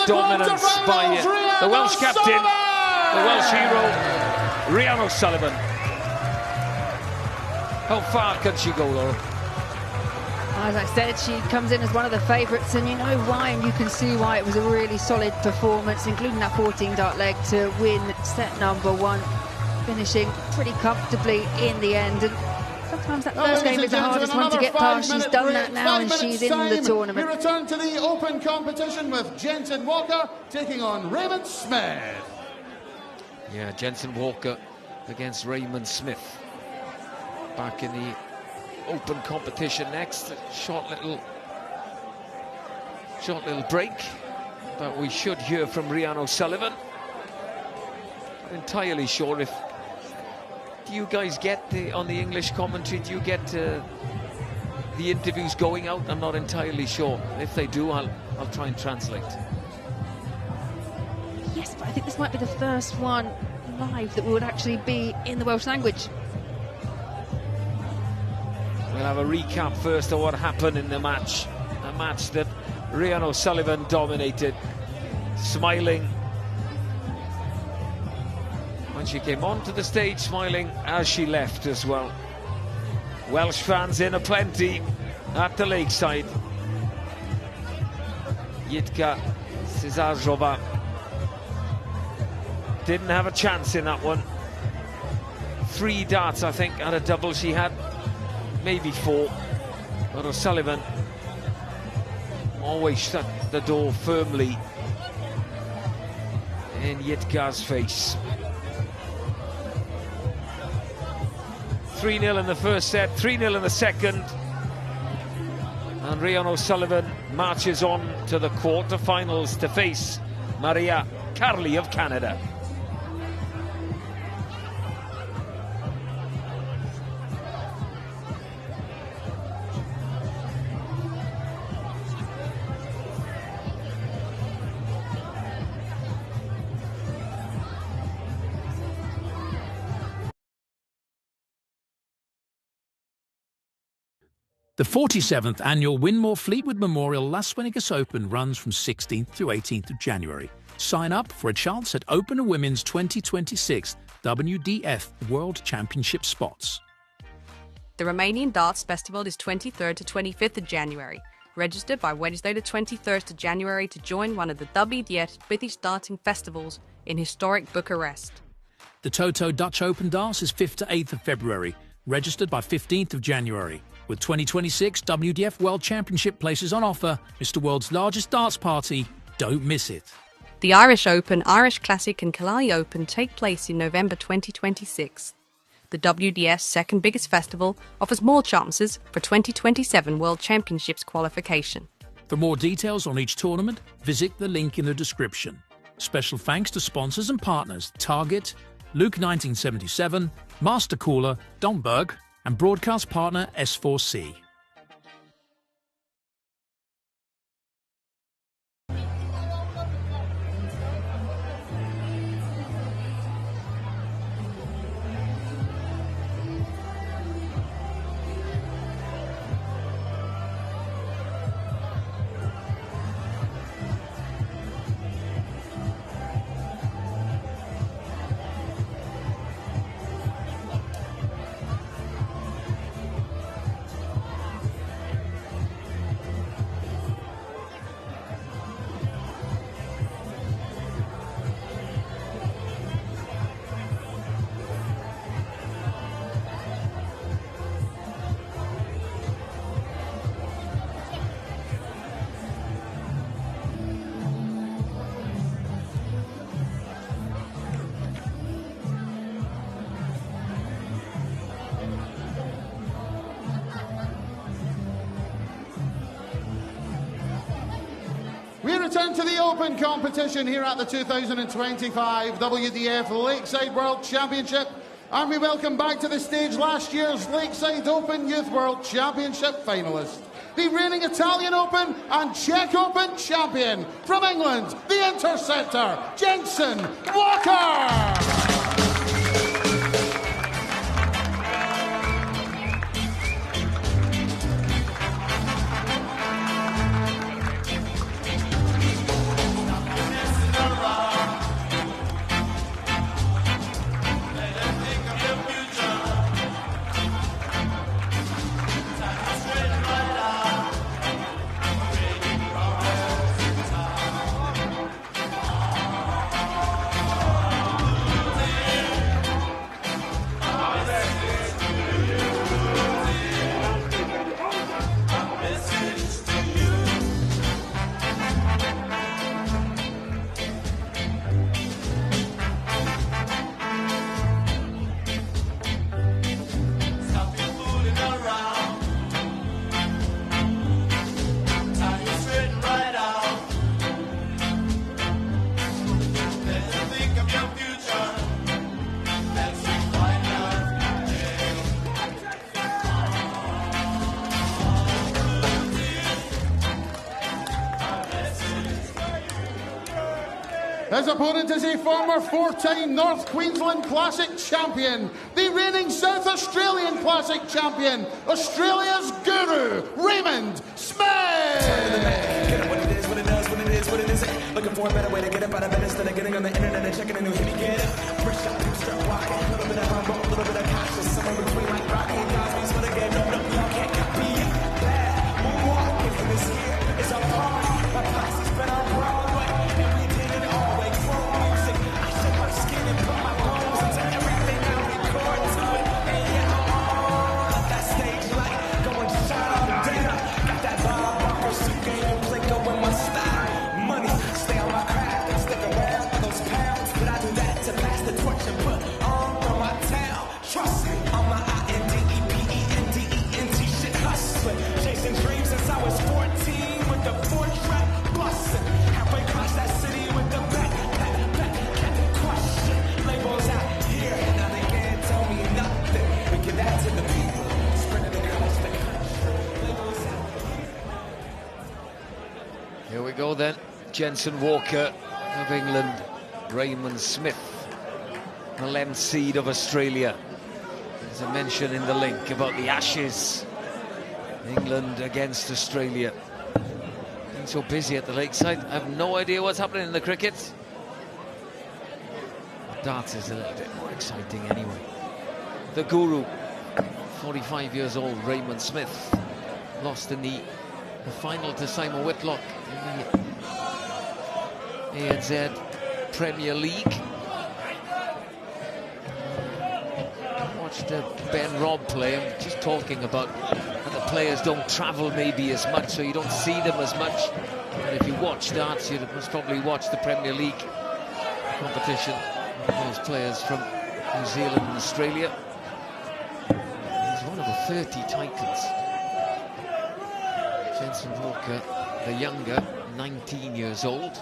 Dominance by the Welsh captain, the Welsh hero, Rhian O'Sullivan. How far can she go, Laura? As I said, she comes in as one of the favourites, and you know why, and you can see why. It was a really solid performance, including that 14-dart leg to win set number 1, finishing pretty comfortably in the end. And sometimes that first game is the hardest one to get past. She's done that now, and she's in the tournament. We return to the open competition with Jensen Walker taking on Raymond Smith. Yeah, Jensen Walker against Raymond Smith. Back in the open competition next. Short little break, but we should hear from Rhian O'Sullivan. Not entirely sure if... Do you guys get on the English commentary, do you get the interviews going out? I'm not entirely sure. If they do, I'll try and translate. Yes, but I think this might be the first one live that would actually be in the Welsh language. We'll have a recap first of what happened in the match. A match that Rhian O'Sullivan dominated, smiling when she came onto the stage, smiling as she left as well. Welsh fans in aplenty at the Lakeside. Yitka Cisarova didn't have a chance in that one. 3 darts, I think, at a double she had. Maybe 4, but O'Sullivan always shut the door firmly in Yitka's face. 3-0 in the first set, 3-0 in the second, and Rhian O'Sullivan marches on to the quarter-finals to face Maria Carli of Canada. The 47th annual Winmore Fleetwood Memorial Las Vegas Open runs from 16th to 18th of January. Sign up for a chance at Open Women's 2026 WDF World Championship spots. The Romanian Darts Festival is 23rd to 25th of January. Register by Wednesday the 23rd of January to join one of the WDF British darting festivals in historic Bucharest. The Toto Dutch Open Darts is 5th to 8th of February. Registered by 15th of January. With 2026 WDF World Championship places on offer, Mr. World's largest darts party, don't miss it. The Irish Open, Irish Classic and Killaloe Open take place in November 2026. The WDF's second biggest festival offers more chances for 2027 World Championships qualification. For more details on each tournament, visit the link in the description. Special thanks to sponsors and partners Target, Luke 1977, Master Cooler, Domberg, and broadcast partner S4C. We return to the Open competition here at the 2025 WDF Lakeside World Championship, and we welcome back to the stage last year's Lakeside Open Youth World Championship finalists, the reigning Italian Open and Czech Open champion from England, the interceptor, Jansson Walker. His opponent is a former four-time North Queensland Classic champion, the reigning South Australian Classic champion, Australia's guru, Raymond Smith! Looking for a better way to get up out of bed instead of getting on the internet and checking a new hit. Get up, fresh out, new strut walking, a little bit of rumble, a little bit of cautious, somewhere between like Rocky and Cosby's for the game. No, you can't copy it. Bad moonwalking for this year. It's a party. My posse's been on Broadway, and we did it all way. Chrome music. I shed my skin and put my bones into everything I record to it. And yeah, I'm all up that stage light, going shot all day. Got that Bob Barker suit game and Plinko in my style. Money, stay on my craft and stick around for those pounds. But I do that to pass the torch and put on from my town. Trust me, on my INDEPENDENT shit hustling. Chasing dreams since I was 14 with the 4-track bustin'. Halfway across that city with the back, question. Labels out here, now they can't tell me nothing. We give that to the people, spreading it across the country. Labels out here. Here we go then. Jansson Walker of England, Raymond Smith, the 11th seed of Australia. There's a mention in the link about the Ashes. England against Australia. Being so busy at the Lakeside, I have no idea what's happening in the cricket. Darts is a little bit more exciting anyway. The guru, 45 years old, Raymond Smith, lost in the final to Simon Whitlock in the ANZ Premier League. Watched Ben Robb play. I'm just talking about how the players don't travel maybe as much, so you don't see them as much And if you watch darts, you must probably watch the Premier League competition. Those players from New Zealand and Australia. He's one of the 30 titles. Jansson Walker, the younger, 19 years old.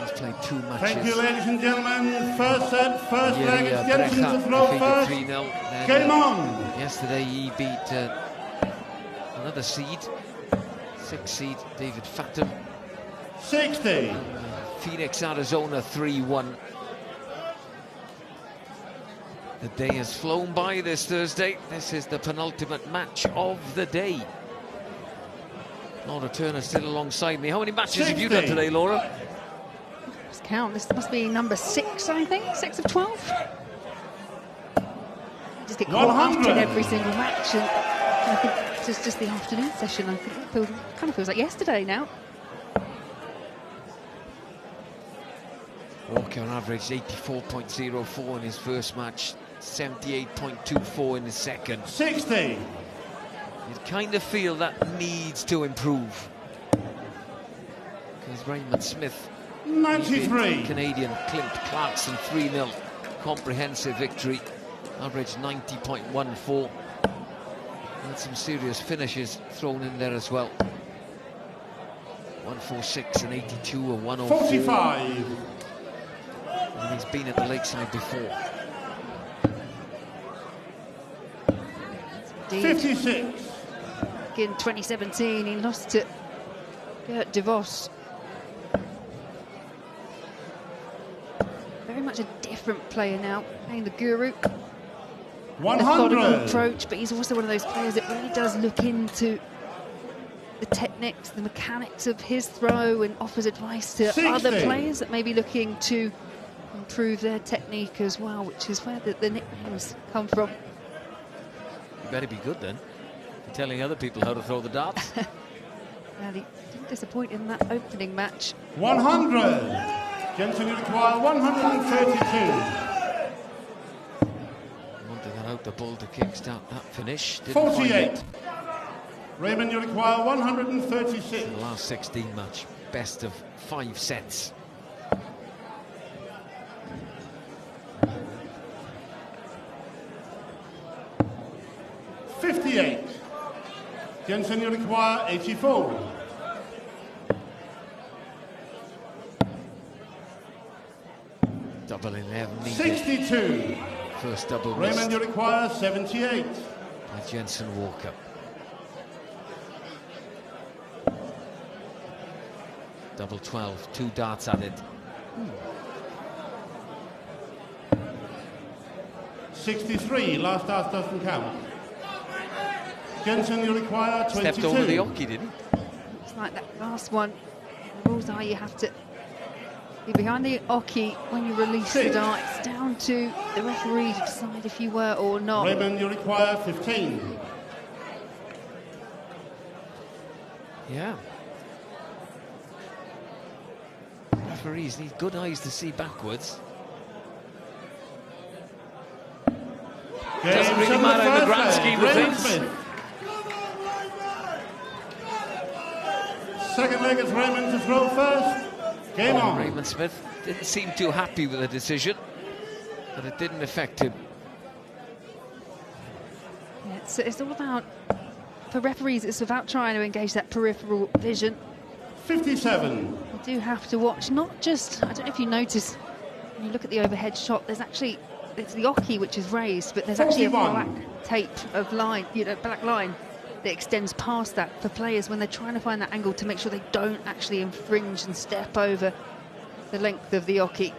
He's played 2 matches. Thank you, ladies and gentlemen. First set, first leg. It's Brejcha Jansson to throw first. 3-0. Game on. Yesterday he beat another seed, 6th seed, David Fatum. 60. Phoenix, Arizona, 3-1. The day has flown by this Thursday. This is the penultimate match of the day. Laura Turner still alongside me. How many matches 60. have you done today, Laura? Let's count. This must be number 6, I think. 6 of 12. Just get caught up in every single match, and I think it's just the afternoon session. I think it kind of feels like yesterday now. Walker averaged 84.04 in his first match, 78.24 in his second. 60. You kind of feel that needs to improve. Because Raymond Smith, 93. Canadian Clint Clarkson, 3-0. Comprehensive victory, averaged 90.14. And some serious finishes thrown in there as well. 146 and 82 and 104. 45. And he's been at the Lakeside before. 56. In 2017, he lost to Gert de Vos. Very much a different player now, playing the guru. 100. Methodical approach, but he's also one of those players that really does look into the techniques, the mechanics of his throw, and offers advice to 60. other players that may be looking to improve their technique as well, which is where the nicknames come from. You better be good then. You're telling other people how to throw the darts. Well, he didn't disappoint in that opening match. 100. Jansson require 132. One thing I hope the ball to kickstart that finish. Didn't 48. Raymond, you require 136. The last 16 match, best of 5 sets. Jansson, you require 84. Double 11 needed. 62. First double Raymond, you require 78. By Jansson Walker. Double 12, 2 darts added. 63, last dart doesn't count. Jansson, you require 22. Stepped over the oki, didn't he? It's like that last one. The rules are you have to be behind the oki when you release the dart. It's down to the referee to decide if you were or not. Raymond, you require 15. Yeah. Referees need good eyes to see backwards. Doesn't really matter in the grand scheme of things. Second leg is Raymond to throw first. Game on. Raymond Smith didn't seem too happy with the decision, but it didn't affect him. Yeah, it's all about, for referees, it's about trying to engage that peripheral vision. 57. You do have to watch, not just, I don't know if you notice, when you look at the overhead shot, there's actually, it's the oki which is raised, but there's actually 41. a black tape of line, black line that extends past that for players when they're trying to find that angle to make sure they don't actually infringe and step over the length of the oki.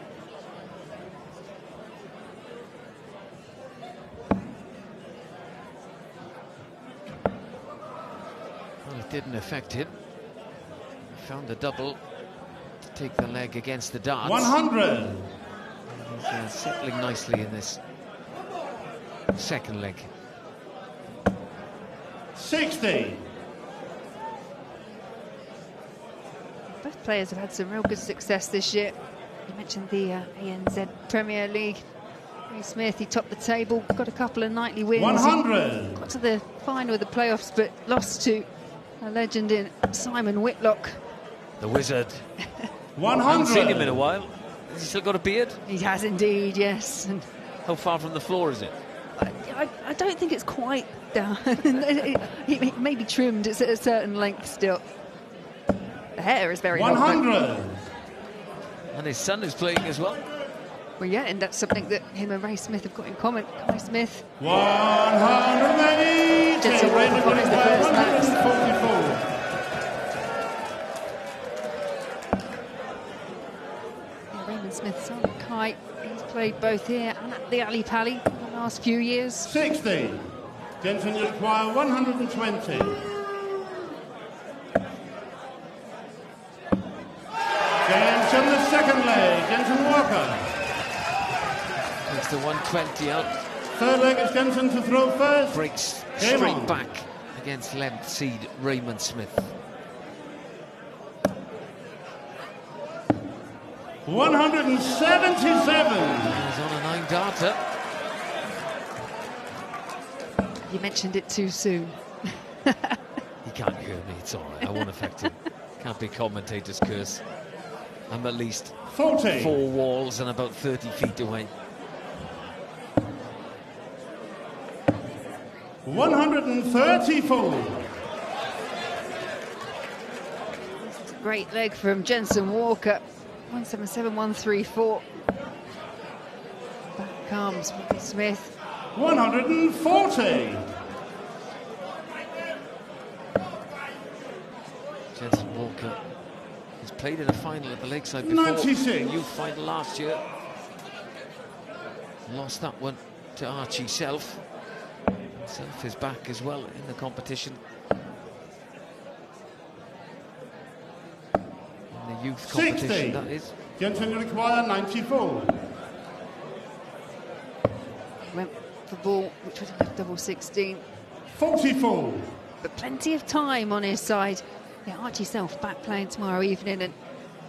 Well, it didn't affect him. Found the double to take the leg against the darts. 100. He's settling nicely in this second leg. 60. Both players have had some real good success this year. You mentioned the ANZ Premier League. Ray Smith, he topped the table, got a couple of nightly wins. 100. Got to the final of the playoffs, but lost to a legend in Simon Whitlock. The wizard. 100. I haven't seen him in a while. Has he still got a beard? He has indeed, yes. And how far from the floor is it? I don't think it's quite down. It may be trimmed, it's at a certain length still. The hair is very 100. And his son is playing as well. Well, yeah, and that's something that him and Ray Smith have got in common. Kai Smith. 180. Jansson Raymond Walker is the first match. 144. Raymond Smith's son, Kai, he's played both here and at the Ali Pali in the last few years. 60. Jansson, you require 120. Jansson, the second leg. Jansson Walker. Takes the 120 out. Third leg is Jansson to throw first. Breaks Game straight on. back against 11th seed Raymond Smith. 177. He's on a 9-darter. You mentioned it too soon. He can't hear me, it's all right, I won't affect him. Can't be commentator's curse. I'm at least 40. 4 walls and about 30 feet away. 134. Great leg from Jansson Walker. 177, 134. Back comes Smith. 140. Jansson Walker has played in a final at the Lakeside before. 96. Youth final last year. Lost that one to Archie Self. Self is back as well in the competition. In the youth competition, 60. that is. Jansson, you require 94. Went for ball, which was a double 16. 44. But plenty of time on his side. Yeah, Archie Self back playing tomorrow evening, and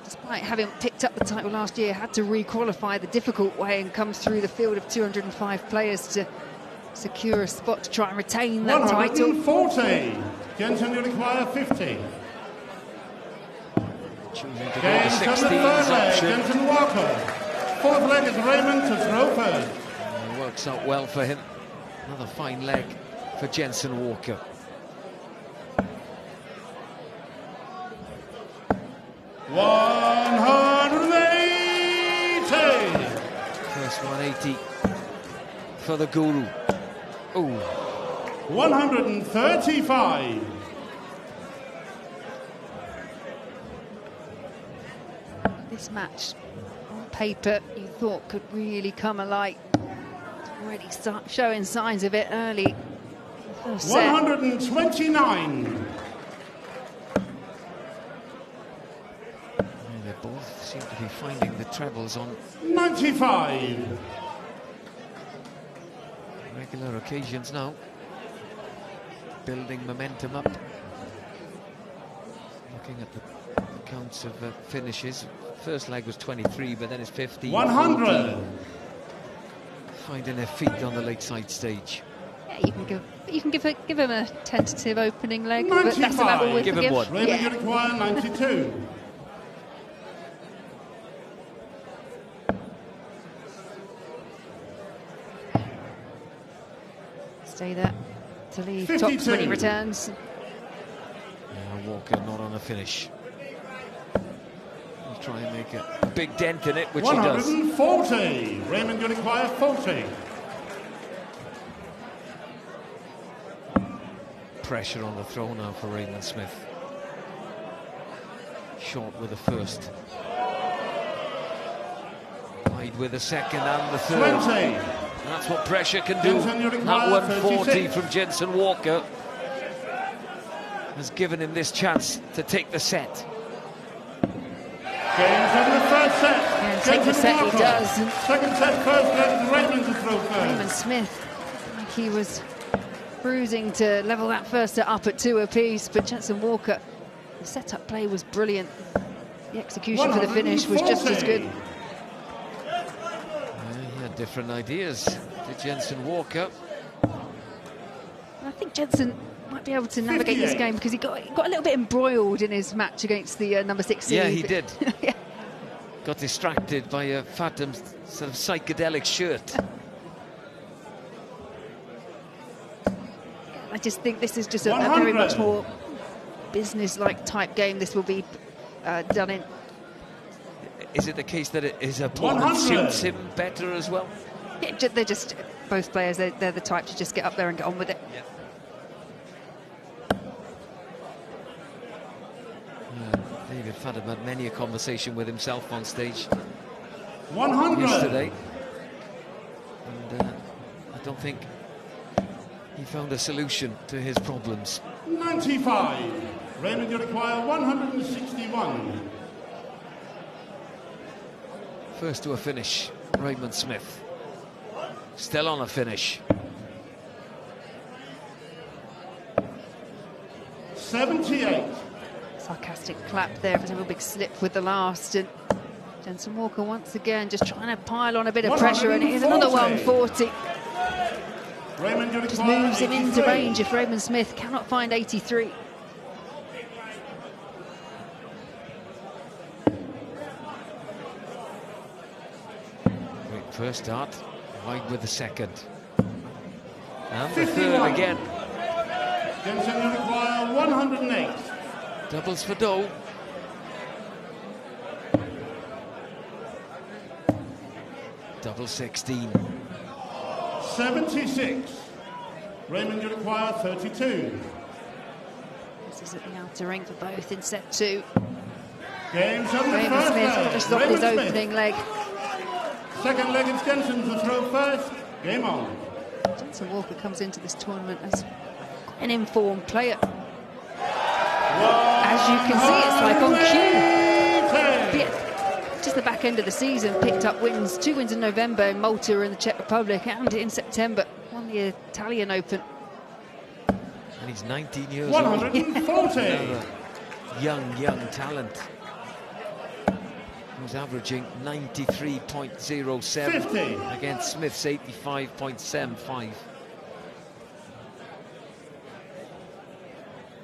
despite having picked up the title last year, had to re-qualify the difficult way and come through the field of 205 players to secure a spot to try and retain that title. 140. Jansson, you require 50. Choosing to go to Jansson, the 16's third leg. option. Jansson Walker. Fourth leg is Raymond to throw first. It works out well for him. Another fine leg for Jansson Walker. 180. First 180 for the Guru. Ooh. 135. This match, on paper, you thought could really come alight. Already start showing signs of it early. First set. 129. They both seem to be finding the trebles on 95. regular occasions now. Building momentum up. Looking at the counts of finishes. First leg was 23, but then it's 50. 100. 40. Finding their feet on the Lakeside stage. Yeah, you can give him a tentative opening leg, 95. but that's about all we Give can him give. one. Raymond, you require 92. Stay there to leave 52. top 20 returns. Now Walker not on a finish. He'll try and make a big dent in it, which he does. 140. Raymond, you require 40. Pressure on the throw now for Raymond Smith. Short with the first. Wide with the second and the third. 20. And that's what pressure can do. Jansson, you That require 140 36. from Jansson Walker has given him this chance to take the set. Jansson, the first set. Yeah, take the set he Walker. does. Second set, first leg is Raymond to throw first. Raymond Smith, like he was bruising to level that first set up at 2 apiece, but Jansson Walker, the setup play was brilliant. The execution for the finish was just as good. He had different ideas to Jansson Walker. I think Jansson might be able to navigate this game because he got a little bit embroiled in his match against the number 6 seed. Yeah, he did. Yeah. Got distracted by Fatum's sort of psychedelic shirt. I just think this is just a very much more business-like type game. This will be done in. Is it the case that his opponent suits him better as well? Yeah, they're just both players. They're the type to just get up there and get on with it. Yeah. David Fatum had many a conversation with himself on stage 100 yesterday, and I don't think he found a solution to his problems. 95. Raymond, you require 161. First to a finish, Raymond Smith. Still on a finish. 78. Sarcastic clap there. It was a real big slip with the last. And Jansson Walker once again just trying to pile on a bit of pressure, and here's another 140. Raymond, just moves him into range if Raymond Smith cannot find 83. Great first start, wide with the second. And the third again. Jansson, you require 108. Doubles for Doe. Double 16. 76. Raymond, you require 32. This is at the outer ring for both in set 2. Game's on the Raymond first Smith leg. got to stop his opening leg. Second leg, it's Jansson to throw first. Game on. Jansson Walker comes into this tournament as an informed player. As you can see, it's like on cue. Just the back end of the season, picked up wins, 2 wins in November in Malta in the Czech Republic, and in September won the Italian Open. And he's 19 years 140. old. Young talent. Who's averaging 93.07 50. against Smith's 85.75.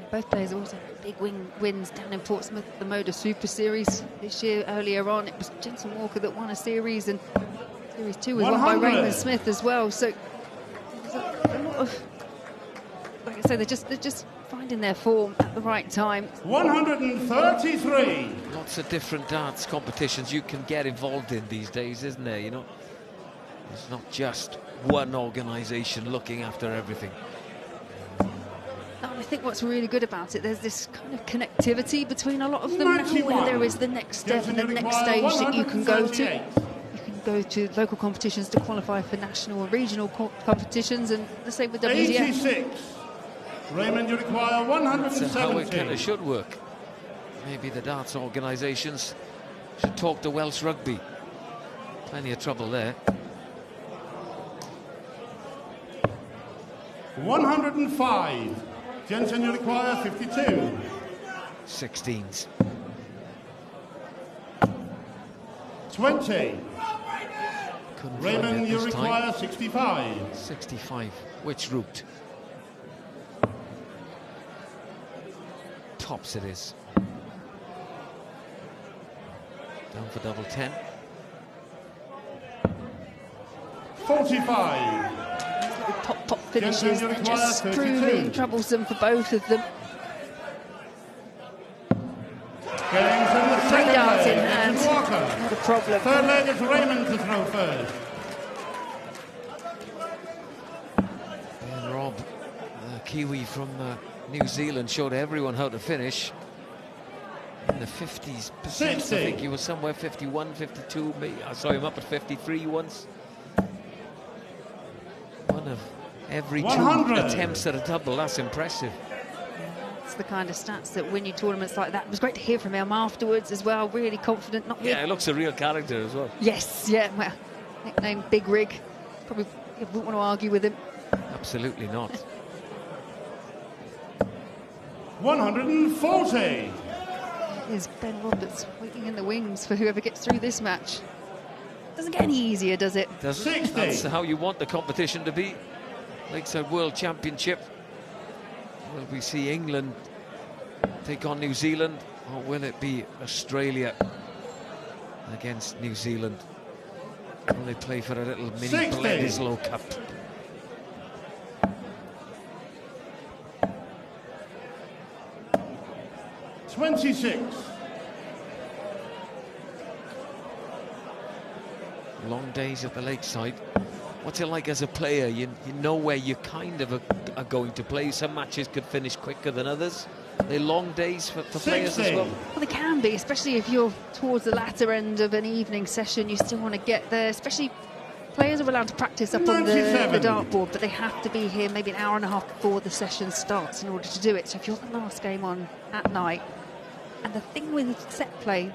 Both players also had big wins down in Portsmouth, the Moda Super Series this year. Earlier on, it was Jansson Walker that won a series, and Series 2 was won by Raymond Smith as well. So there's a lot of, like I say, they're just finding their form at the right time. 133. Lots of different darts competitions you can get involved in these days, isn't there? You know, it's not just one organisation looking after everything. I think what's really good about it, there's this kind of connectivity between a lot of them now, where there is the next step and the next stage that you can go to. You can go to local competitions to qualify for national and regional competitions, and the same with WDF. 86. Raymond, you require 170. That's how it kind of should work. Maybe the darts organisations should talk to Welsh rugby. Plenty of trouble there. 105. Jansson, you require 52. 16s. 20. Couldn't Raymond, find it you this require time. 65. 65. Which route? Tops it is. Down for double 10. 45. Pop finishes, they're just proving troublesome for both of them. Games in the second darts in leg. hand, Walker. not a problem. Third leg is Raymond to throw first. And Robb, the Kiwi from New Zealand, showed everyone how to finish. In the 50s percent, I think he was somewhere 51, 52. I saw him up at 53 once. One of every 100. 2 attempts at a double. That's impressive. It's the kind of stats that win you tournaments like that. It was great to hear from him afterwards as well. Really confident. Not really. Yeah, he looks a real character as well. Yes, yeah. Well, nickname Big Rig. Probably wouldn't want to argue with him. Absolutely not. 140. Here's Ben Roberts waiting in the wings for whoever gets through this match. Doesn't get any easier, does it? Doesn't. That's how you want the competition to be. Lakeside World Championship. Will we see England take on New Zealand, or will it be Australia against New Zealand? Will they play for a little mini Bledisloe Cup? Long days at the Lakeside. What's it like as a player? You know where you kind of are going to play. Some matches could finish quicker than others. They're long days for players as well. Well, they can be, especially if you're towards the latter end of an evening session. You still want to get there, especially players are allowed to practice up on the dartboard, but they have to be here maybe an hour and a half before the session starts in order to do it. So if you're the last game on at night, and the thing with set play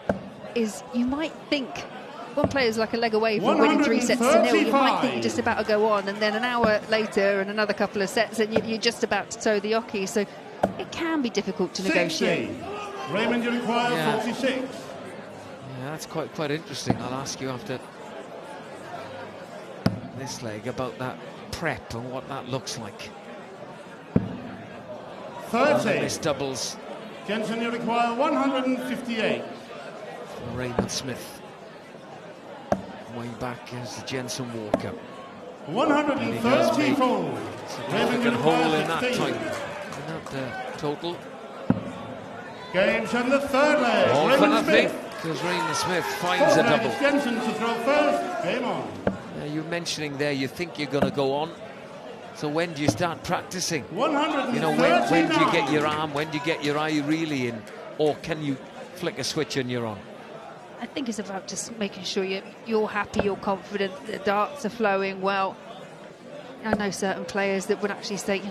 is you might think one player's like a leg away from winning 3 sets to 0. You might think you're just about to go on, and then an hour later and another couple of sets and you're just about to toe the oche. So it can be difficult to negotiate. Raymond, you require 46. Yeah, that's quite interesting. I'll ask you after this leg about that prep and what that looks like. 30. Missed doubles. Jansson, you require 158. For Raymond Smith. Way back as the Jansson Walker. 134. Significant hole in that time. In that total. Games on the third leg. All for Raymond nothing, Smith. because Raymond Smith finds a double. Jansson to throw first. Game on. You're mentioning there you think you're going to go on. So when do you start practicing? 139. You know, when do you get your arm, when do you get your eye really in, or can you flick a switch and you're on? I think it's about just making sure you're happy, you're confident, the darts are flowing well. I know certain players that would actually say,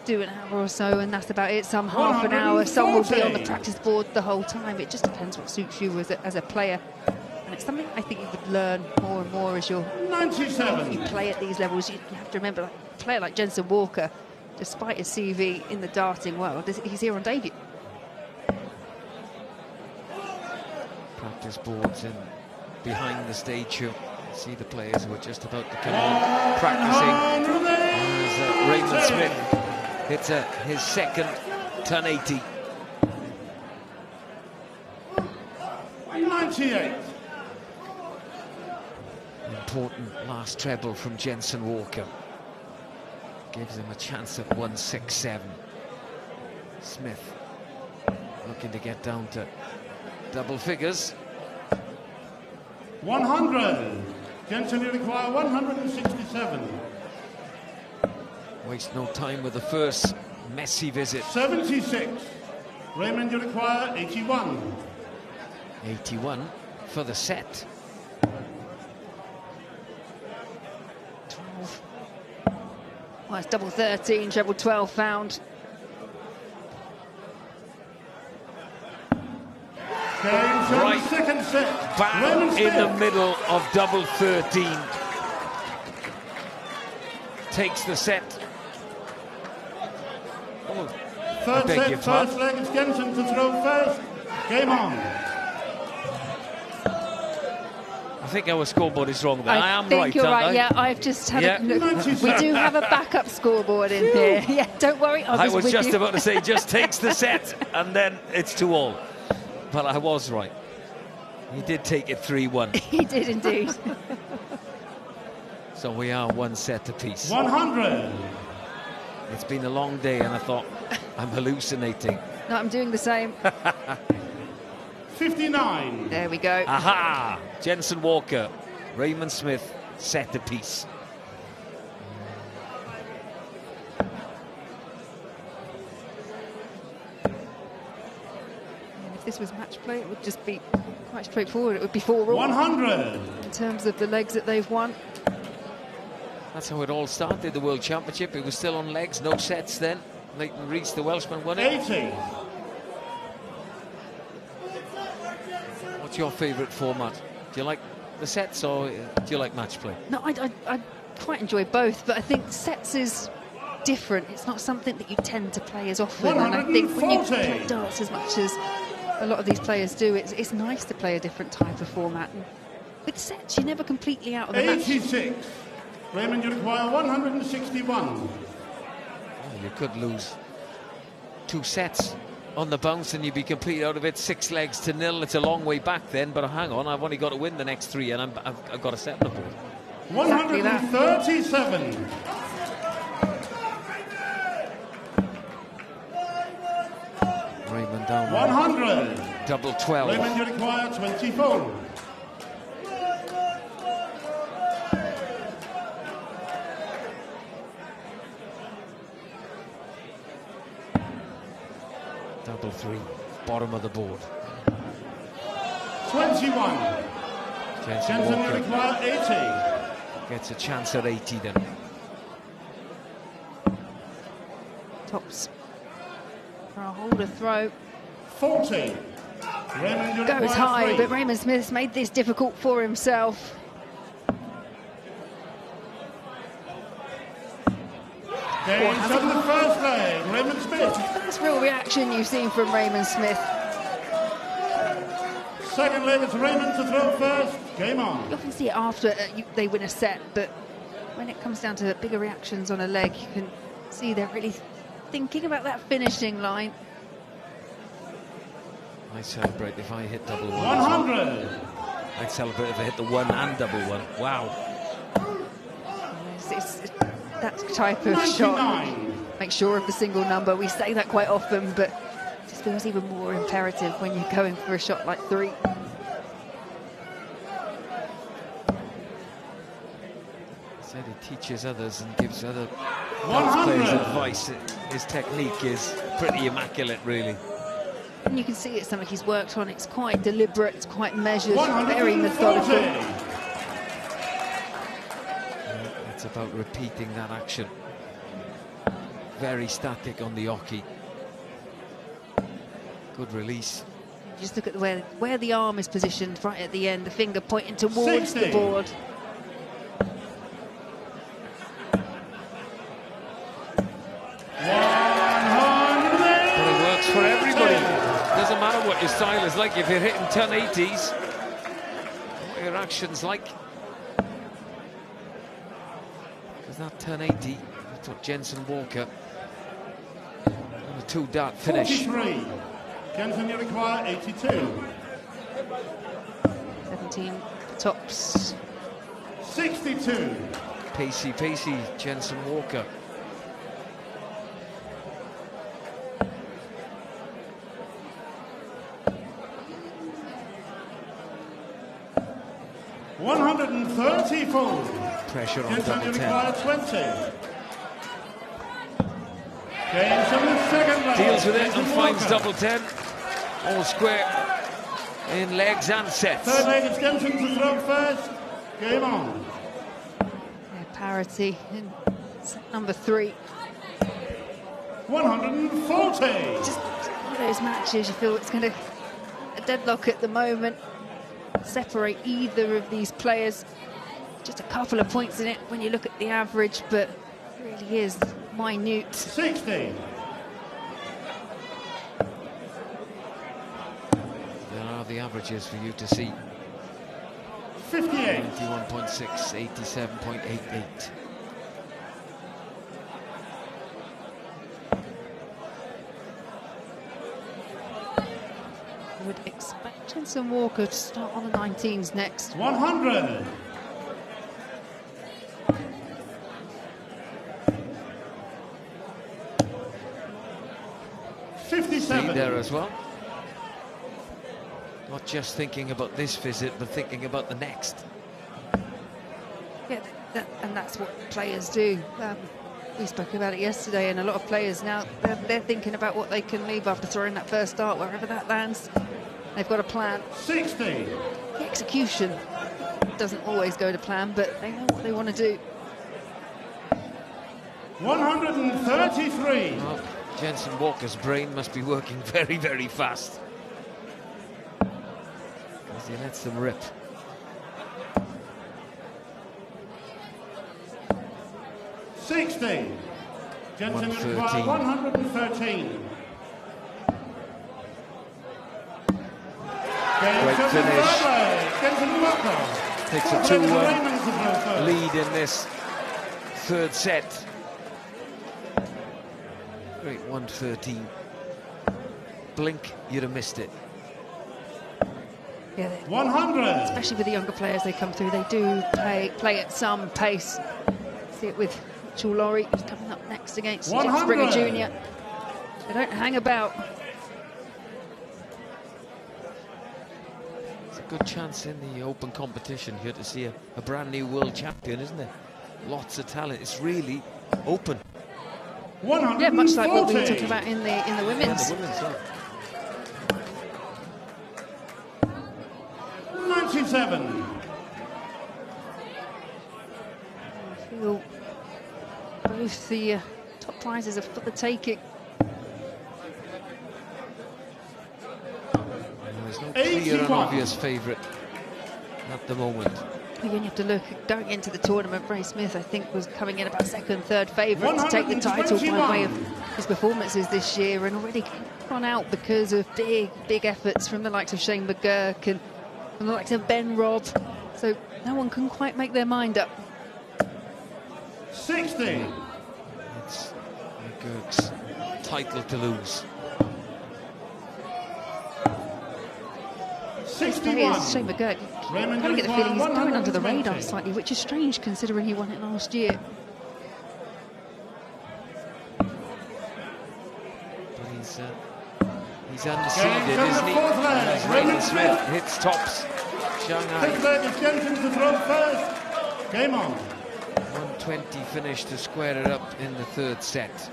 do an hour or so and that's about it. Some half an hour, some will be on the practice board the whole time. It just depends what suits you as a player. And it's something I think you would learn more and more as you play at these levels. You have to remember, like, a player like Jansson Walker, despite his CV in the darting world, he's here on debut. Practice boards and behind the stage show. See the players who are just about to come on practicing. As Raymond Smith hits his second 1080. 98. Important last treble from Jansson Walker. Gives him a chance at 167. Smith looking to get down to double figures. 100. Jansson, you require 167. Waste no time with the first messy visit. 76. Raymond, you require 81. 81 for the set. 12. Well, it's double 13, treble 12 found. Right second set. bang in the middle of double 13. Takes the set. Oh, Third set, first leg, it's Jansson to throw first. Game on. I think our scoreboard is wrong there. I am think right, you're aren't right. I? Yeah, I've just had Yeah. a look. We do have a backup scoreboard in here. Yeah, don't worry. I was with just you. about to say, just takes the set and then it's 2-all. But I was right. He did take it 3-1. He did indeed. So we are one set apiece. 100. It's been a long day and I thought, I'm hallucinating. No, I'm doing the same. 59. There we go. Aha! Jansson Walker, Raymond Smith, set apiece. If this was match play, it would just be quite straightforward. It would be 4-all. 100. In terms of the legs that they've won. That's how it all started, the World Championship. It was still on legs, no sets then. Leighton Rees, the Welshman, won it. 80. What's your favourite format? Do you like the sets or do you like match play? No, I quite enjoy both, but I think sets is different. It's not something that you tend to play as often. And I think when you play darts as much as a lot of these players do, it's nice to play a different type of format. And with sets, you're never completely out of the match. 86. Raymond, you require 161. Oh, you could lose 2 sets on the bounce and you'd be completely out of it. 6 legs to 0. It's a long way back then, but hang on, I've only got to win the next 3 and I've got a set on the board. 137. Raymond down 100. double 12. Raymond, you require 24. Double 3, bottom of the board. 21. Jansson Jansson, you require 80. Gets a chance at 80 then. Tops for a holder throw. 40. Raymond, you Goes require high, 3. but Raymond Smith's made this difficult for himself. Gains on the first leg, Raymond Smith. That's real reaction you've seen from Raymond Smith. Second leg, it's Raymond to throw first. Game on. You often see it after they win a set, but when it comes down to bigger reactions on a leg, you can see they're really thinking about that finishing line. I celebrate if I hit double 1. 100. I'd celebrate if I hit the 1 and double 1. Wow. It's that type of 99. shot. Make sure of the single number. We say that quite often, but it just feels even more imperative when you're going for a shot like 3. Said he teaches others and gives other players advice. His technique is pretty immaculate, really. And you can see it's something he's worked on. It's quite deliberate, it's quite measured, very methodical. It's about repeating that action. Very static on the hockey. Good release. Just look at where the arm is positioned right at the end, the finger pointing towards 60. the board. But it works for everybody. Doesn't matter what your style is like. If you're hitting 1080s, what your action's like. Because that 1080, that's what Jensen Walker on a 2-dart finish. 43. Jansson, you require 82. 17 tops. 62. Pacey, Jensen Walker. Pressure on double 10. 20. Gains on the second leg. Deals with it and Jansson finds Walker. double 10. All square in legs and sets. Third leg, it's Jansson to throw first. Game on. Yeah, parity in set number 3. 140. Just one of those matches you feel it's going to a deadlock at the moment. Separate either of these players. Just a couple of points in it when you look at the average, but it really is minute. 60. There are the averages for you to see. 58. 91.6, 87.88. I would expect Jansson Walker to start on the 19s next. 100. See there as well. Not just thinking about this visit, but thinking about the next. Yeah, and that's what players do. We spoke about it yesterday, and a lot of players now, they're thinking about what they can leave after throwing that first dart, wherever that lands. They've got a plan. 60. The execution doesn't always go to plan, but they know what they want to do. 133. Well, Jansson Walker's brain must be working very, very fast. Because he lets them rip. Jansson 113. 113. Great finish. Jansson Walker. Takes a 2-1 lead in this third set. Great 113. Blink, you'd have missed it. Yeah, 100. Especially with the younger players, they come through. They do play at some pace. See it with Lawrie, who's coming up next against Jim Springer Jr. They don't hang about. It's a good chance in the open competition here to see a brand new world champion, isn't it? Lots of talent. It's really open. Yeah, much like what we were talking about in the women's. Yeah, the women's, yeah. 97. I feel both the top prizes are for the taking. There's no clear and obvious favourite at the moment. Again, you have to look, going into the tournament, Ray Smith, I think, was coming in about second, third favourite to take the title by way of his performances this year, and already gone out because of big efforts from the likes of Shane McGurk and from the likes of Ben Robb. So no one can quite make their mind up. 60. It's McGurk's title to lose. 61. Shane McGurk, kind of get the feeling he's going under the radar slightly, which is strange considering he won it last year. But he's undefeated, isn't he? As Raymond Smith hits tops Shanghai. Sixth leg is Jansson to throw first. Game on. 120 finish to square it up in the third set.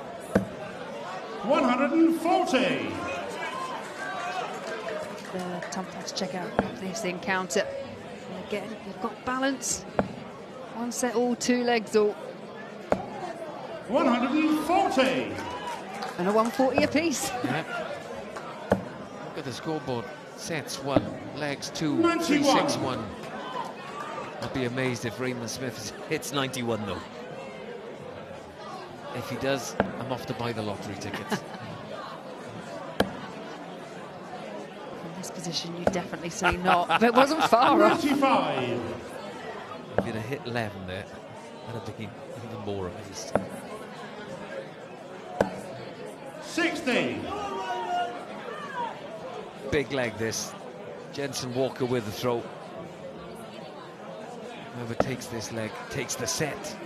140. The Tomcats check out this encounter. And again, you've got balance. One set all, two legs all. 140. And a 140 apiece. Yep. Look at the scoreboard. Sets 1, legs 2, 91. 3, 6, 1. I'd be amazed if Raymond Smith hits 91 though. If he does, I'm off to buy the lottery tickets. Position, you definitely say not, but it wasn't far off. 95. If he'd have hit 11 there, I'd have been even more amazed. 60. Big leg this. Jensen Walker with the throw. Whoever takes this leg takes the set.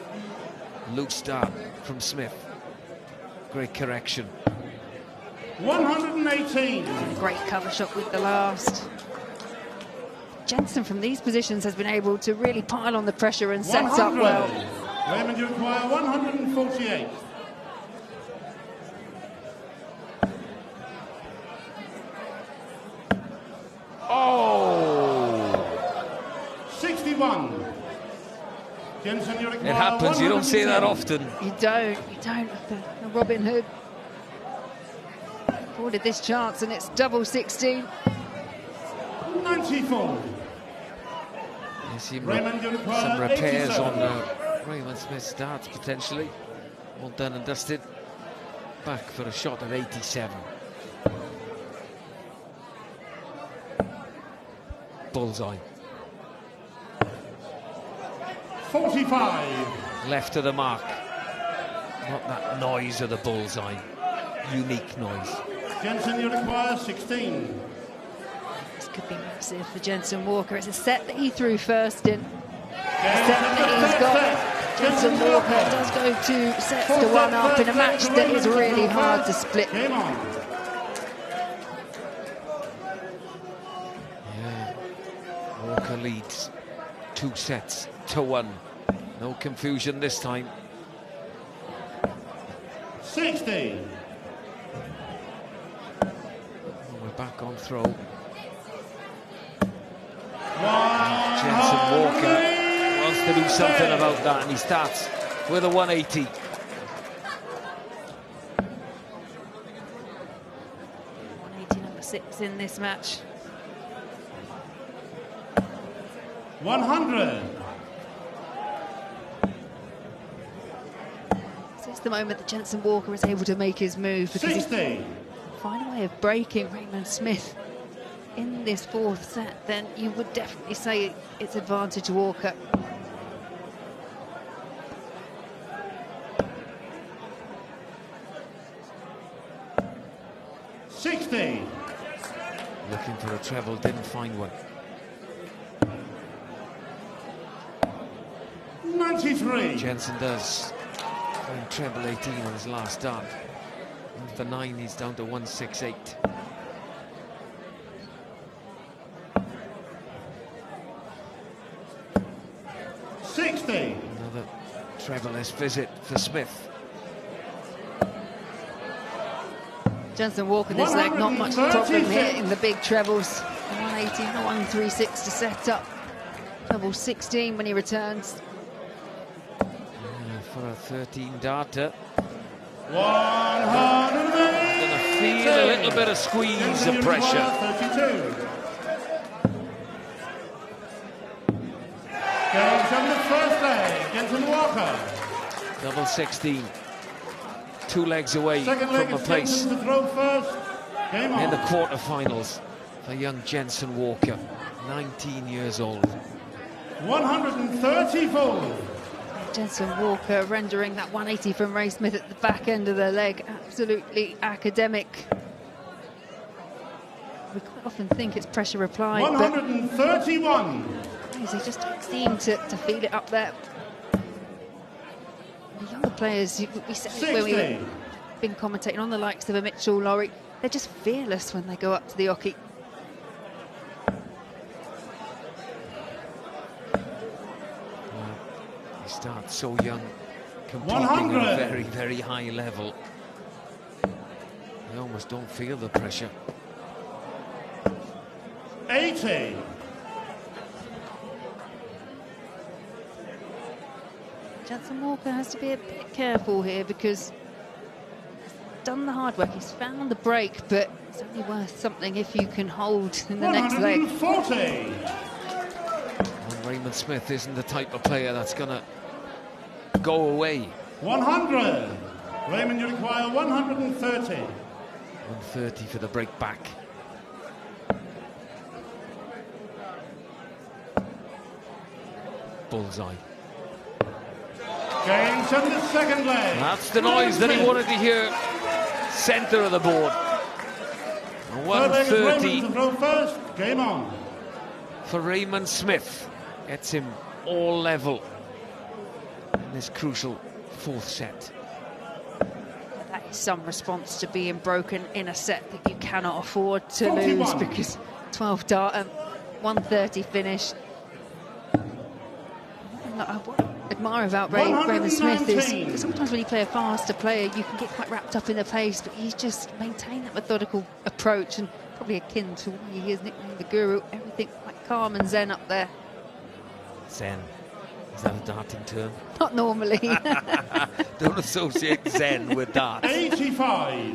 Loose start from Smith. Great correction. 118. Great cover shot with the last. Jensen from these positions has been able to really pile on the pressure and set up well. Raymond, you require 148. Oh! 61. Jansson, you require It happens, you don't see that often. You don't. The Robin Hood afforded this chance, and it's double 16. 94. You see Raymond, you require some repairs 87. on Raymond Smith's darts potentially. All done and dusted. Back for a shot at 87. Bullseye. 45. Left of the mark. Not that noise of the bullseye. Unique noise. Jansson, you require 16. This could be massive for Jensen Walker. It's a set that he threw first in. The set that he's got. Jensen Walker does go 2 sets to 1 up in a match that is really hard to split. Game on. Yeah. Walker leads 2 sets to 1. No confusion this time. 60. We're back on throw. Jensen Walker wants to do something about that, and he starts with a 180. Number 6 in this match. 100. So it's the moment that Jensen Walker is able to make his move, because 60. he's find a way of breaking Raymond Smith. in this fourth set, then you would definitely say it's advantage Walker. Looking for a treble, didn't find one. 93. Jansson does find treble 18 on his last start. And for 9, he's down to 168. Another treble-less visit for Smith. Jansson Walker this leg, not much problem here in the big trebles. 118, 136 to set up. Treble 16 when he returns. For a 13 darter. 108. Going to feel a little bit of squeeze of pressure. 32. Goes from the first leg, Jansson Walker. Double 16. 2 legs away from a place to throw first. Game on. in the quarterfinals for young Jansson Walker, 19 years old. 134. Jansson Walker rendering that 180 from Ray Smith at the back end of the leg absolutely academic. We quite often think it's pressure applied. 131. But he just don't seem to feel it up there. The younger players, we said it when we've been commentating on the likes of a Mitchell, Lawrie, they're just fearless when they go up to the oche. He starts so young, competing at a very, very high level. They almost don't feel the pressure. 80. Jansson Walker has to be a bit careful here because he's done the hard work, he's found the break, but it's only worth something if you can hold in the next leg. 140. And Raymond Smith isn't the type of player that's going to go away. 100. Raymond, you require 130. 130 for the break back. Bullseye. Gains from the second leg. That's the noise that he wanted to hear. Centre of the board. 130 to throw first. Game on. for Raymond Smith. Gets him all level in this crucial fourth set. That is some response to being broken in a set that you cannot afford to 41. lose, because 12 dart and 130 finish. What I admire about Raymond Smith is sometimes when you play a faster player, you can get quite wrapped up in the pace, but he's just maintained that methodical approach, and probably akin to why he is nicknamed the Guru. Everything quite calm and zen up there. Zen. Is that a darting term? Not normally. Don't associate Zen with darts. 85.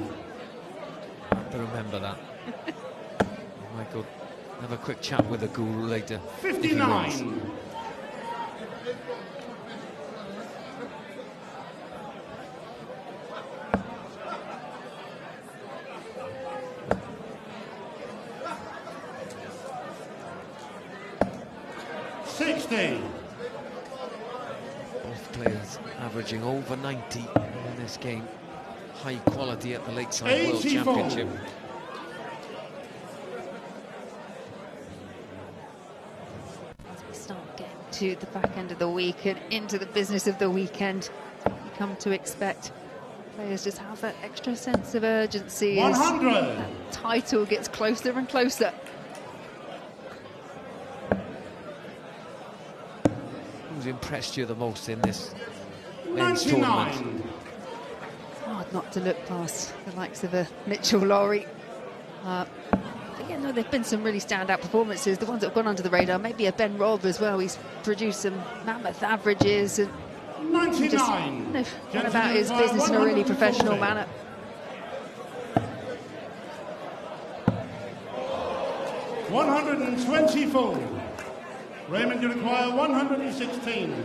To remember that. I might go have a quick chat with the Guru later. 59. Both players averaging over 90 in this game. High quality at the Lakeside 84. World Championship. As we start getting to the back end of the week and into the business of the weekend, you come to expect players just have that extra sense of urgency 100. as that title gets closer and closer. Who's impressed you the most in this men's tournament? Hard not to look past the likes of a Mitchell, Lawrie. But yeah, no, there've been some really standout performances. The ones that have gone under the radar, maybe a Ben Robb as well. He's produced some mammoth averages and 99. just gone about his business in a really professional manner. $124. Raymond, you require 116.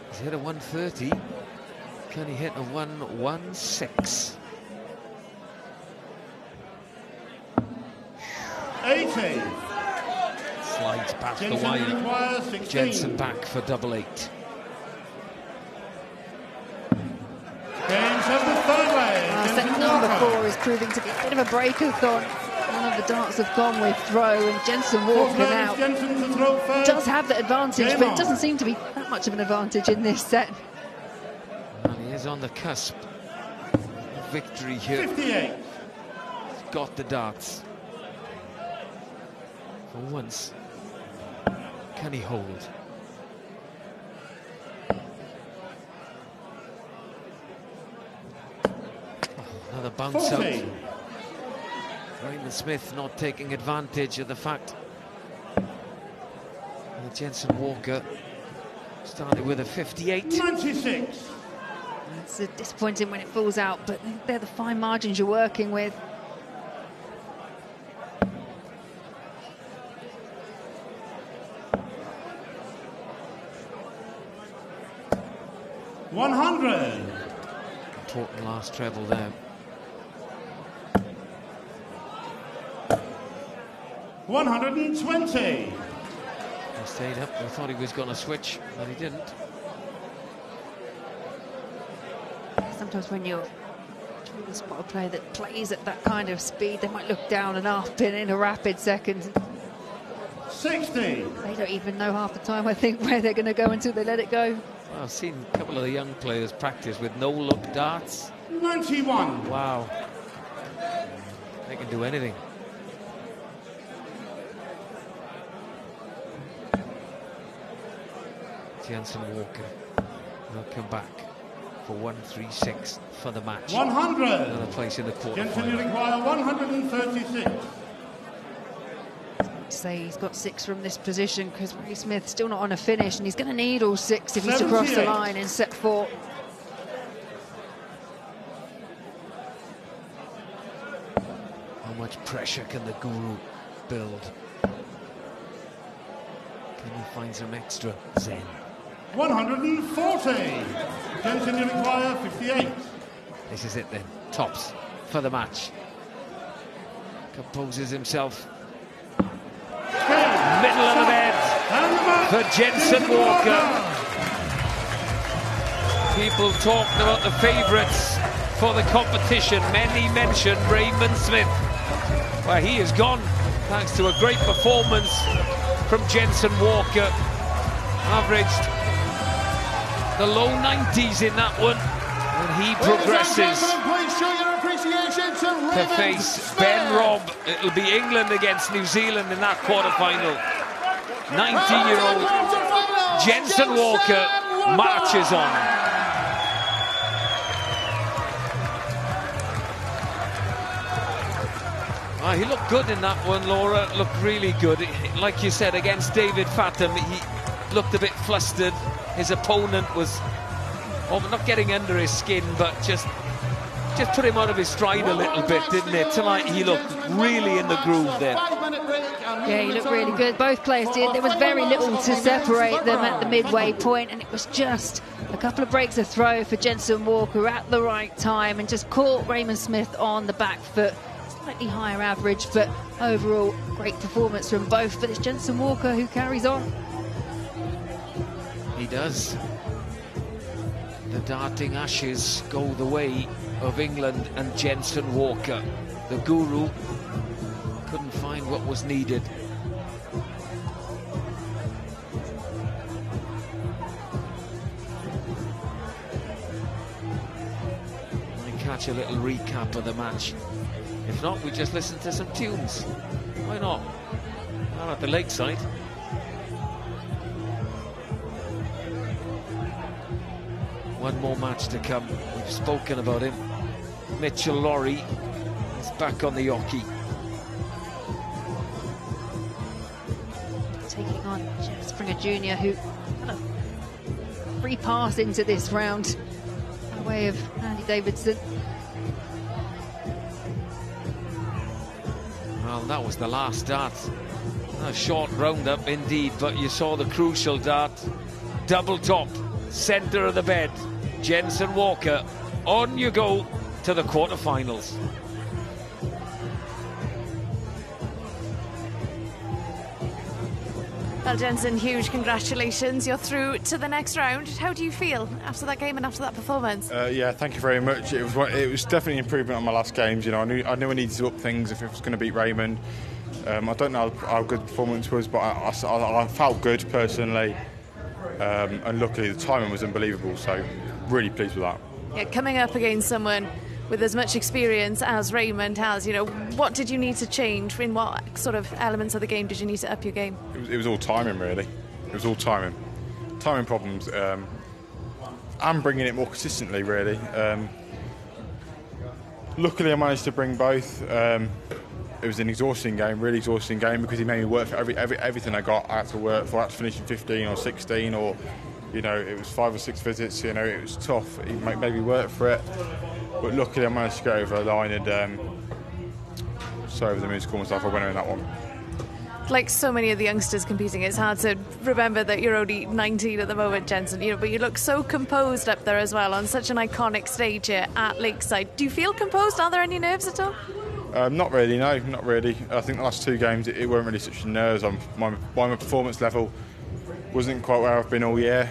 He's hit a 130. Can he hit a 116? Slides past the wire. Jansson back for double 8. Set number 4 is proving to be a bit of a breakathon. One of the darts have gone with throw, and Jansson Walker now does have the advantage, but it doesn't seem to be that much of an advantage in this set. And he is on the cusp of victory here. 58. He's got the darts. For once, can he hold? Another bounce 40. out. Raymond Smith not taking advantage of the fact that Jansson Walker started with a 58. 96. It's disappointing when it falls out, but they're the fine margins you're working with. Important last treble there. 120. He stayed up. I thought he was going to switch, but he didn't. Sometimes when you're trying to spot a player that plays at that kind of speed, they might look down and up in a rapid second. 60. They don't even know half the time, I think, where they're going to go until they let it go. Well, I've seen a couple of the young players practice with no-look darts. 91. Wow. They can do anything. Jansson Walker will come back for 136 for the match. 100. Another place in the Jansson, you quarterfinal. require 136. Say he's got 6 from this position because Ray Smith still not on a finish, and he's going to need all 6 if he's to cross the line in set 4. How much pressure can the Guru build? Can he find some extra zen? 140. Jansson, you require 58. This is it then. Tops for the match. Composes himself. Middle of the bed for Jansson Walker. People talking about the favourites for the competition. Many mentioned Raymond Smith. Well, he is gone thanks to a great performance from Jansson Walker. Averaged the low 90s in that one, and he progresses to face Ben Robb. It'll be England against New Zealand in that quarter-final. 90-year-old Jansson Walker marches on. He looked good in that one, Laura. Looked really good. Like you said, against David Fatum, he looked a bit flustered. His opponent was not getting under his skin, but just put him out of his stride a little bit, didn't it? Tonight he looked really in the groove there. Yeah, he looked really good. Both players did. There was very little to separate them at the midway point, and it was just a couple of breaks of throw for Jansson Walker at the right time, and just caught Raymond Smith on the back foot. Slightly higher average, but overall great performance from both. But it's Jansson Walker who carries on. He does. The darting ashes go the way of England and Jansson Walker. The Guru couldn't find what was needed. Let me catch a little recap of the match. If not, we just listen to some tunes. Why not? I'm at the Lakeside. One more match to come. We've spoken about him. Mitchell Lawrie is back on the hockey. Taking on Jeff Springer Jr., who kind of free pass into this round by way of Andy Davidson. Well, that was the last dart. A short roundup indeed, but you saw the crucial dart. Double top, centre of the bed. Jansson Walker, on you go to the quarterfinals. Well, Jansson, huge congratulations. You're through to the next round. How do you feel after that game and after that performance? Yeah, thank you very much. It was definitely an improvement on my last games. You know, I knew I needed to up things if it was going to beat Raymond. I don't know how good the performance was, but I felt good personally. And luckily the timing was unbelievable, so really pleased with that. Yeah, coming up against someone with as much experience as Raymond has, you know, what did you need to change? In what sort of elements of the game did you need to up your game? It was all timing, really. It was all timing. Timing problems. And bringing it more consistently, really. Luckily I managed to bring both. It was an exhausting game, really exhausting game, because he made me work for everything I got. I had to work for. I had to finish in 15 or 16, or, you know, it was 5 or 6 visits. You know, it was tough. He made me work for it, but luckily I managed to get over the line and so over the moon to call myself a winner in that one. Like so many of the youngsters competing, it's hard to remember that you're only 19 at the moment, Jansson. You know, but you look so composed up there as well on such an iconic stage here at Lakeside. Do you feel composed? Are there any nerves at all? Not really, no, not really. I think the last 2 games it weren't really such nerves. My performance level wasn't quite where I've been all year.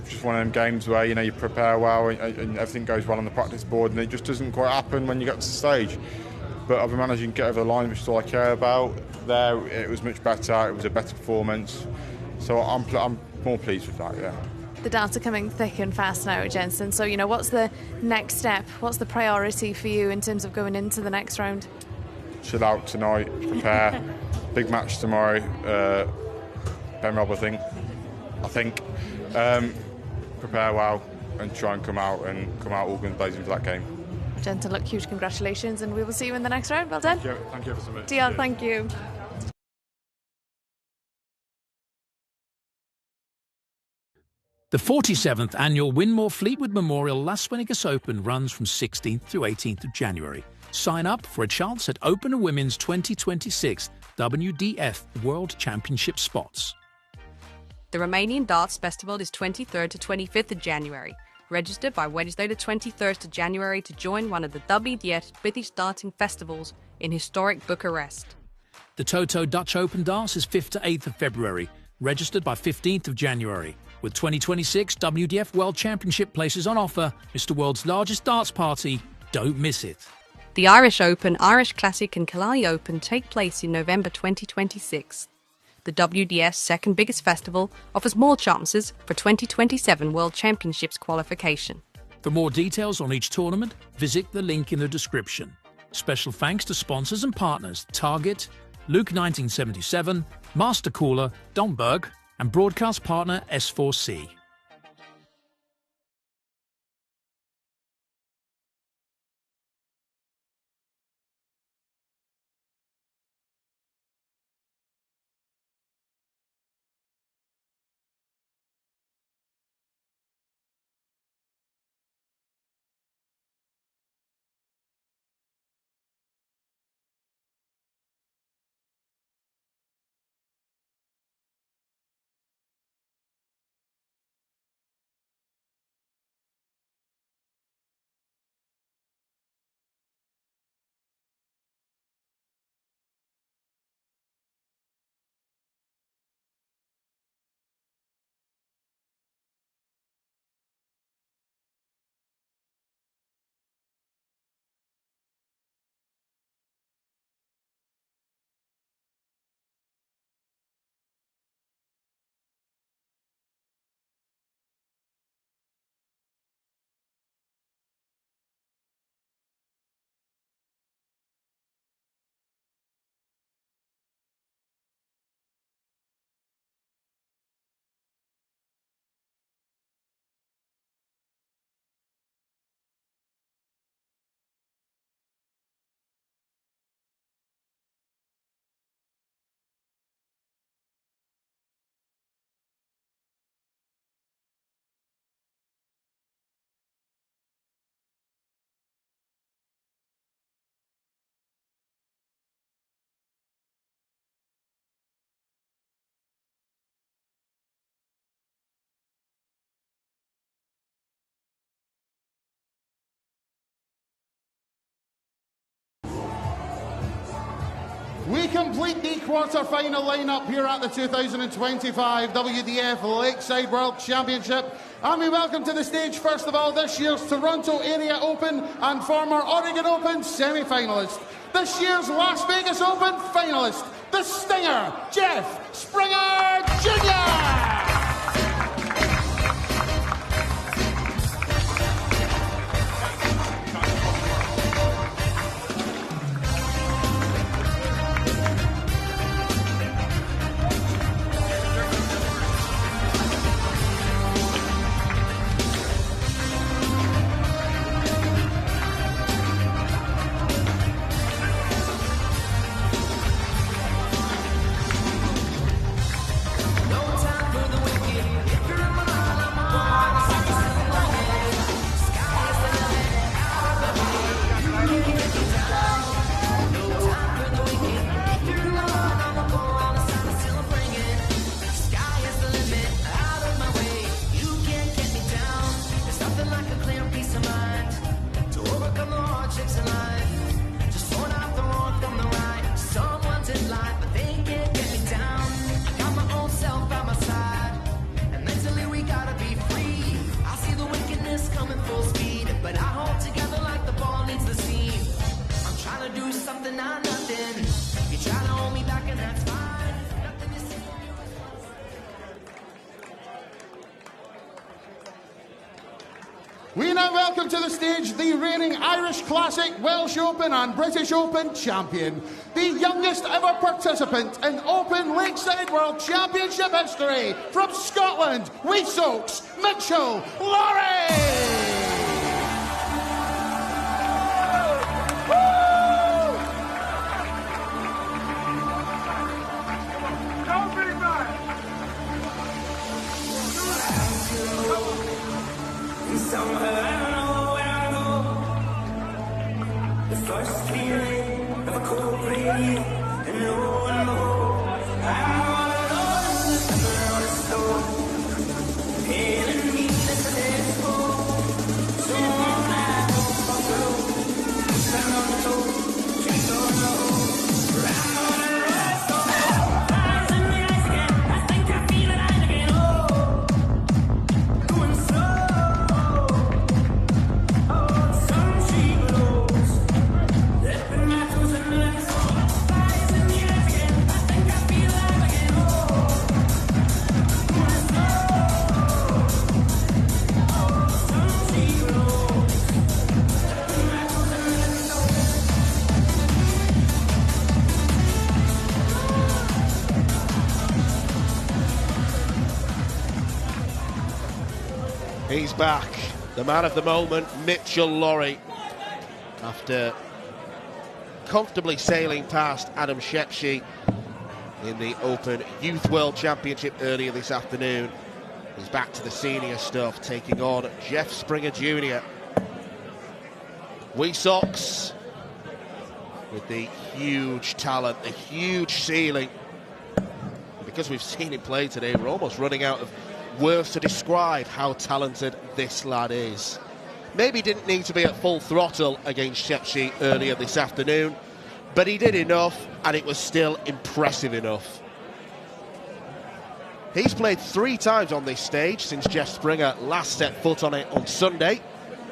Just one of them games where, you know, you prepare well and everything goes well on the practice board, and it just doesn't quite happen when you get to the stage. But I've been managing to get over the line, which is all I care about. There, it was much better. It was a better performance, so I'm more pleased with that. Yeah. The darts are coming thick and fast now, Jansson. So, you know, what's the next step? What's the priority for you in terms of going into the next round? Chill out tonight, prepare. Big match tomorrow. Ben Robb, I think. Prepare well and try and come out all guns blazing for that game. Jansson, look, huge congratulations, and we will see you in the next round. Well done. Thank you ever so much. Dion, thank you. The 47th annual Winmore Fleetwood Memorial Las Vegas Open runs from 16th through 18th of January. Sign up for a chance at Open Women's 2026 WDF World Championship spots. The Romanian Darts Festival is 23rd to 25th of January. Register by Wednesday the 23rd of January to join one of the WDF British darting festivals in historic Bucharest. The Toto Dutch Open Darts is 5th to 8th of February. Registered by 15th of January. With 2026 WDF World Championship places on offer, it's the world's largest darts party. Don't miss it. The Irish Open, Irish Classic and Kantele Open take place in November 2026. The WDF's second biggest festival offers more chances for 2027 World Championships qualification. For more details on each tournament, visit the link in the description. Special thanks to sponsors and partners Target, Luke 1977, Master Cooler, Domberg, and broadcast partner S4C. we complete the quarter-final lineup here at the 2025 WDF Lakeside World Championship. And we welcome to the stage, first of all, this year's Toronto Area Open and former Oregon Open semi-finalist. This year's Las Vegas Open finalist, the Stinger, Jeff Springer Jr. We now welcome to the stage the reigning Irish Classic, Welsh Open and British Open champion, the youngest ever participant in Open Lakeside World Championship history, from Scotland, Wesoaks, Mitchell Lawrie! Somewhere I know where I go. The first feeling of a cold breeze and no one knows. I'm all alone on a stone. Pain and weakness and exposed. So on I go buffalo. Stand on the toe, drink on the hole. I'm on a road, so fires in the ice again. I think I feel it, I again. Oh, going slow. He's back, the man of the moment, Mitchell Lawrie, after comfortably sailing past Adam Schie in the Open Youth World Championship earlier this afternoon. He's back to the senior stuff, taking on Jeff Springer Jr. Wesoaks with the huge talent, the huge ceiling. Because we've seen him play today, we're almost running out of words to describe how talented this lad is. Maybe didn't need to be at full throttle against Schie earlier this afternoon, but he did enough, and it was still impressive enough. He's played 3 times on this stage since Jeff Springer last set foot on it on Sunday.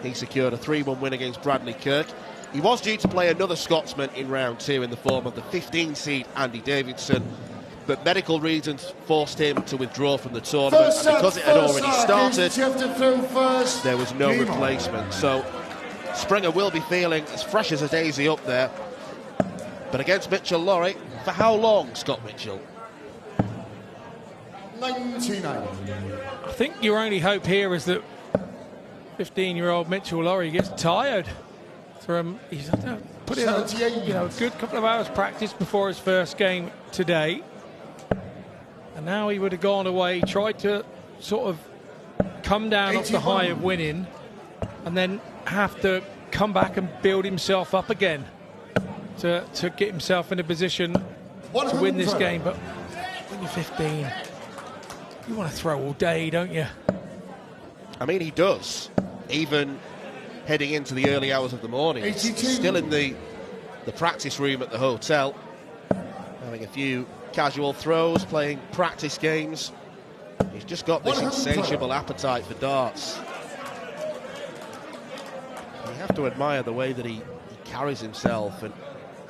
He secured a 3-1 win against Bradley Kirk. He was due to play another Scotsman in round 2 in the form of the 15-seed Andy Davidson, but medical reasons forced him to withdraw from the tournament, and because it had already started, there was no replacement. So Springer will be feeling as fresh as a daisy up there. But against Mitchell Lawrie, for how long, Scott Mitchell? 99. I think your only hope here is that 15-year-old Mitchell Lawrie gets tired from he's put in a good couple of hours practice before his first game today. And now he would have gone away, tried to sort of come down off the high of winning, and then have to come back and build himself up again to get himself in a position to win this game. But when you're 15, you want to throw all day, don't you? I mean, he does. Even heading into the early hours of the morning, he's still in the practice room at the hotel. having a few casual throws, playing practice games. He's just got this insatiable appetite for darts. You have to admire the way that he carries himself and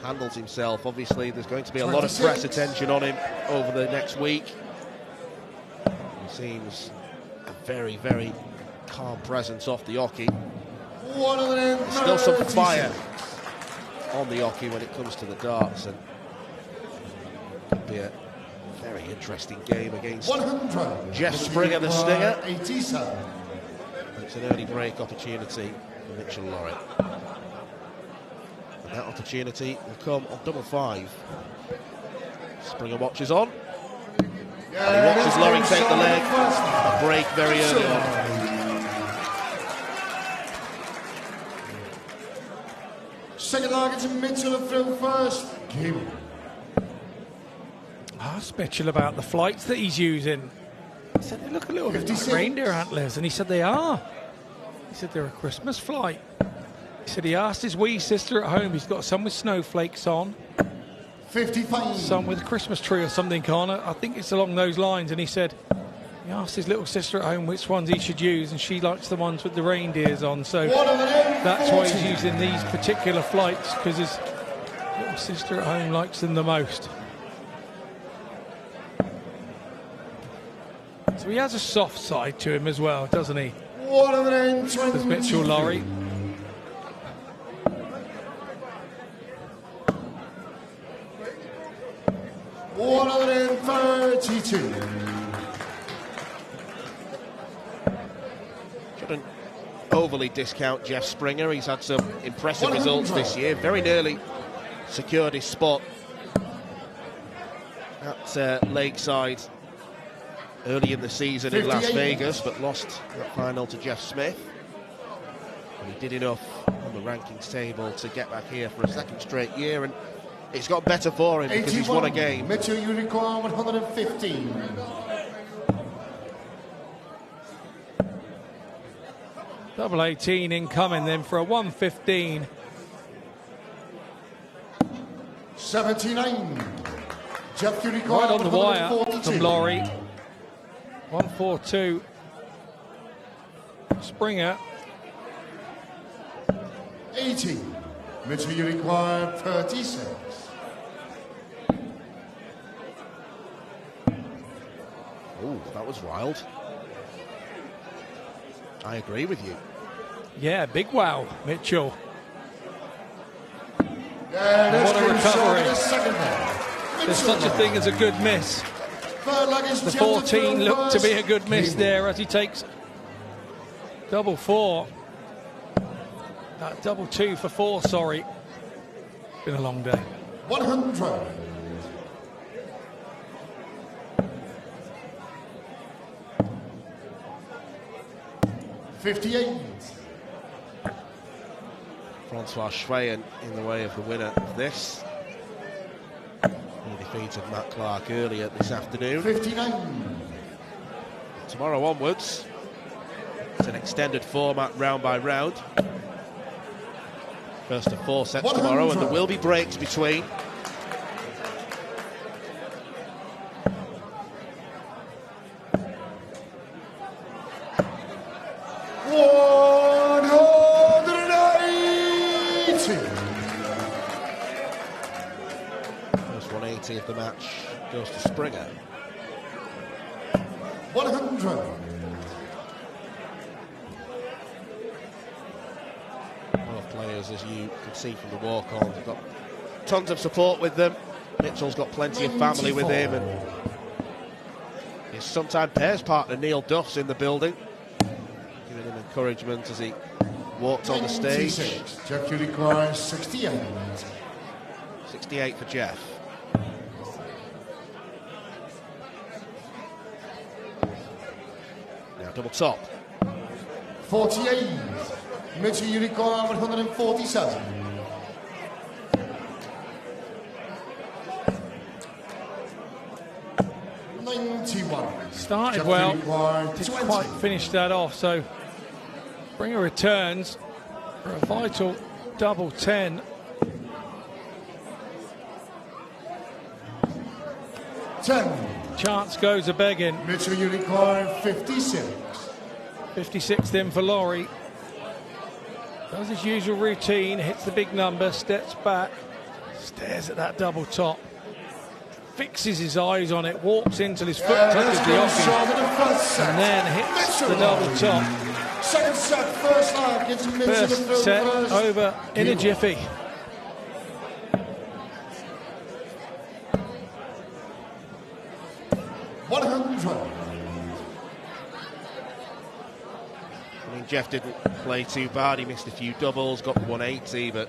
handles himself. Obviously, there's going to be a lot of press attention on him over the next week. He seems a very, very calm presence off the oche. There's still some fire on the oche when it comes to the darts, and it could be a very interesting game against Jeff Springer, the Stinger. It's an early break opportunity for Mitchell Lawrie. And that opportunity will come on double 5. Springer watches on. And he watches Lawrie take the leg. A break very early on. Second target to Mitchell through first. Game. Asked Mitchell about the flights that he's using. He said they look a little bit like reindeer antlers, and he said they are. He said they're a Christmas flight. He said he asked his wee sister at home. He's got some with snowflakes on, 55. Some with a Christmas tree or something on it. I think it's along those lines. And he said he asked his little sister at home which ones he should use, and she likes the ones with the reindeers on. So that's why he's using these particular flights, because his little sister at home likes them the most. So he has a soft side to him as well, doesn't he? Does Mitchell Lawrie. Shouldn't overly discount Jeff Springer. He's had some impressive results this year. Very nearly secured his spot at Lakeside early in the season in Las Vegas, but lost that final to Jeff Smith. And he did enough on the rankings table to get back here for a second straight year, and it's got better for him because he's won a game. Mitchell, you require 115. Double 18 incoming then for a 115. 79. Jeff, you require right on the wire from Lawrie. 142. Springer. 80. Mitchell, you require 36. Oh, that was wild. I agree with you. Yeah, big wow, Mitchell. What a recovery. There's such a thing as a good miss. The 14 looked to be a good miss there as he takes double 4. Double 2 for 4, sorry. Been a long day. 100. $58. Francois Schie in the way of the winner of this. He defeated Matt Clark earlier this afternoon. 59. Tomorrow onwards, it's an extended format round by round. First of 4 sets 100. tomorrow, and there will be breaks between. First 180 of the match goes to Springer. 100. Both players, as you can see from the walk-on, have got tons of support with them. Mitchell's got plenty of family with him, and his sometime pairs partner Neil Duff's in the building, giving him encouragement as he walked on the stage. Jeff, you require 68. 68 for Jeff. Now double top. 48. Mitchell, you require 147. Started well, didn't quite finish that off, so Springer returns for a vital double 10. 10. Chance goes a begging. Mitchell Unicorn, 56. 56th in for Lawrie. Does his usual routine, hits the big number, steps back, stares at that double top, fixes his eyes on it, walks in till his foot touches the offing, and then hits the double top. Second set, first line, gives Mitchell the First throw set first. over in a jiffy. I mean, Jeff didn't play too bad. He missed a few doubles, got 180, but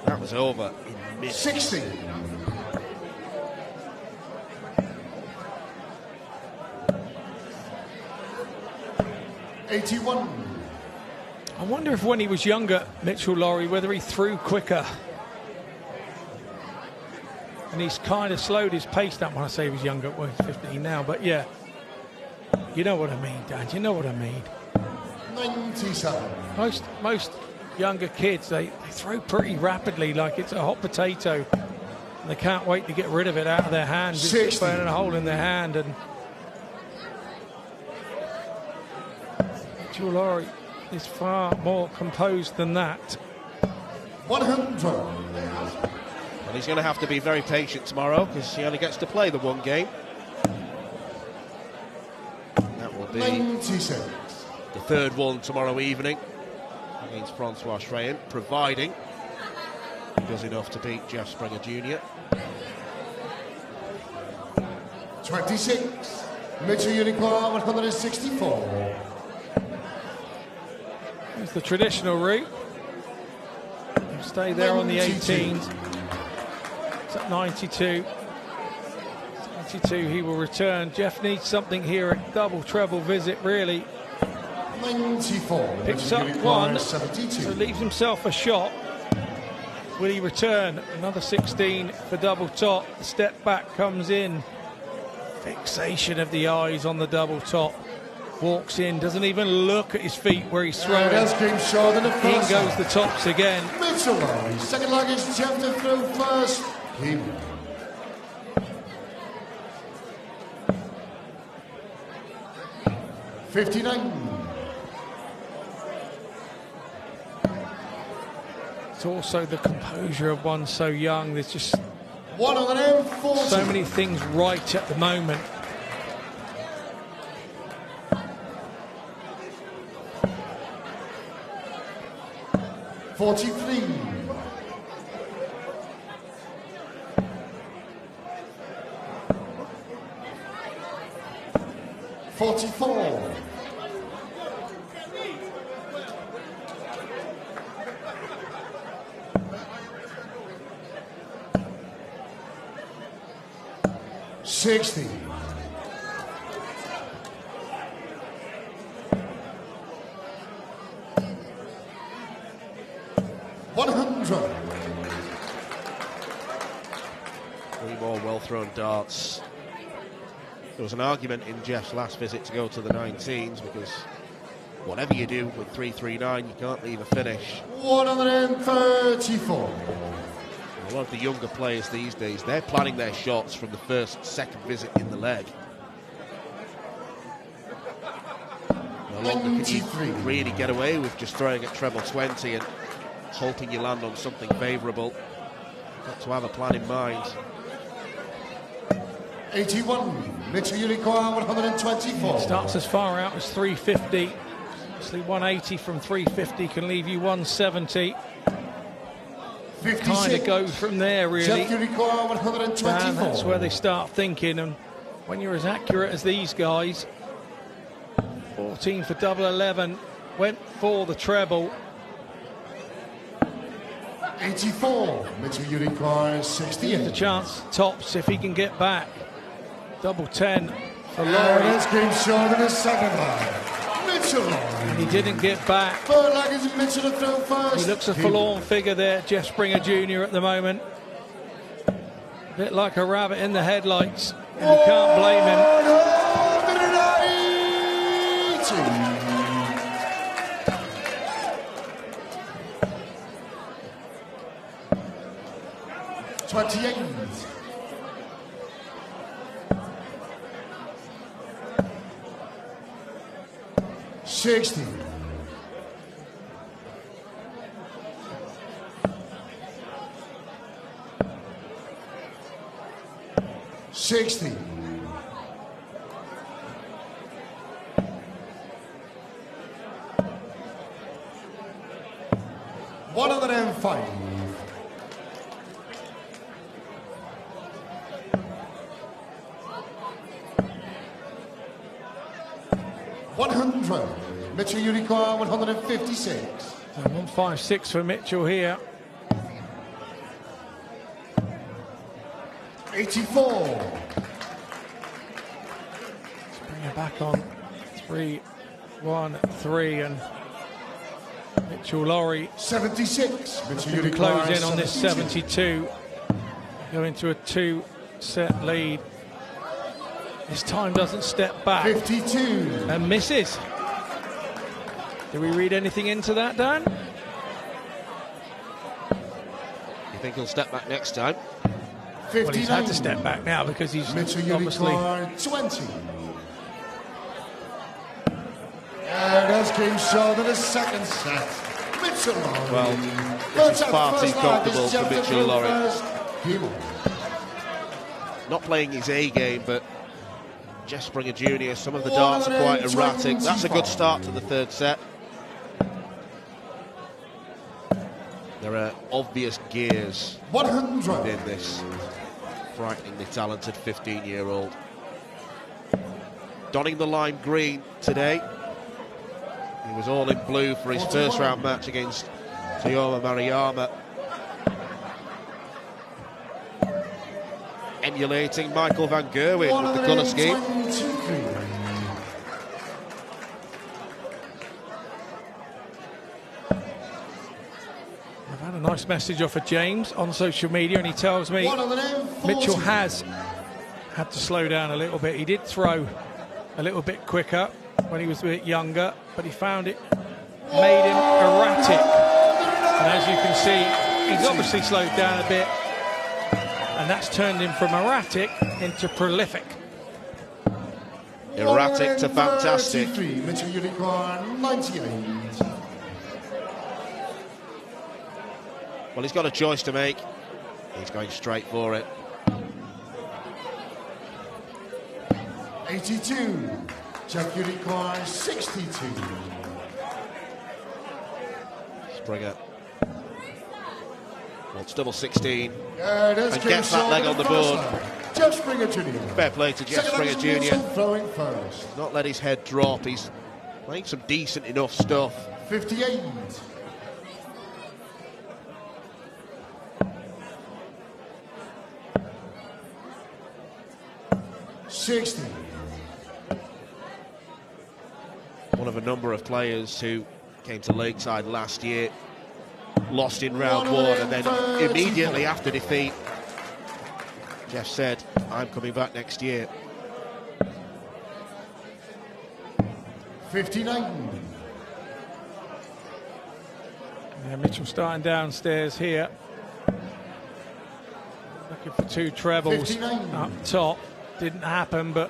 that was over in minutes. 60. $81. I wonder if when he was younger, Mitchell Lawrie, whether he threw quicker. And he's kind of slowed his pace down. When I say he was younger, well, he's 15 now, but yeah. You know what I mean, Dan, you know what I mean. 97. Most younger kids, they throw pretty rapidly like it's a hot potato. And they can't wait to get rid of it out of their hand. It's burning a hole in their hand. And Mitchell Lawrie is far more composed than that. 100. Well, he's going to have to be very patient tomorrow because he only gets to play the one game. That will be 96. the third one tomorrow evening against Francois Rhian, providing he does enough to beat Jeff Springer Jr. 26. Mitchell Unicorn, 164. It's the traditional route. He'll stay there on the 18s. It's at 92. 92, he will return. Jeff needs something here at double treble visit, really. 94. Picks up one, so leaves himself a shot. Will he return? Another 16 for double top. The step back comes in. Fixation of the eyes on the double top. Walks in, doesn't even look at his feet where he's throwing. In goes the tops again. Mitchell Lawrie, second leg is Jeff to throw first. Keep. $59. It's also the composure of one so young. There's just 140. so many things right at the moment. $43. $44. $60. $100. Three more well-thrown darts. There was an argument in Jeff's last visit to go to the 19s because whatever you do with 339, you can't leave a finish. 134. A lot of the younger players these days, they're planning their shots from the first, second visit in the leg. No longer can you really get away with just throwing at treble 20 and hoping you land on something favourable. Got to have a plan in mind. 81. Mitchell Unicorn, 124. Starts as far out as 350. Obviously 180 from 350 can leave you 170. Kind of goes from there, really. Jeff Unicorn, 124. And that's where they start thinking. And when you're as accurate as these guys, 14 for double 11, went for the treble. 84. Mitchell Unicorn, 68. Gives a chance tops if he can get back. Double 10 for Lawrie. That's game short in the second line. Mitchell Lawrie. And he didn't get back. Third leg is Mitchell to throw first. He looks a forlorn figure there, Jeff Springer Jr. at the moment. A bit like a rabbit in the headlights. And you can't blame him. 28. 60. 60. 105. 100. Mitchell Unicorn 156. 156 for Mitchell here. 84. Let's bring it back on 3, 1, 3, and Mitchell Lawrie 76. Mitchell close in on this 72. 72. Go into a 2-set lead. This time doesn't step back. 52. And misses. Do we read anything into that, Dan? You think he'll step back next time? 59. Well, he's had to step back now because he's Mitchell obviously... Unicorn 20. And as game shown in the second set, Mitchell Lawrie. Well, this is far too comfortable for Mitchell Lawrie. Not playing his A game, but Jeff Springer Jr., some of the darts are quite erratic. That's a good start to the third set. There are obvious gears 100 within this frighteningly talented 15-year-old. Donning the lime green today. He was all in blue for his first round match against Toyoma Maruyama. Emulating Michael van Gerwen with the colour scheme. I've had a nice message off of James on social media, and he tells me Mitchell has had to slow down a little bit. He did throw a little bit quicker when he was a bit younger, but he found it made him erratic. And as you can see, he's obviously slowed down a bit, and that's turned him from erratic into prolific. Erratic to fantastic. Mitchell Unicorn 98. Well, he's got a choice to make. He's going straight for it. 82. Jeff Unicorn 62. Springer wants double 16 and gets that leg on the board. Jeff Springer Jr. Fair play to Jeff Springer Jr. Throwing first. Not let his head drop. He's playing some decent enough stuff. 58. 60. One of a number of players who came to Lakeside last year, lost in round one, and then immediately after defeat, Jeff said, I'm coming back next year. 59. Yeah, Mitchell starting downstairs here. Looking for two trebles 59. up top. Didn't happen, but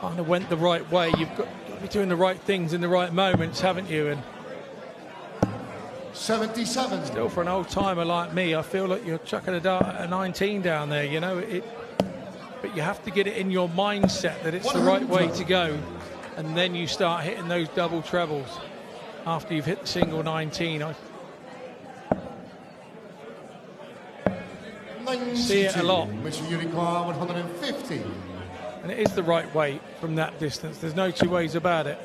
kind of went the right way. You've got to be doing the right things in the right moments, haven't you? And 77. Still, for an old timer like me, I feel like you're chucking a 19 down there, you know. But you have to get it in your mindset that it's the right way to go, and then you start hitting those double trebles after you've hit the single 19. I see it a lot. Mitchell Unicorn 150. And it is the right way from that distance. There's no two ways about it.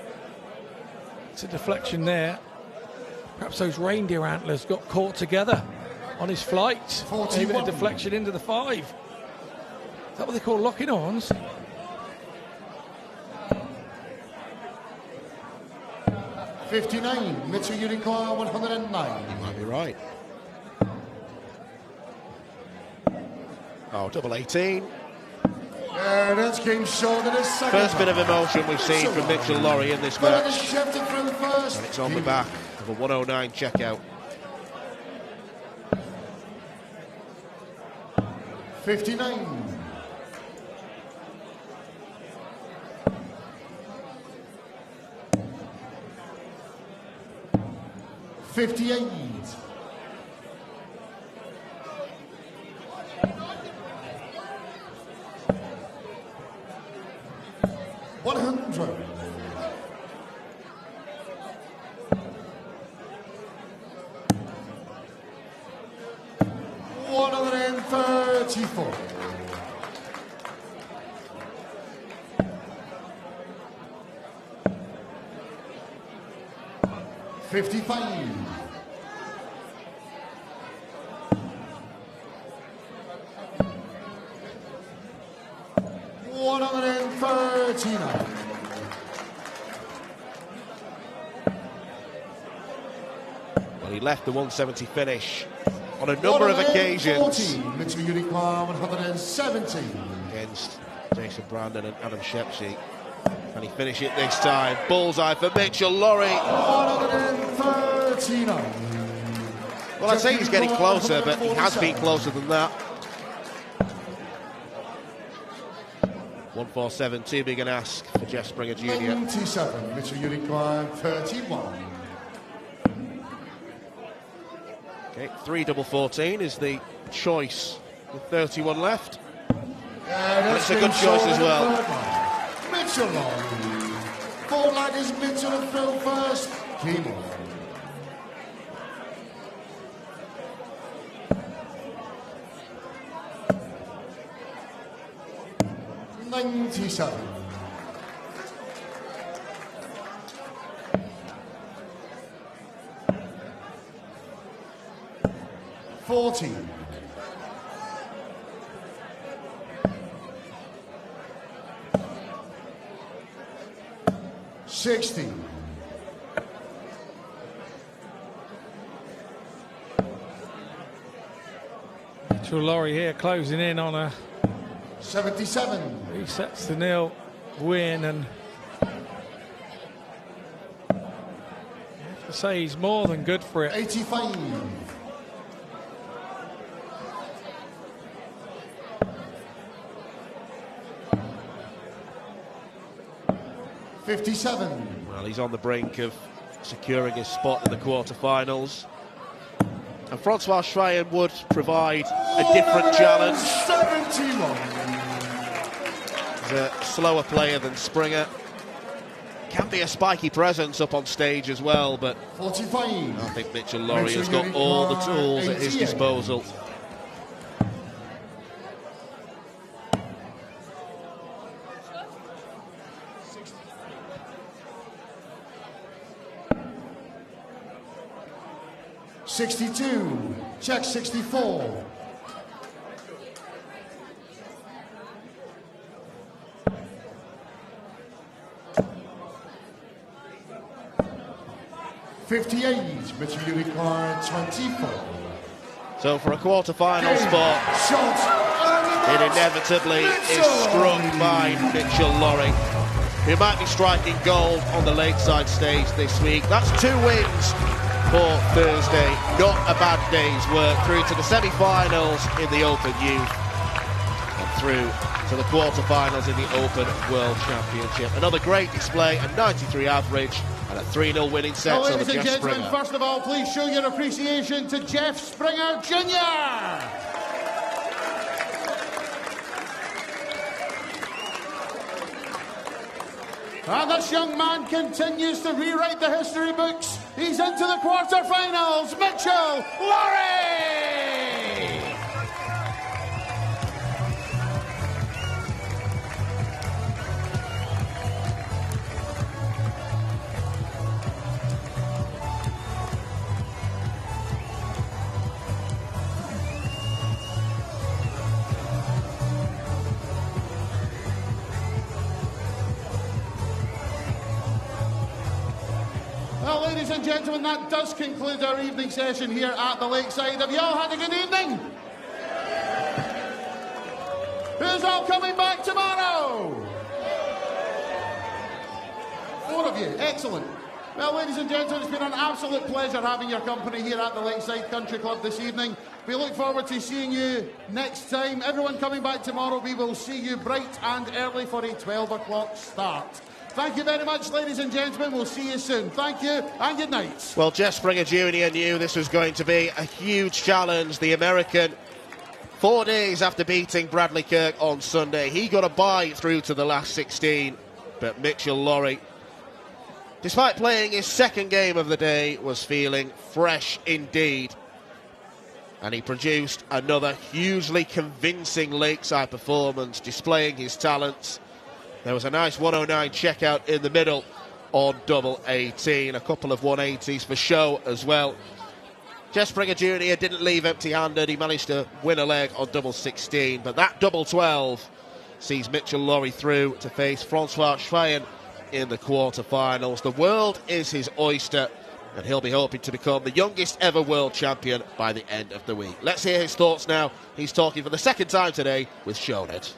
It's a deflection there. Perhaps those reindeer antlers got caught together on his flight. Maybe a deflection into the 5. Is that what they call locking horns? $59. Mitchell Unicorn 109. You might be right. Oh, double 18. That's game short in the second. First bit of emotion we've seen from Mitchell Lawrie in this match. And it's on the back of a 109 checkout. 59. 58. 100. 134. 55. 139. Well, he left the 170 finish on a number of occasions. 170. Against Jason Brandon and Adam Shepsey. Can he finish it this time? Bullseye for Mitchell Lawrie. 139. Well, I'd say he's getting closer, but he has been closer than that. 147, too big an ask for Jeff Springer Jr. 97, Mitchell Unicorn, 31. Okay, 3 double 14 is the choice with 31 left. And it's a good choice as well. Mitchell Lawrie. Four laggers, Mitchell and Phil first. Keep on. 97. 40. 60. 'Lawrie here closing in on a 77. 3-0 win, and I have to say he's more than good for it. 85. 57. Well, he's on the brink of securing his spot in the quarterfinals. And Francois Schie would provide a different challenge. 71. He's a slower player than Springer. Can be a spiky presence up on stage as well, but 45. I think Mitchell Lawrie has got all the tools at his disposal. '62, check 64. 58, Mitchell Unicorn, 24. So for a quarter-final spot, it inevitably is struck by Mitchell Lawrie, who might be striking gold on the Lakeside stage this week. That's 2 wins for Thursday. Not a bad day's work. Through to the semi-finals in the Open Youth and through to the quarter-finals in the Open World Championship. Another great display, a 93 average and a 3-0 winning set over Ladies and Jeff gentlemen, Springer. first of all, please show your appreciation to Jeff Springer Jr. And this young man continues to rewrite the history books. He's into the quarterfinals, Mitchell Lawrie! Well, ladies and gentlemen, that does conclude our evening session here at the Lakeside. Have you all had a good evening? Who's all coming back tomorrow? 4 of you, excellent. Well, ladies and gentlemen, it's been an absolute pleasure having your company here at the Lakeside Country Club this evening. We look forward to seeing you next time. Everyone coming back tomorrow, we will see you bright and early for a 12 o'clock start. Thank you very much, ladies and gentlemen. We'll see you soon. Thank you and good night. Well, Jeff Springer Jr. knew this was going to be a huge challenge. The American, 4 days after beating Bradley Kirk on Sunday, he got a bye through to the last 16. But Mitchell Lawrie, despite playing his second game of the day, was feeling fresh indeed. And he produced another hugely convincing Lakeside performance, displaying his talents. There was a nice 109 checkout in the middle on double 18. A couple of 180s for show as well. Jeff Springer Jr. didn't leave empty-handed. He managed to win a leg on double 16. But that double 12 sees Mitchell Lawrie through to face Francois Schie in the quarterfinals. The world is his oyster, and he'll be hoping to become the youngest ever world champion by the end of the week. Let's hear his thoughts now. He's talking for the second time today with Shownet.